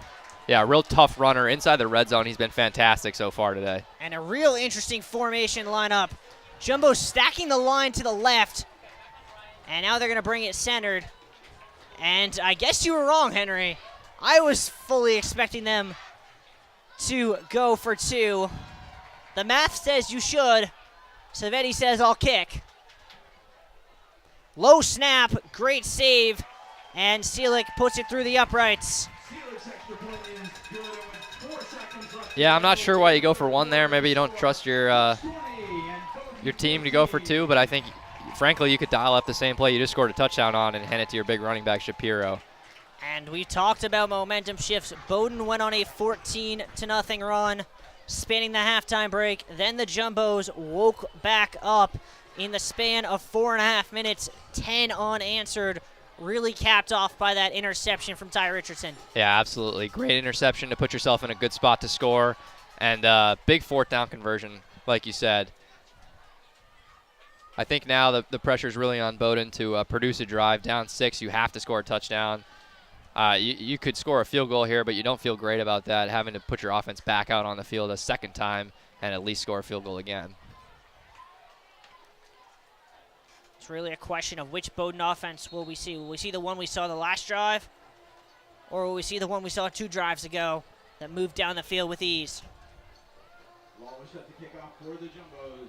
Yeah, real tough runner inside the red zone. He's been fantastic so far today. And a real interesting formation lineup. Jumbo stacking the line to the left, and now they're going to bring it centered. And I guess you were wrong, Henry. I was fully expecting them to go for 2. The math says you should. Savetti says I'll kick. Low snap, great save, and Seelig puts it through the uprights. Yeah, I'm not sure why you go for 1 there. Maybe you don't trust your team to go for 2, but I think, frankly, you could dial up the same play you just scored a touchdown on and hand it to your big running back, Shapiro. And we talked about momentum shifts. Bowdoin went on a 14-0 run, spanning the halftime break. Then the Jumbos woke back up in the span of 4.5 minutes, 10 unanswered. Really capped off by that interception from Ty Richardson. Yeah, absolutely. Great interception to put yourself in a good spot to score. And big 4th down conversion, like you said. I think now the pressure is really on Bowdoin to produce a drive. Down 6, you have to score a touchdown. You could score a field goal here, but you don't feel great about that, having to put your offense back out on the field a 2nd time and at least score a field goal again. It's really a question of which Bowdoin offense will we see. Will we see the one we saw the last drive, or will we see the one we saw 2 drives ago that moved down the field with ease? Ball is set to kick off for the Jumbos.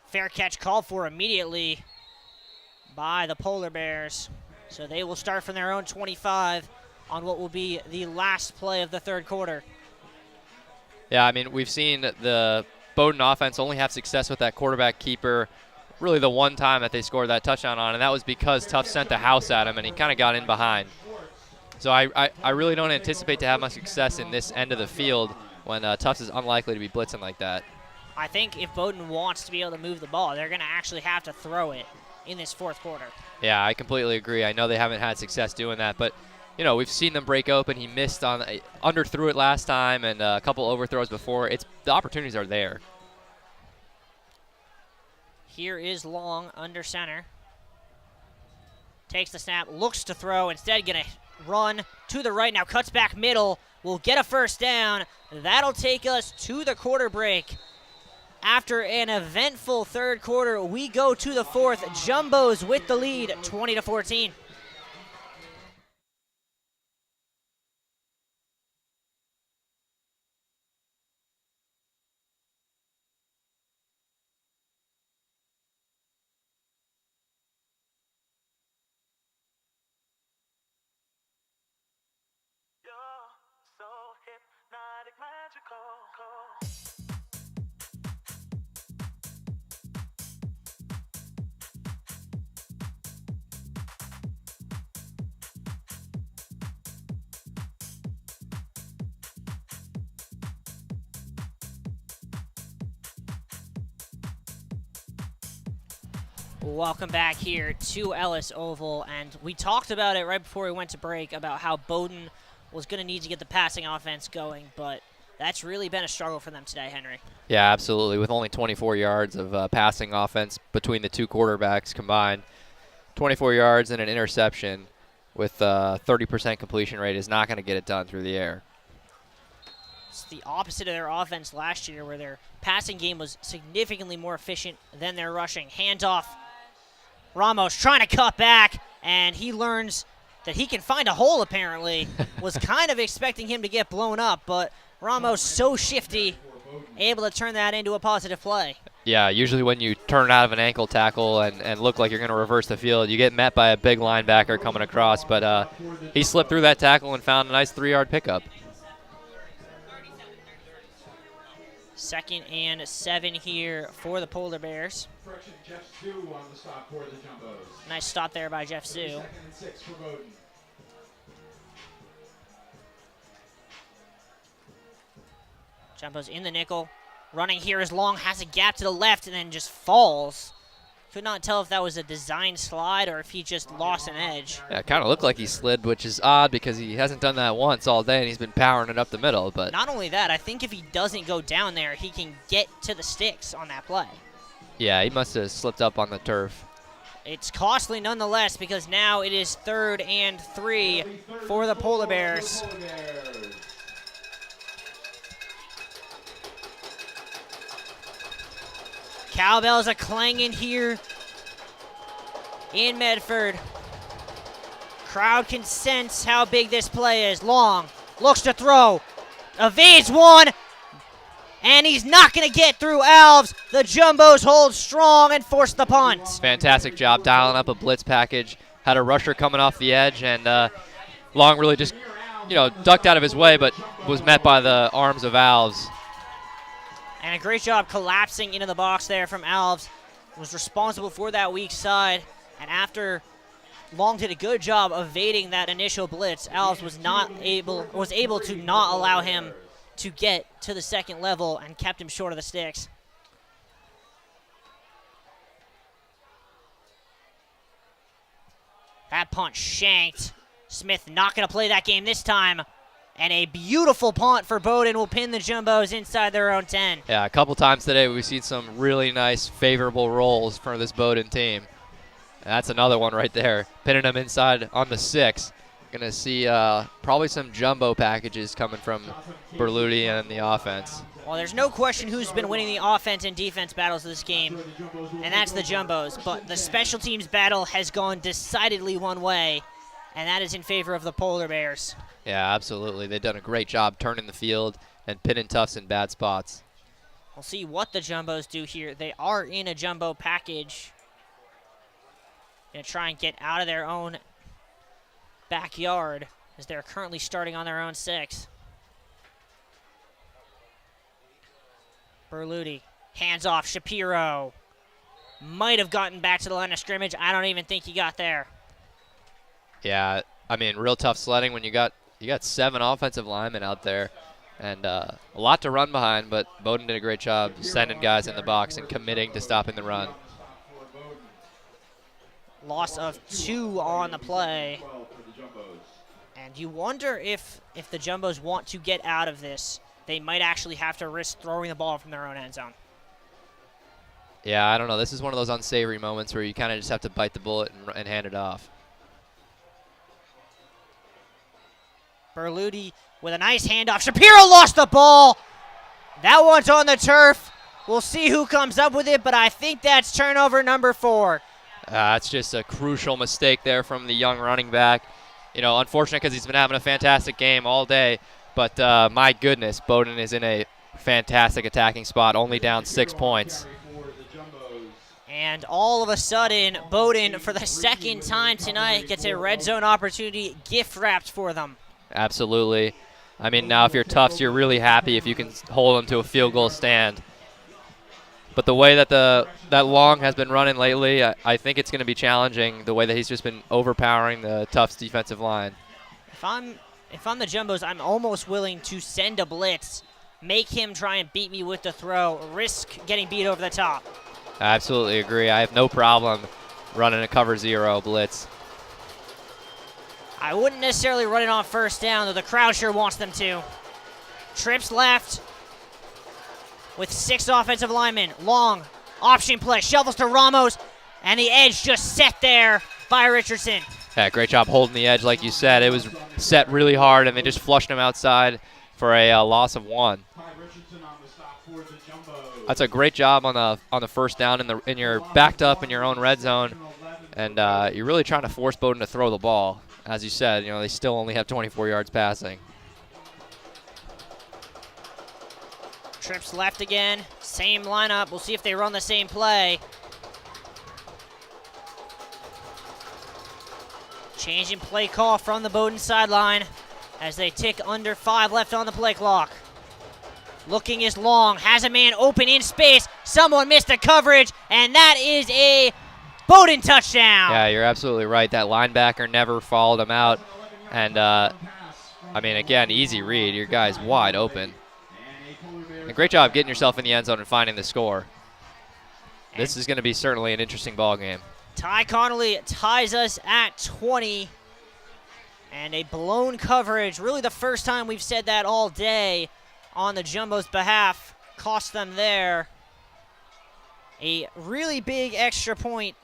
Fair catch called for immediately by the Polar Bears. So they will start from their own 25 on what will be the last play of the 3rd quarter. Yeah, I mean, we've seen the Bowdoin offense only have success with that quarterback keeper really the one time that they scored that touchdown on, and that was because Tufts sent the house at him, and he kind of got in behind. So I really don't anticipate to have much success in this end of the field when Tufts is unlikely to be blitzing like that. I think if Bowdoin wants to be able to move the ball, they're going to actually have to throw it in this 4th quarter. Yeah, I completely agree. I know they haven't had success doing that, but you know, we've seen them break open. He missed on underthrew it last time, and a couple overthrows before. The opportunities are there. Here is Long under center. Takes the snap, looks to throw, instead going to run to the right. Now cuts back middle, will get a 1st down. That'll take us to the quarter break. After an eventful 3rd quarter, we go to the 4th. Jumbos with the lead, 20-14. Welcome back here to Ellis Oval, and we talked about it right before we went to break about how Bowdoin was going to need to get the passing offense going, but that's really been a struggle for them today, Henry. Yeah, absolutely. With only 24 yards of passing offense between the two quarterbacks combined, 24 yards and an interception with 30% completion rate is not going to get it done through the air. It's the opposite of their offense last year, where their passing game was significantly more efficient than their rushing. Handoff. Ramos trying to cut back, and he learns that he can find a hole, apparently. Was kind of expecting him to get blown up, but Ramos so shifty, able to turn that into a positive play. Yeah, usually when you turn out of an ankle tackle and look like you're going to reverse the field, you get met by a big linebacker coming across, but he slipped through that tackle and found a nice 3-yard pickup. 2nd and 7 here for the Polar Bears. Correction, Jeff Sue on the stop for the Jumbos. Nice stop there by Jeff Sue. 2nd and 6 for Bowdoin. Jumbos in the nickel. Running here is long, has a gap to the left, and then just falls. Could not tell if that was a design slide or if he just lost an edge. Yeah, it kind of looked like he slid, which is odd because he hasn't done that once all day, and he's been powering it up the middle. But not only that, I think if he doesn't go down there, he can get to the sticks on that play. yeah, he must have slipped up on the turf. It's costly nonetheless, because now it is 3rd and 3 for the Polar Bears. Cowbells are clanging here in Medford. Crowd can sense how big this play is. Long looks to throw, evades one, and he's not going to get through Alves. The Jumbos hold strong and force the punt. Fantastic job dialing up a blitz package. Had a rusher coming off the edge, and Long really just, ducked out of his way, but was met by the arms of Alves. And a great job collapsing into the box there from Alves. Was responsible for that weak side. And after Long did a good job evading that initial blitz, Alves was able to not allow him to get to the second level and kept him short of the sticks. That punt shanked. Smith not going to play that game this time. And a beautiful punt for Bowdoin will pin the Jumbos inside their own 10. Yeah, a couple times today we've seen some really nice, favorable rolls for this Bowdoin team. And that's another one right there, pinning them inside on the 6. Going to see probably some jumbo packages coming from Berluti and the offense. Well, there's no question who's been winning the offense and defense battles of this game, and that's the Jumbos. But the special teams battle has gone decidedly one way, and that is in favor of the Polar Bears. Yeah, absolutely. They've done a great job turning the field and pinning Tufts in bad spots. We'll see what the Jumbos do here. They are in a jumbo package. Going to try and get out of their own backyard as they're currently starting on their own 6. Berluti, hands off, Shapiro. Might have gotten back to the line of scrimmage. I don't even think he got there. Yeah, I mean, real tough sledding when you got 7 offensive linemen out there and a lot to run behind, but Bowdoin did a great job sending guys in the box and committing to stopping the run. Loss of 2 on the play. And you wonder if the Jumbos want to get out of this, they might actually have to risk throwing the ball from their own end zone. Yeah, I don't know. This is one of those unsavory moments where you kind of just have to bite the bullet and hand it off. Berluti with a nice handoff. Shapiro lost the ball. That one's on the turf. We'll see who comes up with it, but I think that's turnover number 4. It's just a crucial mistake there from the young running back. Unfortunate because he's been having a fantastic game all day, but my goodness, Bowdoin is in a fantastic attacking spot, only down 6 points. And all of a sudden, Bowdoin, for the second time tonight, gets a red zone opportunity gift-wrapped for them. Absolutely. I mean, now if you're Tufts, you're really happy if you can hold them to a field goal stand. But the way that that Long has been running lately, I think it's going to be challenging, the way that he's just been overpowering the Tufts defensive line. If I'm the Jumbos, I'm almost willing to send a blitz, make him try and beat me with the throw, risk getting beat over the top. I absolutely agree. I have no problem running a cover 0 blitz. I wouldn't necessarily run it on first down, though the crowd sure wants them to. Trips left with 6 offensive linemen. Long option play, shovels to Ramos, and the edge just set there by Richardson. Yeah, great job holding the edge, like you said. It was set really hard, and they just flushed him outside for a loss of 1. That's a great job on the first down, and you're backed up in your own red zone, and you're really trying to force Bowdoin to throw the ball. As you said, they still only have 24 yards passing. Trips left again, same lineup. We'll see if they run the same play. Changing play call from the Bowdoin sideline as they tick under 5 left on the play clock. Looking is Long, has a man open in space. Someone missed the coverage, and that is a Bowdoin touchdown. Yeah, you're absolutely right. That linebacker never followed him out. And, I mean, again, easy read. Your guy's wide open. And great job getting yourself in the end zone and finding the score. This is going to be certainly an interesting ball game. Ty Connolly ties us at 20. And a blown coverage, really the first time we've said that all day on the Jumbo's behalf, cost them there. A really big extra point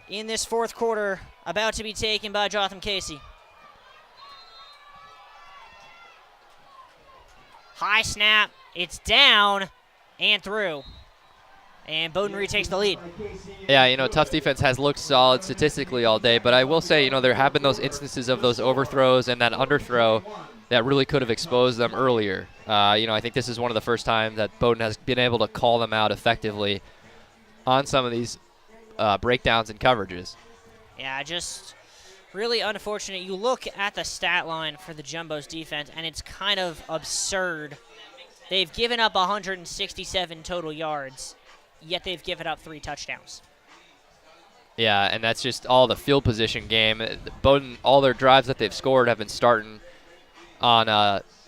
in this fourth quarter about to be taken by Jotham Casey. High snap, it's down and through. And Bowdoin retakes the lead. Yeah, Tufts defense has looked solid statistically all day, but I will say, there have been those instances of those overthrows and that underthrow that really could have exposed them earlier. I think this is one of the first times that Bowdoin has been able to call them out effectively on some of these breakdowns and coverages. Yeah, just really unfortunate. You look at the stat line for the Jumbo's defense, and it's kind of absurd. They've given up 167 total yards, yet they've given up 3 touchdowns. Yeah, and that's just all the field position game. Bowdoin, all their drives that they've scored have been starting on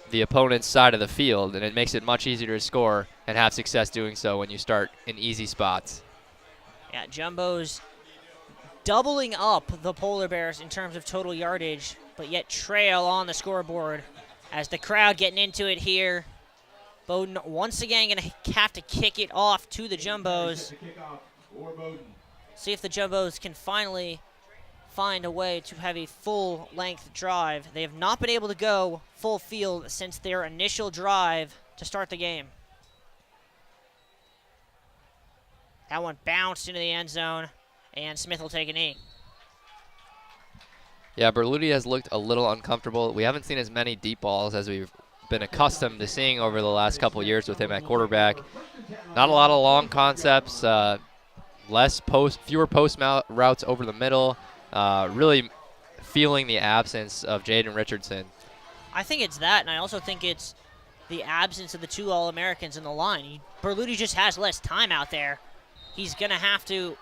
the opponent's side of the field, and it makes it much easier to score and have success doing so when you start in easy spots. Yeah, Jumbo's doubling up the Polar Bears in terms of total yardage, but yet trail on the scoreboard as the crowd getting into it here. Bowdoin once again going to have to kick it off to the Jumbos. See if the Jumbos can finally find a way to have a full-length drive. They have not been able to go full field since their initial drive to start the game. That one bounced into the end zone, and Smith will take a knee. Yeah, Berluti has looked a little uncomfortable. We haven't seen as many deep balls as we've been accustomed to seeing over the last couple of years with him at quarterback. Not a lot of long concepts, fewer post routes over the middle. Really feeling the absence of Jaden Richardson. I think it's that, and I also think it's the absence of the 2 All-Americans in the line. Berluti just has less time out there. He's going to have to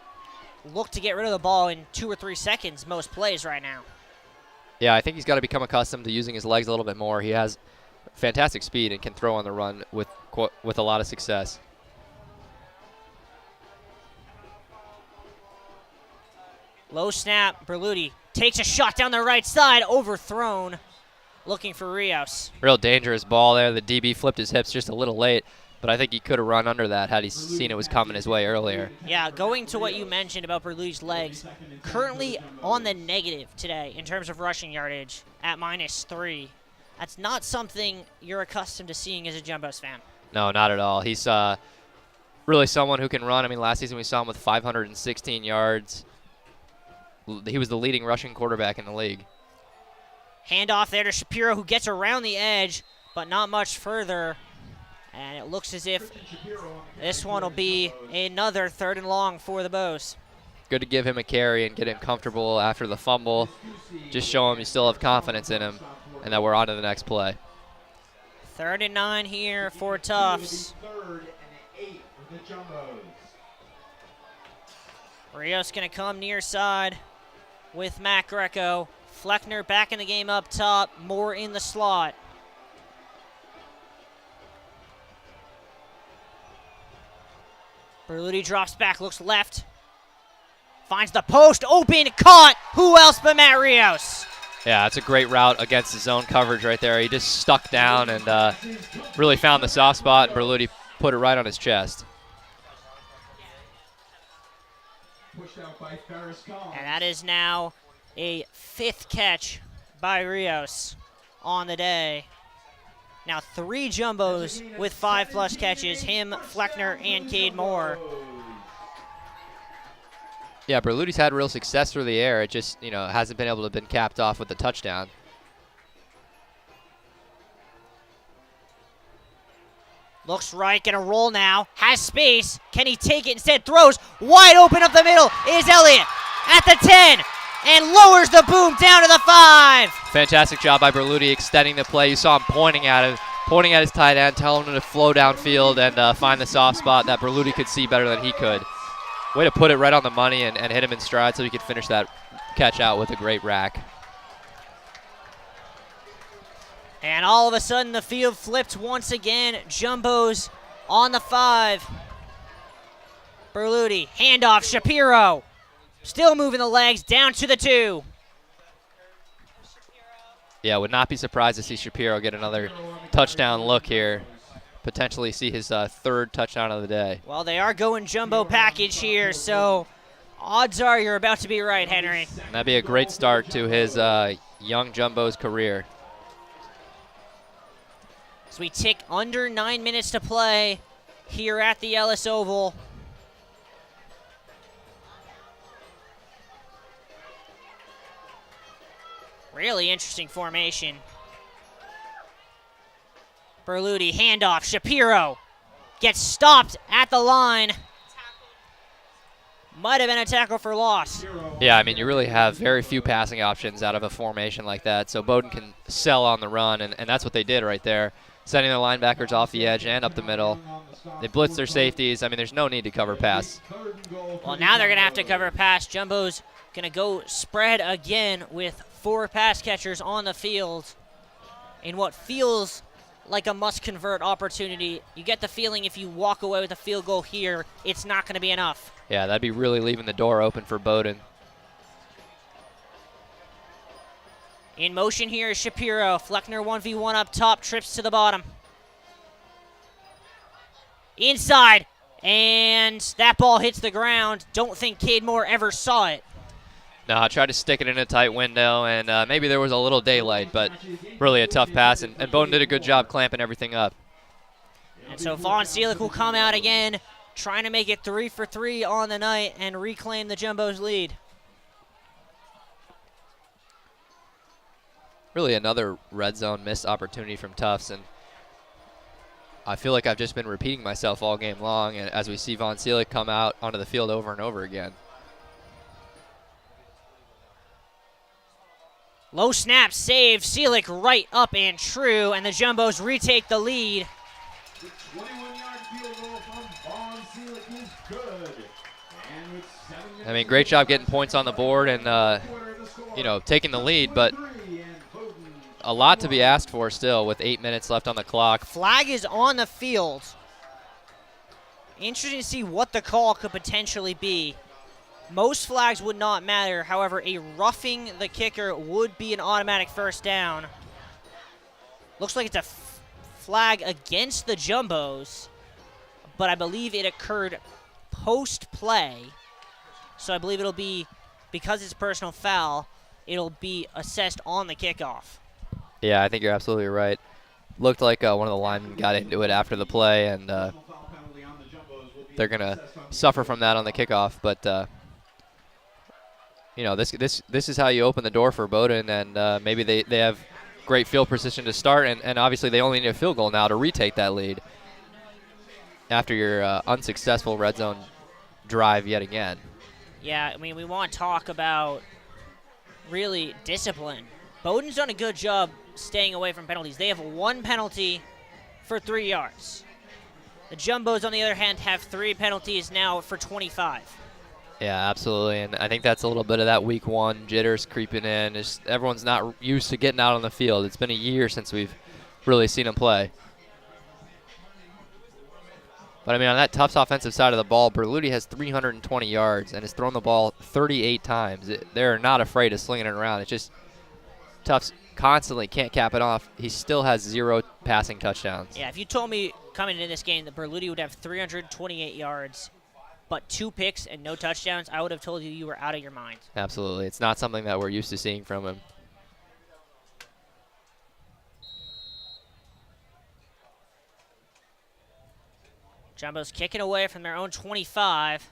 look to get rid of the ball in 2 or 3 seconds most plays right now. Yeah, I think he's got to become accustomed to using his legs a little bit more. He has fantastic speed and can throw on the run with a lot of success. Low snap, Berluti takes a shot down the right side, overthrown, looking for Rios. Real dangerous ball there. The DB flipped his hips just a little late, but I think he could have run under that had he seen it was coming his way earlier. Yeah, going to what you mentioned about Berluti's legs, currently on the negative today in terms of rushing yardage at -3. That's not something you're accustomed to seeing as a Jumbos fan. No, not at all. He's really someone who can run. I mean, last season we saw him with 516 yards. He was the leading rushing quarterback in the league. Handoff there to Shapiro, who gets around the edge, but not much further. And it looks as if this one will be another 3rd and long for the Bows. Good to give him a carry and get him comfortable after the fumble. Just show him you still have confidence in him and that we're on to the next play. 3rd and 9 here for Tufts. 3rd and 8 for the Jumbos. Rios going to come near side with Matt Greco. Fleckner back in the game up top, Moore in the slot. Berluti drops back, looks left. Finds the post, open, caught. Who else but Matt Rios? Yeah, it's a great route against his zone coverage right there. He just stuck down and really found the soft spot, and Berluti put it right on his chest. And that is now a 5th catch by Rios on the day. Now 3 Jumbos with 5+ catches, him, Fleckner, and Cade Moore. Yeah, Berluti's had real success through the air. It just, hasn't been able to have been capped off with the touchdown. Looks right, gonna roll now, has space. Can he take it? Instead throws, wide open up the middle is Elliott at the 10 and lowers the boom down to the 5. Fantastic job by Berluti extending the play. You saw him pointing at his tight end, telling him to flow downfield and find the soft spot that Berluti could see better than he could. Way to put it right on the money and hit him in stride so he could finish that catch out with a great rack. And all of a sudden the field flipped once again. Jumbos on the 5. Berluti, handoff, Shapiro. Still moving the legs down to the 2. Yeah, would not be surprised to see Shapiro get another touchdown look here. Potentially see his 3rd touchdown of the day. Well, they are going jumbo package here, so odds are you're about to be right, Henry. And that'd be a great start to his young Jumbo's career. So we tick under 9 minutes to play here at the Ellis Oval. Really interesting formation. Berluti, handoff, Shapiro gets stopped at the line. Might have been a tackle for loss. Yeah, I mean, you really have very few passing options out of a formation like that, so Bowdoin can sell on the run, and that's what they did right there, sending their linebackers off the edge and up the middle. They blitz their safeties. I mean, there's no need to cover pass. Well, now they're going to have to cover pass. Jumbo's going to go spread again with 4 pass catchers on the field in what feels like a must-convert opportunity. You get the feeling if you walk away with a field goal here, it's not going to be enough. Yeah, that'd be really leaving the door open for Bowdoin. In motion here is Shapiro. Fleckner 1v1 up top, trips to the bottom. Inside, and that ball hits the ground. Don't think Cade Moore ever saw it. No, I tried to stick it in a tight window, and maybe there was a little daylight, but really a tough pass, and Bowdoin did a good job clamping everything up. And so Vaughn Seelig will come out again, trying to make it 3 for 3 on the night and reclaim the Jumbos lead. Really another red zone missed opportunity from Tufts, and I feel like I've just been repeating myself all game long, and as we see Vaughn Seelig come out onto the field over and over again. Low snap save, Seelig right up and true, and the Jumbos retake the lead. The 21-yard field goal from Vaughn Seelig is good. And with 7 minutes I mean, great job getting points on the board and, taking the lead, but a lot to be asked for still with 8 minutes left on the clock. Flag is on the field. Interesting to see what the call could potentially be. Most flags would not matter. However, a roughing the kicker would be an automatic first down. Looks like it's a flag against the Jumbos, but I believe it occurred post-play. So I believe it'll be, because it's a personal foul, it'll be assessed on the kickoff. Yeah, I think you're absolutely right. Looked like one of the linemen got into it after the play, and they're going to suffer from that on the kickoff, but this is how you open the door for Bowdoin, and maybe they have great field position to start, and obviously they only need a field goal now to retake that lead after your unsuccessful red zone drive yet again. Yeah, I mean, we want to talk about really discipline. Bowdoin's done a good job staying away from penalties. They have 1 penalty for 3 yards. The Jumbos, on the other hand, have 3 penalties now for 25. Yeah, absolutely, and I think that's a little bit of that week 1 jitters creeping in. Everyone's not used to getting out on the field. It's been a year since we've really seen them play. But, I mean, on that Tufts offensive side of the ball, Berluti has 320 yards and has thrown the ball 38 times. They're not afraid of slinging it around. It's just Tufts constantly can't cap it off. He still has 0 passing touchdowns. Yeah, if you told me coming into this game that Berluti would have 328 yards but 2 picks and no touchdowns, I would have told you were out of your mind. Absolutely. It's not something that we're used to seeing from him. Jumbo's kicking away from their own 25.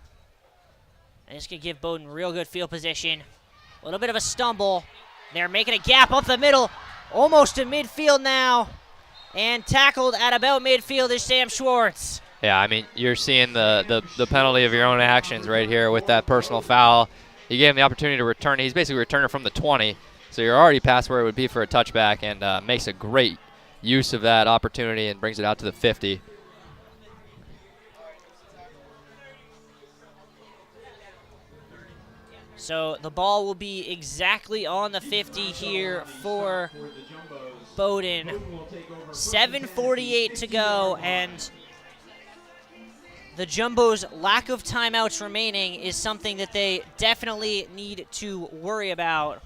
And it's going to give Bowdoin real good field position. A little bit of a stumble. They're making a gap up the middle, almost to midfield now. And tackled at about midfield is Sam Schwartz. Yeah, I mean, you're seeing the penalty of your own actions right here with that personal foul. You gave him the opportunity to return. He's basically returning from the 20, so you're already past where it would be for a touchback, and makes a great use of that opportunity and brings it out to the 50. So the ball will be exactly on the 50 here for Bowdoin. 7:48 to go, and the Jumbos' lack of timeouts remaining is something that they definitely need to worry about.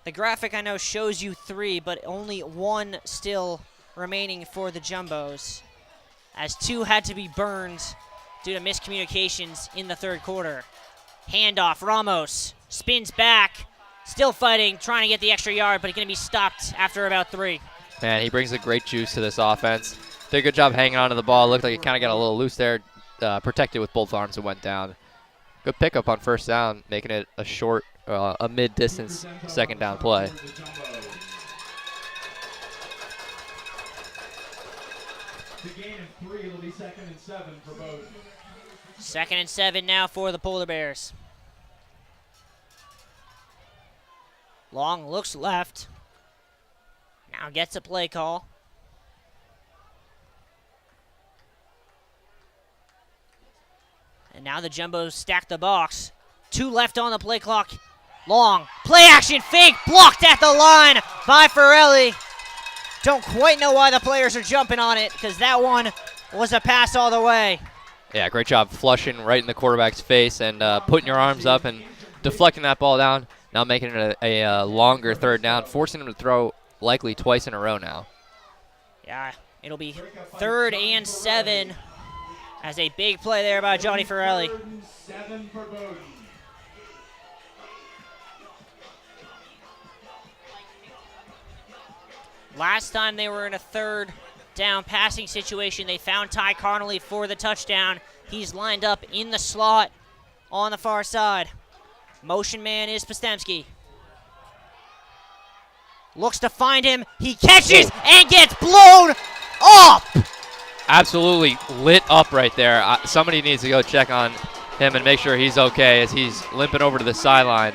The graphic I know shows you 3, but only 1 still remaining for the Jumbos, as 2 had to be burned due to miscommunications in the 3rd quarter. Handoff, Ramos spins back, still fighting, trying to get the extra yard, but he's going to be stopped after about 3. Man, he brings a great juice to this offense. Did a good job hanging on to the ball. Looked like he kind of got a little loose there, protected with both arms and went down. Good pickup on 1st down, making it a short, a mid-distance 2nd down play. The gain of 3, it'll be 2nd and 7 for Bowdoin. 2nd and 7 now for the Polar Bears. Long looks left. Now gets a play call. And now the Jumbos stack the box. 2 left on the play clock. Long play action fake blocked at the line by Farrelly. Don't quite know why the players are jumping on it, because that one was a pass all the way. Yeah, great job flushing right in the quarterback's face and putting your arms up and deflecting that ball down. Now making it a longer 3rd down, forcing him to throw likely twice in a row now. Yeah, it'll be 3rd and 7 as a big play there by Johnny Farrelly. 3rd and 7 for Bowdoin. Last time they were in a 3rd down passing situation, they found Ty Connolly for the touchdown. He's lined up in the slot on the far side. Motion man is Postemski. Looks to find him. He catches and gets blown up. Absolutely lit up right there. Somebody needs to go check on him and make sure he's okay as he's limping over to the sideline.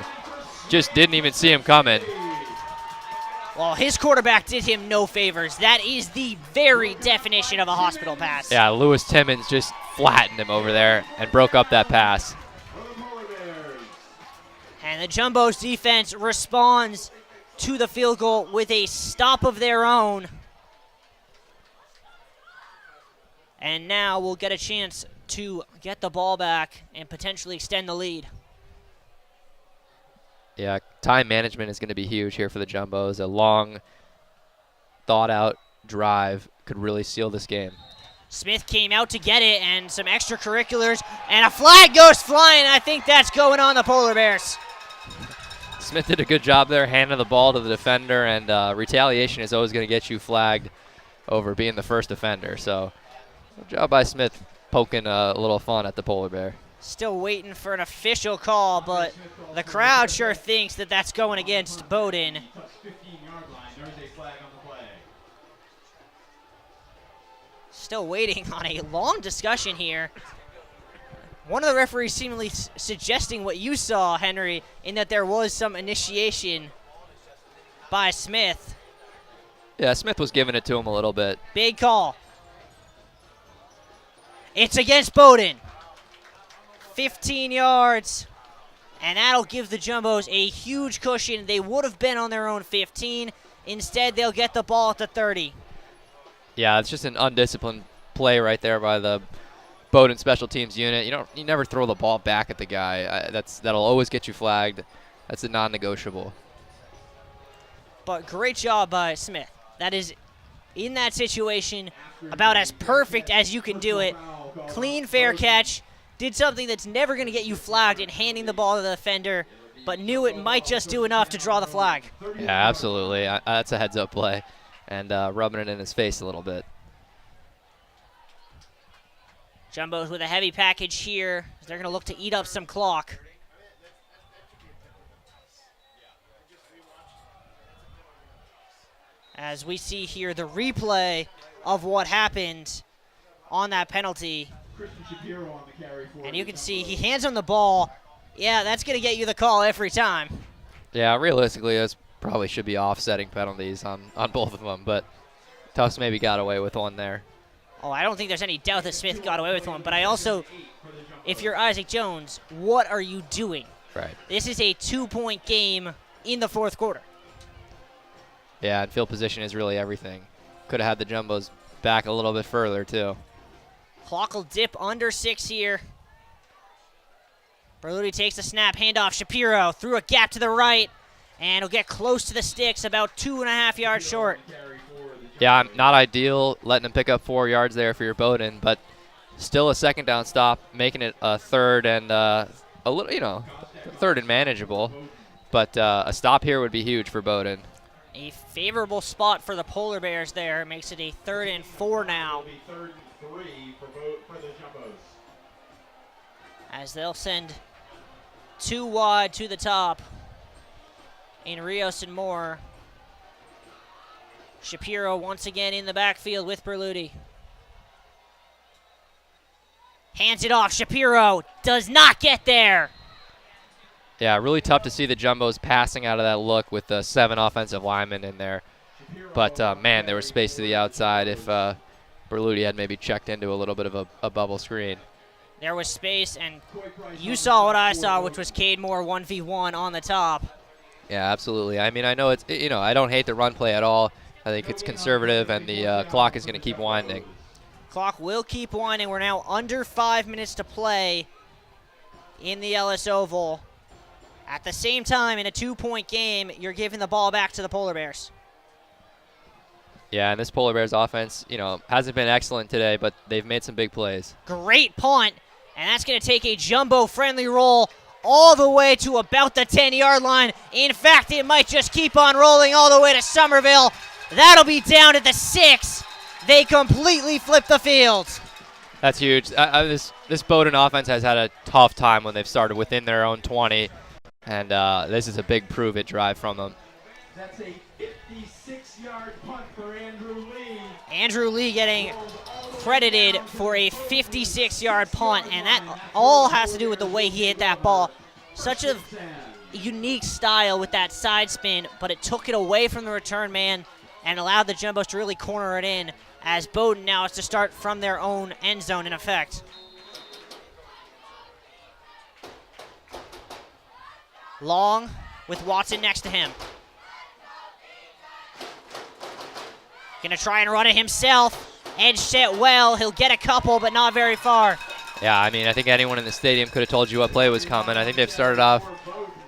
Just didn't even see him coming. Well, his quarterback did him no favors. That is the very definition of a hospital pass. Yeah, Lewis Timmons just flattened him over there and broke up that pass. And the Jumbos defense responds to the field goal with a stop of their own. And now we'll get a chance to get the ball back and potentially extend the lead. Yeah, time management is going to be huge here for the Jumbos. A long, thought-out drive could really seal this game. Smith came out to get it, and some extracurriculars, and a flag goes flying. I think that's going on the Polar Bears. Smith did a good job there, handing the ball to the defender, and retaliation is always going to get you flagged over being the first offender. So, good job by Smith poking a little fun at the Polar Bear. Still waiting for an official call, but the crowd sure thinks that that's going against Bowdoin. 15-yard line. There's a flag on the play. Still waiting on a long discussion here. One of the referees seemingly suggesting what you saw, Henry, in that there was some initiation by Smith. Yeah, Smith was giving it to him a little bit. Big call. It's against Bowdoin. 15 yards. And that'll give the Jumbos a huge cushion. They would have been on their own 15. Instead, they'll get the ball at the 30. Yeah, it's just an undisciplined play right there by the Bowdoin special teams unit. You never throw the ball back at the guy. That'll always get you flagged. That's a non-negotiable. But great job by Smith. That is, in that situation, about as perfect as you can do it. Clean, fair catch. Did something that's never going to get you flagged in handing the ball to the defender, but knew it might just do enough to draw the flag. Yeah, absolutely. That's a heads-up play, and rubbing it in his face a little bit. Jumbos with a heavy package here. They're going to look to eat up some clock. As we see here the replay of what happened on that penalty. And you can see he hands him the ball. Yeah, that's going to get you the call every time. Yeah, realistically, this probably should be offsetting penalties on both of them, but Tufts maybe got away with one there. Oh, I don't think there's any doubt that Smith got away with one, but I also, if you're Isaac Jones, what are you doing? Right. This is a 2-point game in the fourth quarter. Yeah, and field position is really everything. Could have had the Jumbos back a little bit further, too. Clock will dip under 6 here. Berluti takes the snap, handoff. Shapiro through a gap to the right, and he'll get close to the sticks, about 2.5 yards short. Yeah, not ideal letting him pick up 4 yards there for your Bowdoin, but still a second down stop, making it a third and a little, third and manageable. But a stop here would be huge for Bowdoin. A favorable spot for the Polar Bears there. Makes it a 3rd and 4 now. As they'll send 2 wide to the top in Rios and Moore. Shapiro once again in the backfield with Berluti. Hands it off. Shapiro does not get there. Yeah, really tough to see the Jumbos passing out of that look with the 7 offensive linemen in there. But, man, there was space to the outside if Berluti had maybe checked into a little bit of a bubble screen. There was space, and you saw what I saw, which was Cade Moore 1v1 on the top. Yeah, absolutely. I mean, I know I don't hate the run play at all. I think it's conservative, and the clock is going to keep winding. Clock will keep winding. We're now under 5 minutes to play in the Ellis Oval. At the same time, in a 2-point game, you're giving the ball back to the Polar Bears. Yeah, and this Polar Bears offense, hasn't been excellent today, but they've made some big plays. Great punt, and that's going to take a Jumbo-friendly roll all the way to about the 10-yard line. In fact, it might just keep on rolling all the way to Somerville. That'll be down at the 6. They completely flip the field. That's huge. This Bowdoin offense has had a tough time when they've started within their own 20, and this is a big prove-it drive from them. That's a 56-yard punt for Andrew Lee. Andrew Lee getting credited for a 56-yard punt, and that all has to do with the way he hit that ball. Such a unique style with that side spin, but it took it away from the return man and allowed the Jumbos to really corner it in, as Bowdoin now has to start from their own end zone in effect. Long with Watson next to him. Gonna try and run it himself. Edge set well. He'll get a couple, but not very far. Yeah, I mean, I think anyone in the stadium could have told you what play was coming. I think they've started off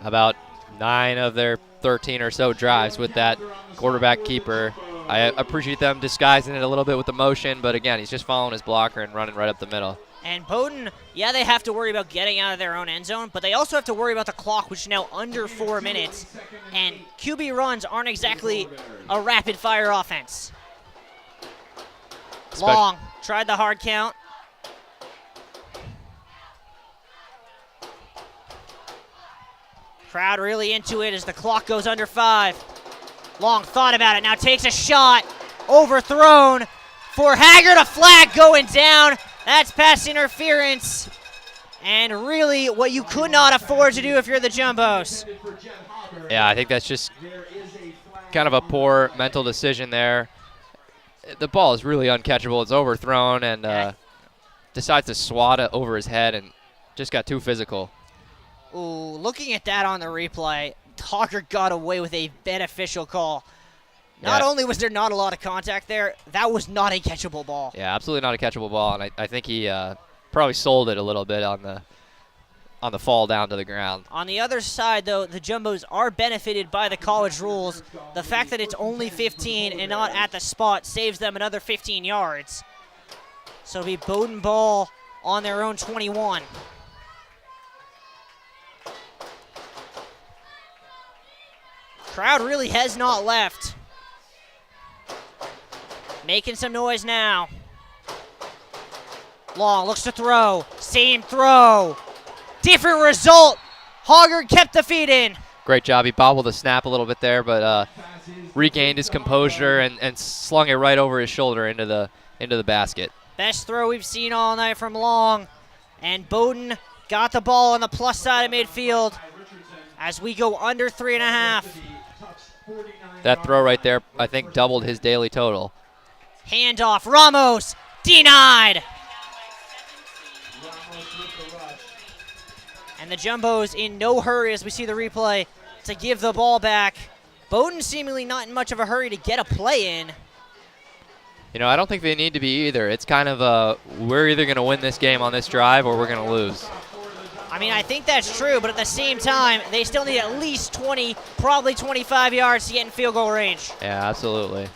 about 9 of their 13 or so drives with that quarterback keeper. I appreciate them disguising it a little bit with the motion, but again, he's just following his blocker and running right up the middle. And Bowdoin, yeah, they have to worry about getting out of their own end zone, but they also have to worry about the clock, which is now under 4 minutes. And QB runs aren't exactly a rapid-fire offense. Long, tried the hard count. Crowd really into it as the clock goes under 5. Long thought about it, now takes a shot, overthrown for Haggard, a flag going down. That's pass interference, and really what you could not afford to do if you're the Jumbos. Yeah, I think that's just kind of a poor mental decision there. The ball is really uncatchable. It's overthrown, and decides to swat it over his head and just got too physical. Ooh, looking at that on the replay, Hoggard got away with a beneficial call. Not Yeah. only was there not a lot of contact there, that was not a catchable ball. Yeah, absolutely not a catchable ball, and I think he probably sold it a little bit on the fall down to the ground. On the other side, though, the Jumbos are benefited by the college rules. The fact that it's only 15 and not at the spot saves them another 15 yards. So it'll be Bowdoin ball on their own 21. Crowd really has not left. Making some noise now. Long looks to throw. Same throw. Different result. Hoggard kept the feet in. Great job. He bobbled the snap a little bit there, but regained his composure and slung it right over his shoulder into the basket. Best throw we've seen all night from Long. And Bowdoin got the ball on the plus side of midfield as we go under 3.5. That throw right there, I think, doubled his daily total. Handoff. Ramos denied. And the Jumbos in no hurry as we see the replay to give the ball back. Bowdoin seemingly not in much of a hurry to get a play in. You know, I don't think they need to be either. It's kind of we're either going to win this game on this drive or we're going to lose. I mean, I think that's true, but at the same time, they still need at least 20, probably 25 yards to get in field goal range. Yeah, absolutely.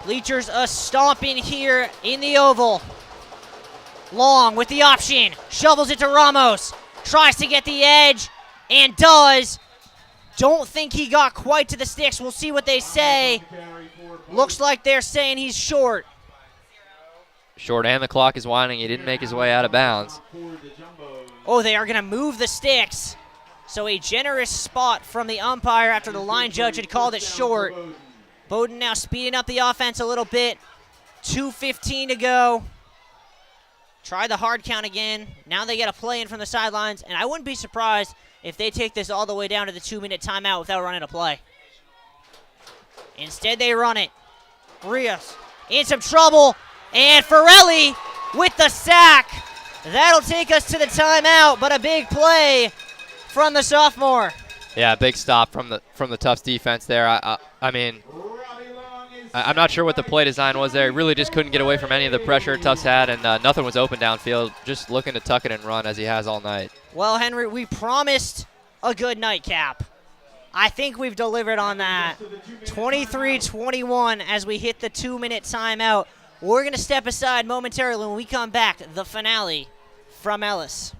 Bleachers a stomping here in the oval. Long with the option, shovels it to Ramos, tries to get the edge, and does. Don't think he got quite to the sticks. We'll see what they say. Looks like they're saying he's short. Short, and the clock is winding. He didn't make his way out of bounds. Oh, they are going to move the sticks. So a generous spot from the umpire after the line judge had called it short. Bowdoin now speeding up the offense a little bit. 2:15 to go. Try the hard count again. Now they get a play in from the sidelines, and I wouldn't be surprised if they take this all the way down to the 2-minute timeout without running a play. Instead, they run it. Rios in some trouble, and Forelli with the sack. That'll take us to the timeout, but a big play from the sophomore. Yeah, big stop from the Tufts defense there. I mean, I'm not sure what the play design was there. He really just couldn't get away from any of the pressure Tufts had, and nothing was open downfield. Just looking to tuck it and run as he has all night. Well, Henry, we promised a good nightcap. I think we've delivered on that. 23-21 as we hit the 2-minute timeout. We're going to step aside momentarily when we come back. The finale from Ellis.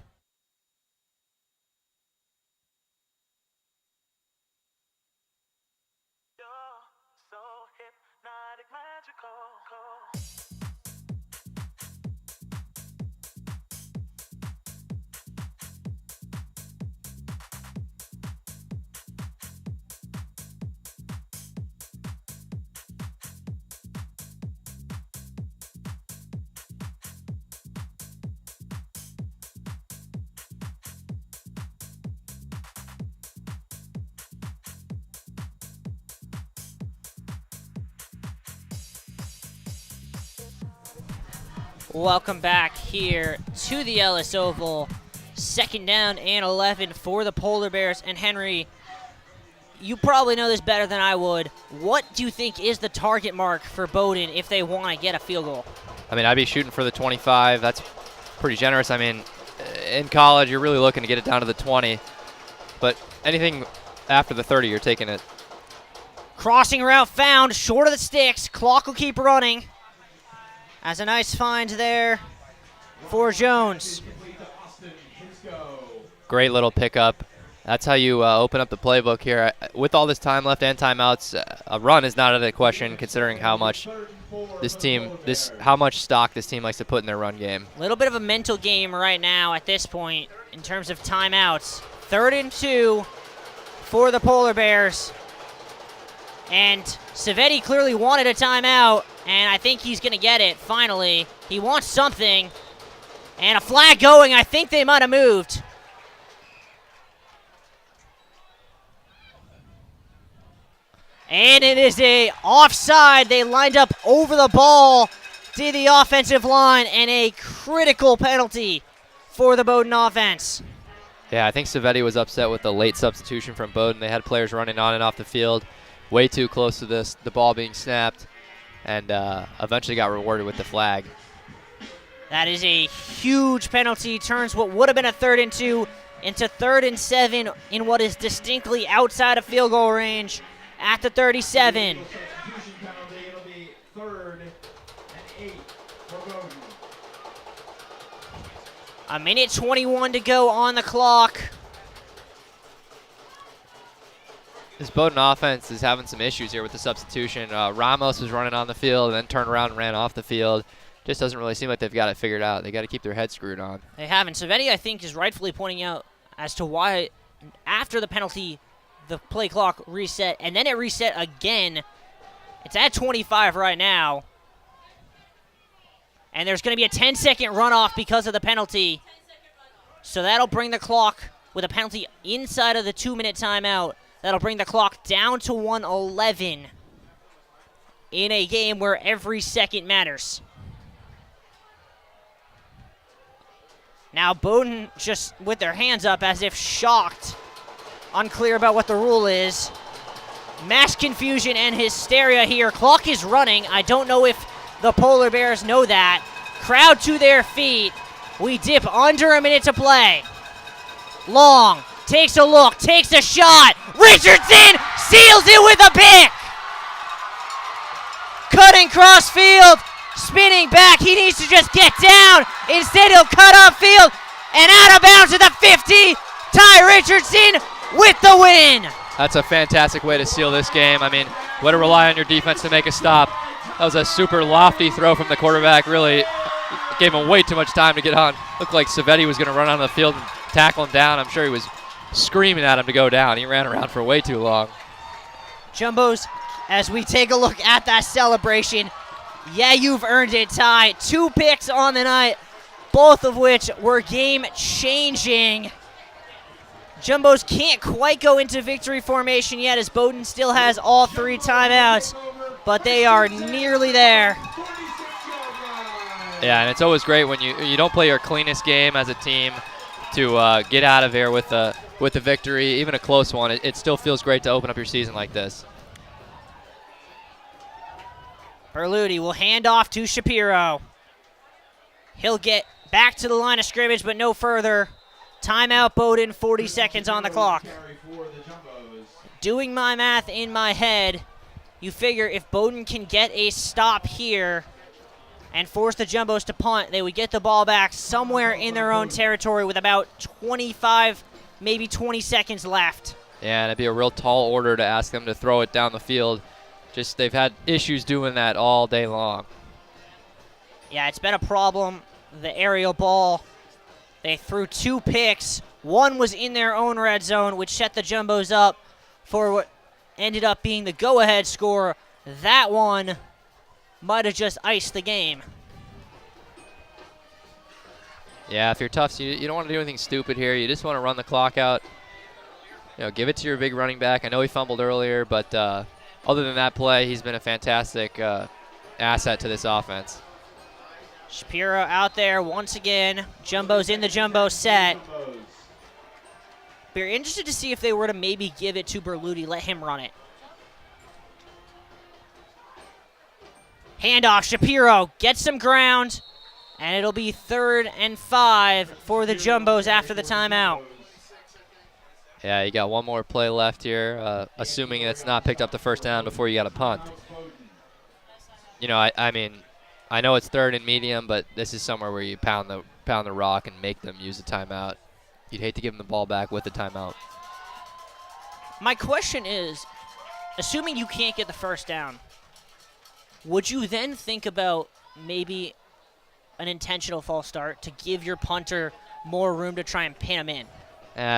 Welcome back here to the Ellis Oval. 2nd down and 11 for the Polar Bears. And Henry, you probably know this better than I would. What do you think is the target mark for Bowdoin if they want to get a field goal? I mean, I'd be shooting for the 25. That's pretty generous. I mean, in college, you're really looking to get it down to the 20. But anything after the 30, you're taking it. Crossing route found, short of the sticks. Clock will keep running. As a nice find there for Jones. Great little pickup. That's how you open up the playbook here. With all this time left and timeouts, a run is not out of the question considering how much how much stock this team likes to put in their run game. A little bit of a mental game right now at this point in terms of timeouts. 3rd and 2 for the Polar Bears. And Savetti clearly wanted a timeout, and I think he's going to get it finally. He wants something. And a flag going. I think they might have moved. And it is a offside. They lined up over the ball to the offensive line, and a critical penalty for the Bowdoin offense. Yeah, I think Savetti was upset with the late substitution from Bowdoin. They had players running on and off the field way too close to the ball being snapped, and eventually got rewarded with the flag. That is a huge penalty. Turns what would have been a 3rd and 2 into 3rd and 7 in what is distinctly outside of field goal range at the 37. Substitution penalty. It'll be 3rd and 8 for Bowdoin. A minute 21 to go on the clock. This Bowdoin offense is having some issues here with the substitution. Ramos was running on the field and then turned around and ran off the field. Just doesn't really seem like they've got it figured out. They got to keep their head screwed on. They haven't. Savetti, I think, is rightfully pointing out as to why after the penalty, the play clock reset, and then it reset again. It's at 25 right now. And there's going to be a 10-second runoff because of the penalty. So that'll bring the clock, with a penalty inside of the 2-minute timeout, that'll bring the clock down to 1:11 in a game where every second matters. Now Bowdoin just with their hands up as if shocked, unclear about what the rule is. Mass confusion and hysteria here. Clock is running. I don't know if the Polar Bears know that. Crowd to their feet. We dip under a minute to play. Long takes a look, takes a shot. Richardson seals it with a pick. Cutting cross field. Spinning back, he needs to just get down. Instead, he'll cut upfield and out of bounds to the 50. Ty Richardson with the win. That's a fantastic way to seal this game. I mean, way to rely on your defense to make a stop. That was a super lofty throw from the quarterback. Really gave him way too much time to get on. Looked like Savetti was going to run on the field and tackle him down. I'm sure he was screaming at him to go down. He ran around for way too long. Jumbos, as we take a look at that celebration, yeah, you've earned it, Ty. 2 picks on the night, both of which were game-changing. Jumbos can't quite go into victory formation yet as Bowdoin still has all 3 timeouts, but they are nearly there. Yeah, and it's always great when you don't play your cleanest game as a team to get out of here with the victory, even a close one. It still feels great to open up your season like this. Berluti will hand off to Shapiro. He'll get back to the line of scrimmage, but no further. Timeout Bowdoin, 40 seconds on the clock. Doing my math in my head, you figure if Bowdoin can get a stop here and force the Jumbos to punt, they would get the ball back somewhere in their own territory with about 25, maybe 20 seconds left. Yeah, and it'd be a real tall order to ask them to throw it down the field. Just they've had issues doing that all day long. Yeah, it's been a problem. The aerial ball, they threw 2 picks. One was in their own red zone, which set the Jumbos up for what ended up being the go-ahead score. That one might have just iced the game. Yeah, if you're Tufts, you don't want to do anything stupid here. You just want to run the clock out. You know, give it to your big running back. I know he fumbled earlier, but other than that play, he's been a fantastic asset to this offense. Shapiro out there once again. Jumbo's in the jumbo set. We're interested to see if they were to maybe give it to Berluti, let him run it. Handoff, Shapiro gets some ground, and it'll be 3rd and 5 for the Jumbos after the timeout. Yeah, you got one more play left here, assuming it's not picked up the first down before you got a punt. You know, I mean, I know it's 3rd and medium, but this is somewhere where you pound the rock and make them use a timeout. You'd hate to give them the ball back with the timeout. My question is, assuming you can't get the first down, would you then think about maybe an intentional false start to give your punter more room to try and pin him in?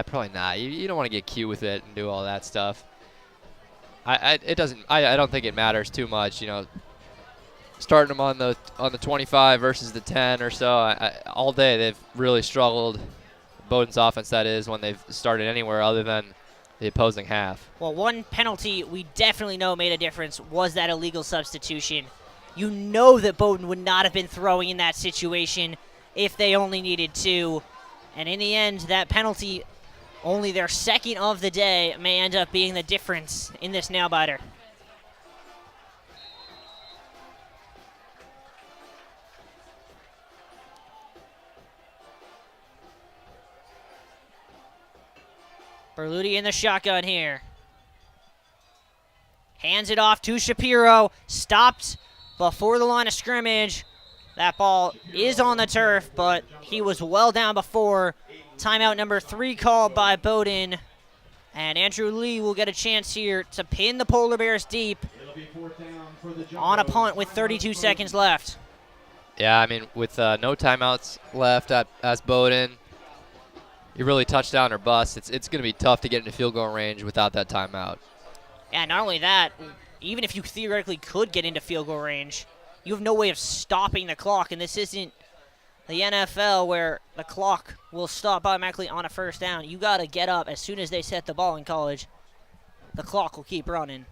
Probably not. You don't want to get cute with it and do all that stuff. I don't think it matters too much. You know, starting them on the 25 versus the 10 or so. All day they've really struggled. Bowdoin's offense, that is, when they've started anywhere other than the opposing half. Well, one penalty we definitely know made a difference was that illegal substitution. You know that Bowdoin would not have been throwing in that situation if they only needed to. And in the end, that penalty, only their second of the day, may end up being the difference in this nail-biter. Berluti in the shotgun here. Hands it off to Shapiro. Stopped before the line of scrimmage. That ball is on the turf, but he was well down before. Timeout number 3 called by Bowdoin. And Andrew Lee will get a chance here to pin the Polar Bears deep on a punt with 32 seconds left. Yeah, I mean, with no timeouts left as Bowdoin, you really touchdown or bust. It's going to be tough to get into field goal range without that timeout. Yeah, not only that, even if you theoretically could get into field goal range, you have no way of stopping the clock, and this isn't the NFL where the clock will stop automatically on a first down. You got to get up as soon as they set the ball in college. The clock will keep running.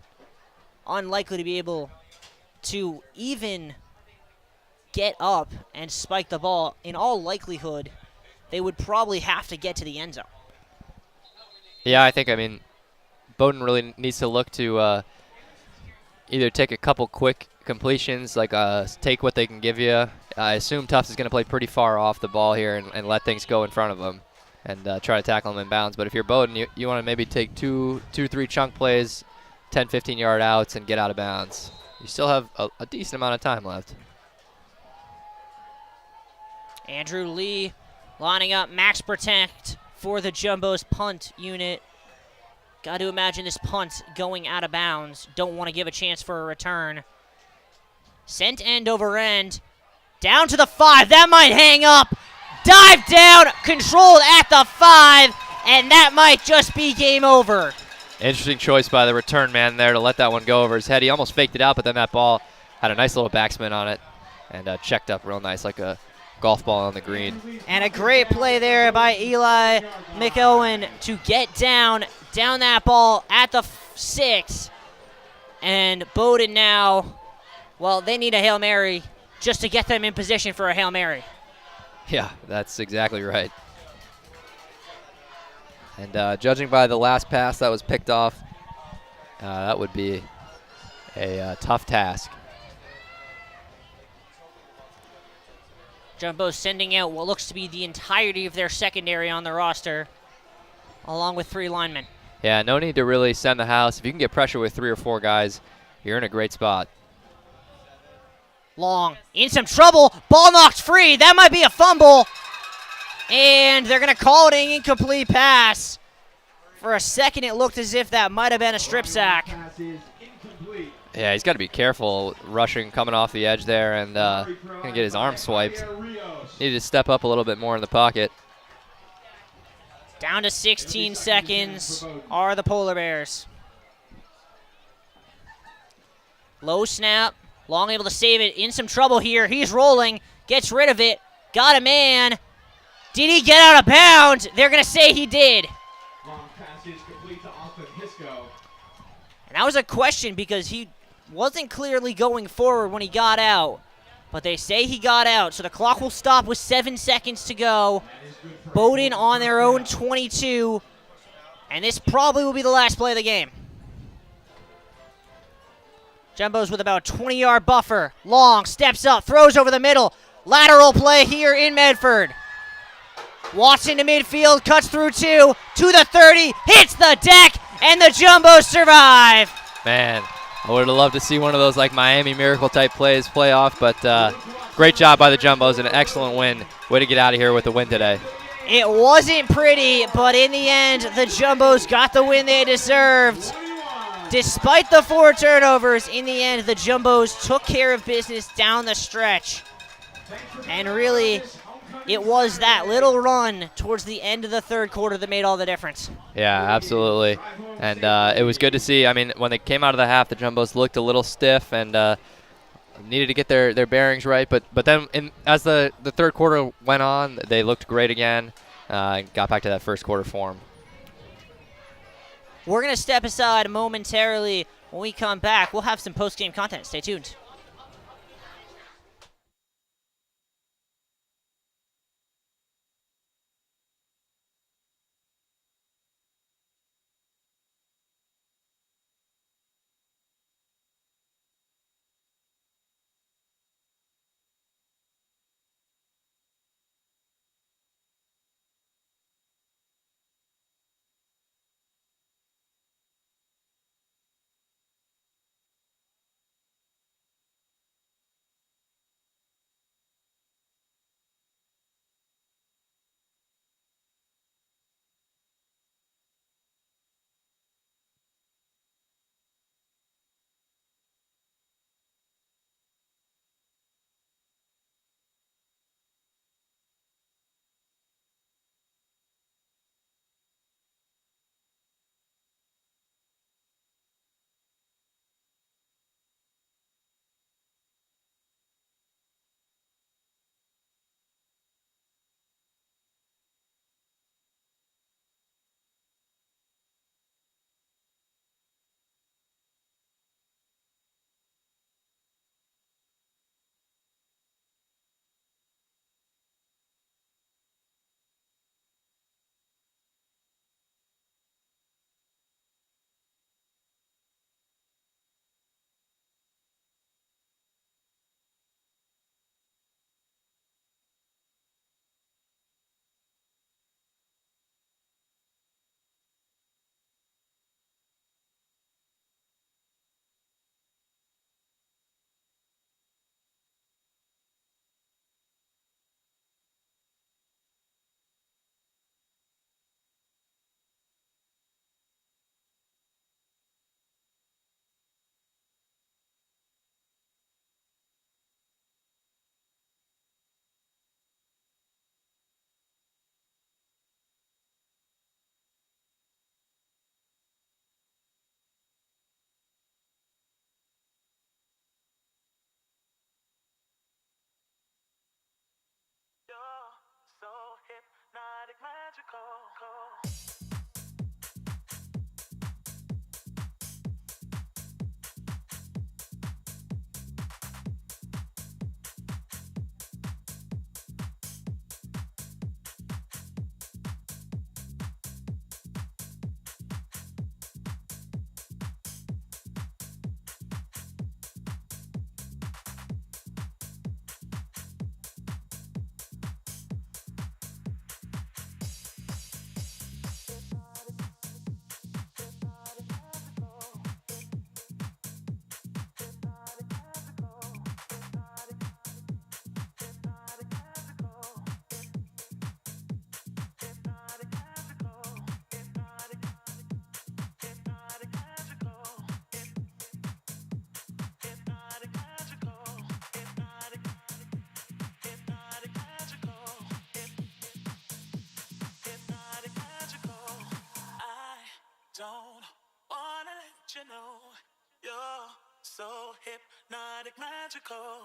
Unlikely to be able to even get up and spike the ball. In all likelihood, they would probably have to get to the end zone. Yeah, I mean, Bowdoin really needs to look to either take a couple quick completions, like take what they can give you. I assume Tufts is going to play pretty far off the ball here and let things go in front of them and try to tackle them in bounds. But if you're Bowdoin, you want to maybe take two, 3 chunk plays, 10, 15-yard outs, and get out of bounds. You still have a decent amount of time left. Andrew Lee lining up max protect for the Jumbo's punt unit. Got to imagine this punt going out of bounds. Don't want to give a chance for a return. Sent end over end. Down to the 5. That might hang up. Dive down. Controlled at the 5. And that might just be game over. Interesting choice by the return man there to let that one go over his head. He almost faked it out, but then that ball had a nice little backspin on it and checked up real nice like a golf ball on the green. And a great play there by Eli McElwain to get down that ball at the 6. And Bowdoin now, well, they need a Hail Mary just to get them in position for a Hail Mary. Yeah, that's exactly right. And judging by the last pass that was picked off, that would be a tough task. Jumbo sending out what looks to be the entirety of their secondary on the roster, along with 3 linemen. Yeah, no need to really send the house. If you can get pressure with 3 or 4 guys, you're in a great spot. Long, in some trouble, ball knocked free. That might be a fumble. And they're going to call it an incomplete pass. For a second, it looked as if that might have been a strip sack. Yeah, he's got to be careful rushing, coming off the edge there, and going to get his arm swiped. Needed to step up a little bit more in the pocket. Down to 16 seconds are the Polar Bears. Low snap. Long able to save it. In some trouble here. He's rolling. Gets rid of it. Got a man. Did he get out of bounds? They're going to say he did. And that was a question because he wasn't clearly going forward when he got out. But they say he got out, so the clock will stop with 7 seconds to go. Bowdoin on their own 22. And this probably will be the last play of the game. Jumbo's with about a 20-yard buffer. Long, steps up, throws over the middle. Lateral play here in Medford. Watson to midfield, cuts through 2, to the 30, hits the deck, and the Jumbos survive. Man, I would have loved to see one of those like Miami Miracle type plays play off, but great job by the Jumbos and an excellent win. Way to get out of here with the win today. It wasn't pretty, but in the end, the Jumbos got the win they deserved. Despite the 4 turnovers, in the end, the Jumbos took care of business down the stretch. And really, it was that little run towards the end of the third quarter that made all the difference. Yeah, absolutely. And it was good to see. I mean, when they came out of the half, the Jumbos looked a little stiff and needed to get their bearings right. But then as the third quarter went on, they looked great again and got back to that first quarter form. We're going to step aside momentarily. When we come back, we'll have some post-game content. Stay tuned. So hypnotic, magical. Don't wanna let you know you're so hypnotic, magical.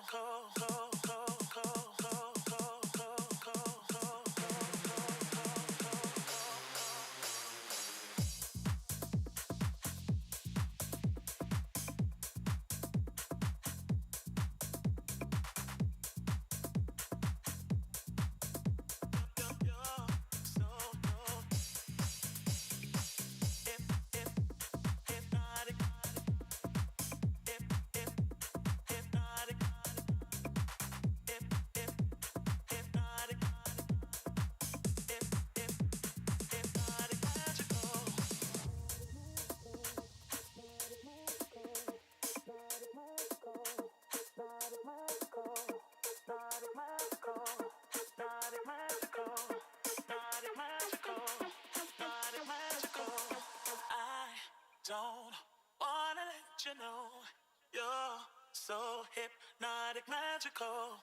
Don't wanna let you know you're so hypnotic, magical.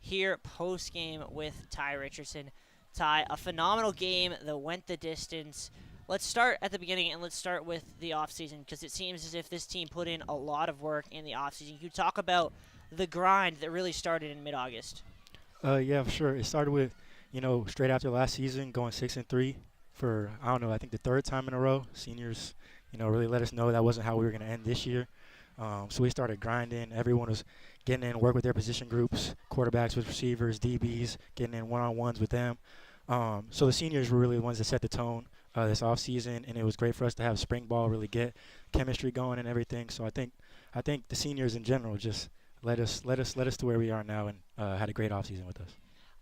Here post game with Ty Richardson. Ty, a phenomenal game that went the distance. Let's start at the beginning and let's start with the offseason because it seems as if this team put in a lot of work in the offseason. You talk about the grind that really started in mid-August. Yeah, for sure. It started with, straight after last season, going 6-3 for, I don't know, I think the third time in a row. Seniors, really let us know that wasn't how we were going to end this year. So we started grinding. Everyone was getting in, work with their position groups, quarterbacks with receivers, DBs, getting in one-on-ones with them. So the seniors were really the ones that set the tone this offseason, and it was great for us to have spring ball really get chemistry going and everything. So I think the seniors in general just led us to where we are now and had a great offseason with us.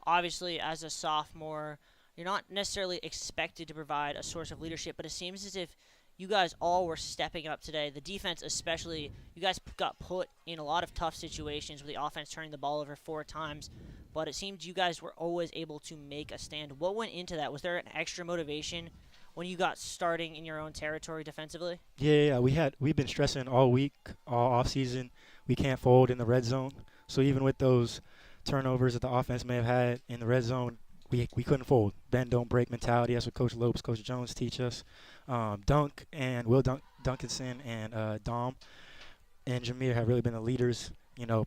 Obviously, as a sophomore, you're not necessarily expected to provide a source of leadership, but it seems as if you guys all were stepping up today. The defense especially, you guys got put in a lot of tough situations with the offense turning the ball over 4 times, but it seemed you guys were always able to make a stand. What went into that? Was there an extra motivation when you got starting in your own territory defensively? Yeah. We've been stressing all week, all off season. We can't fold in the red zone. So even with those turnovers that the offense may have had in the red zone, we couldn't fold. Bend, don't break mentality. That's what Coach Lopes, Coach Jones teach us. Dunk and Will Duncanson and Dom and Jameer have really been the leaders,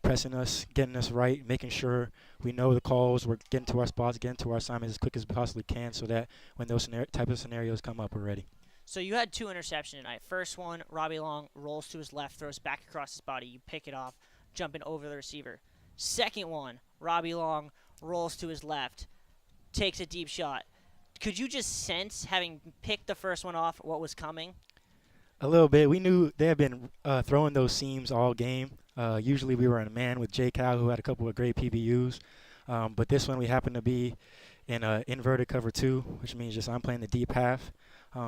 pressing us, getting us right, making sure we know the calls, we're getting to our spots, getting to our assignments as quick as we possibly can so that when those type of scenarios come up, we're ready. So you had 2 interceptions tonight. First one, Robbie Long rolls to his left, throws back across his body. You pick it off, jumping over the receiver. Second one, Robbie Long rolls to his left, takes a deep shot. Could you just sense, having picked the first one off, what was coming? A little bit. We knew they had been throwing those seams all game. Usually we were in a man with Jay Cal, who had a couple of great PBUs. But this one we happened to be in an inverted cover 2, which means just I'm playing the deep half.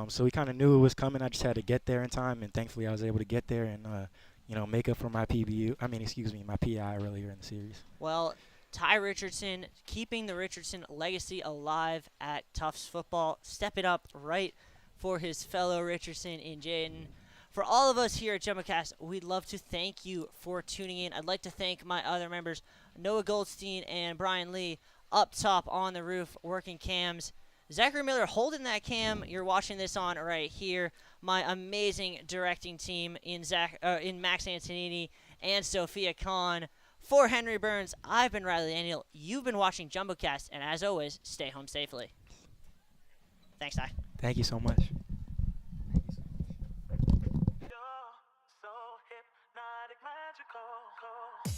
So we kind of knew it was coming. I just had to get there in time, and thankfully I was able to get there and, make up for my my PI earlier in the series. Well, Ty Richardson keeping the Richardson legacy alive at Tufts football. Step it up right for his fellow Richardson in Jayden. For all of us here at JumboCast, we'd love to thank you for tuning in. I'd like to thank my other members, Noah Goldstein and Brian Lee, up top on the roof working cams. Zachary Miller holding that cam you're watching this on right here. My amazing directing team in Max Antonini and Sophia Kahn. For Henry Burns, I've been Riley Daniel. You've been watching JumboCast, and as always, stay home safely. Thanks, Ty. Thank you so much. You're so hypnotic, magical.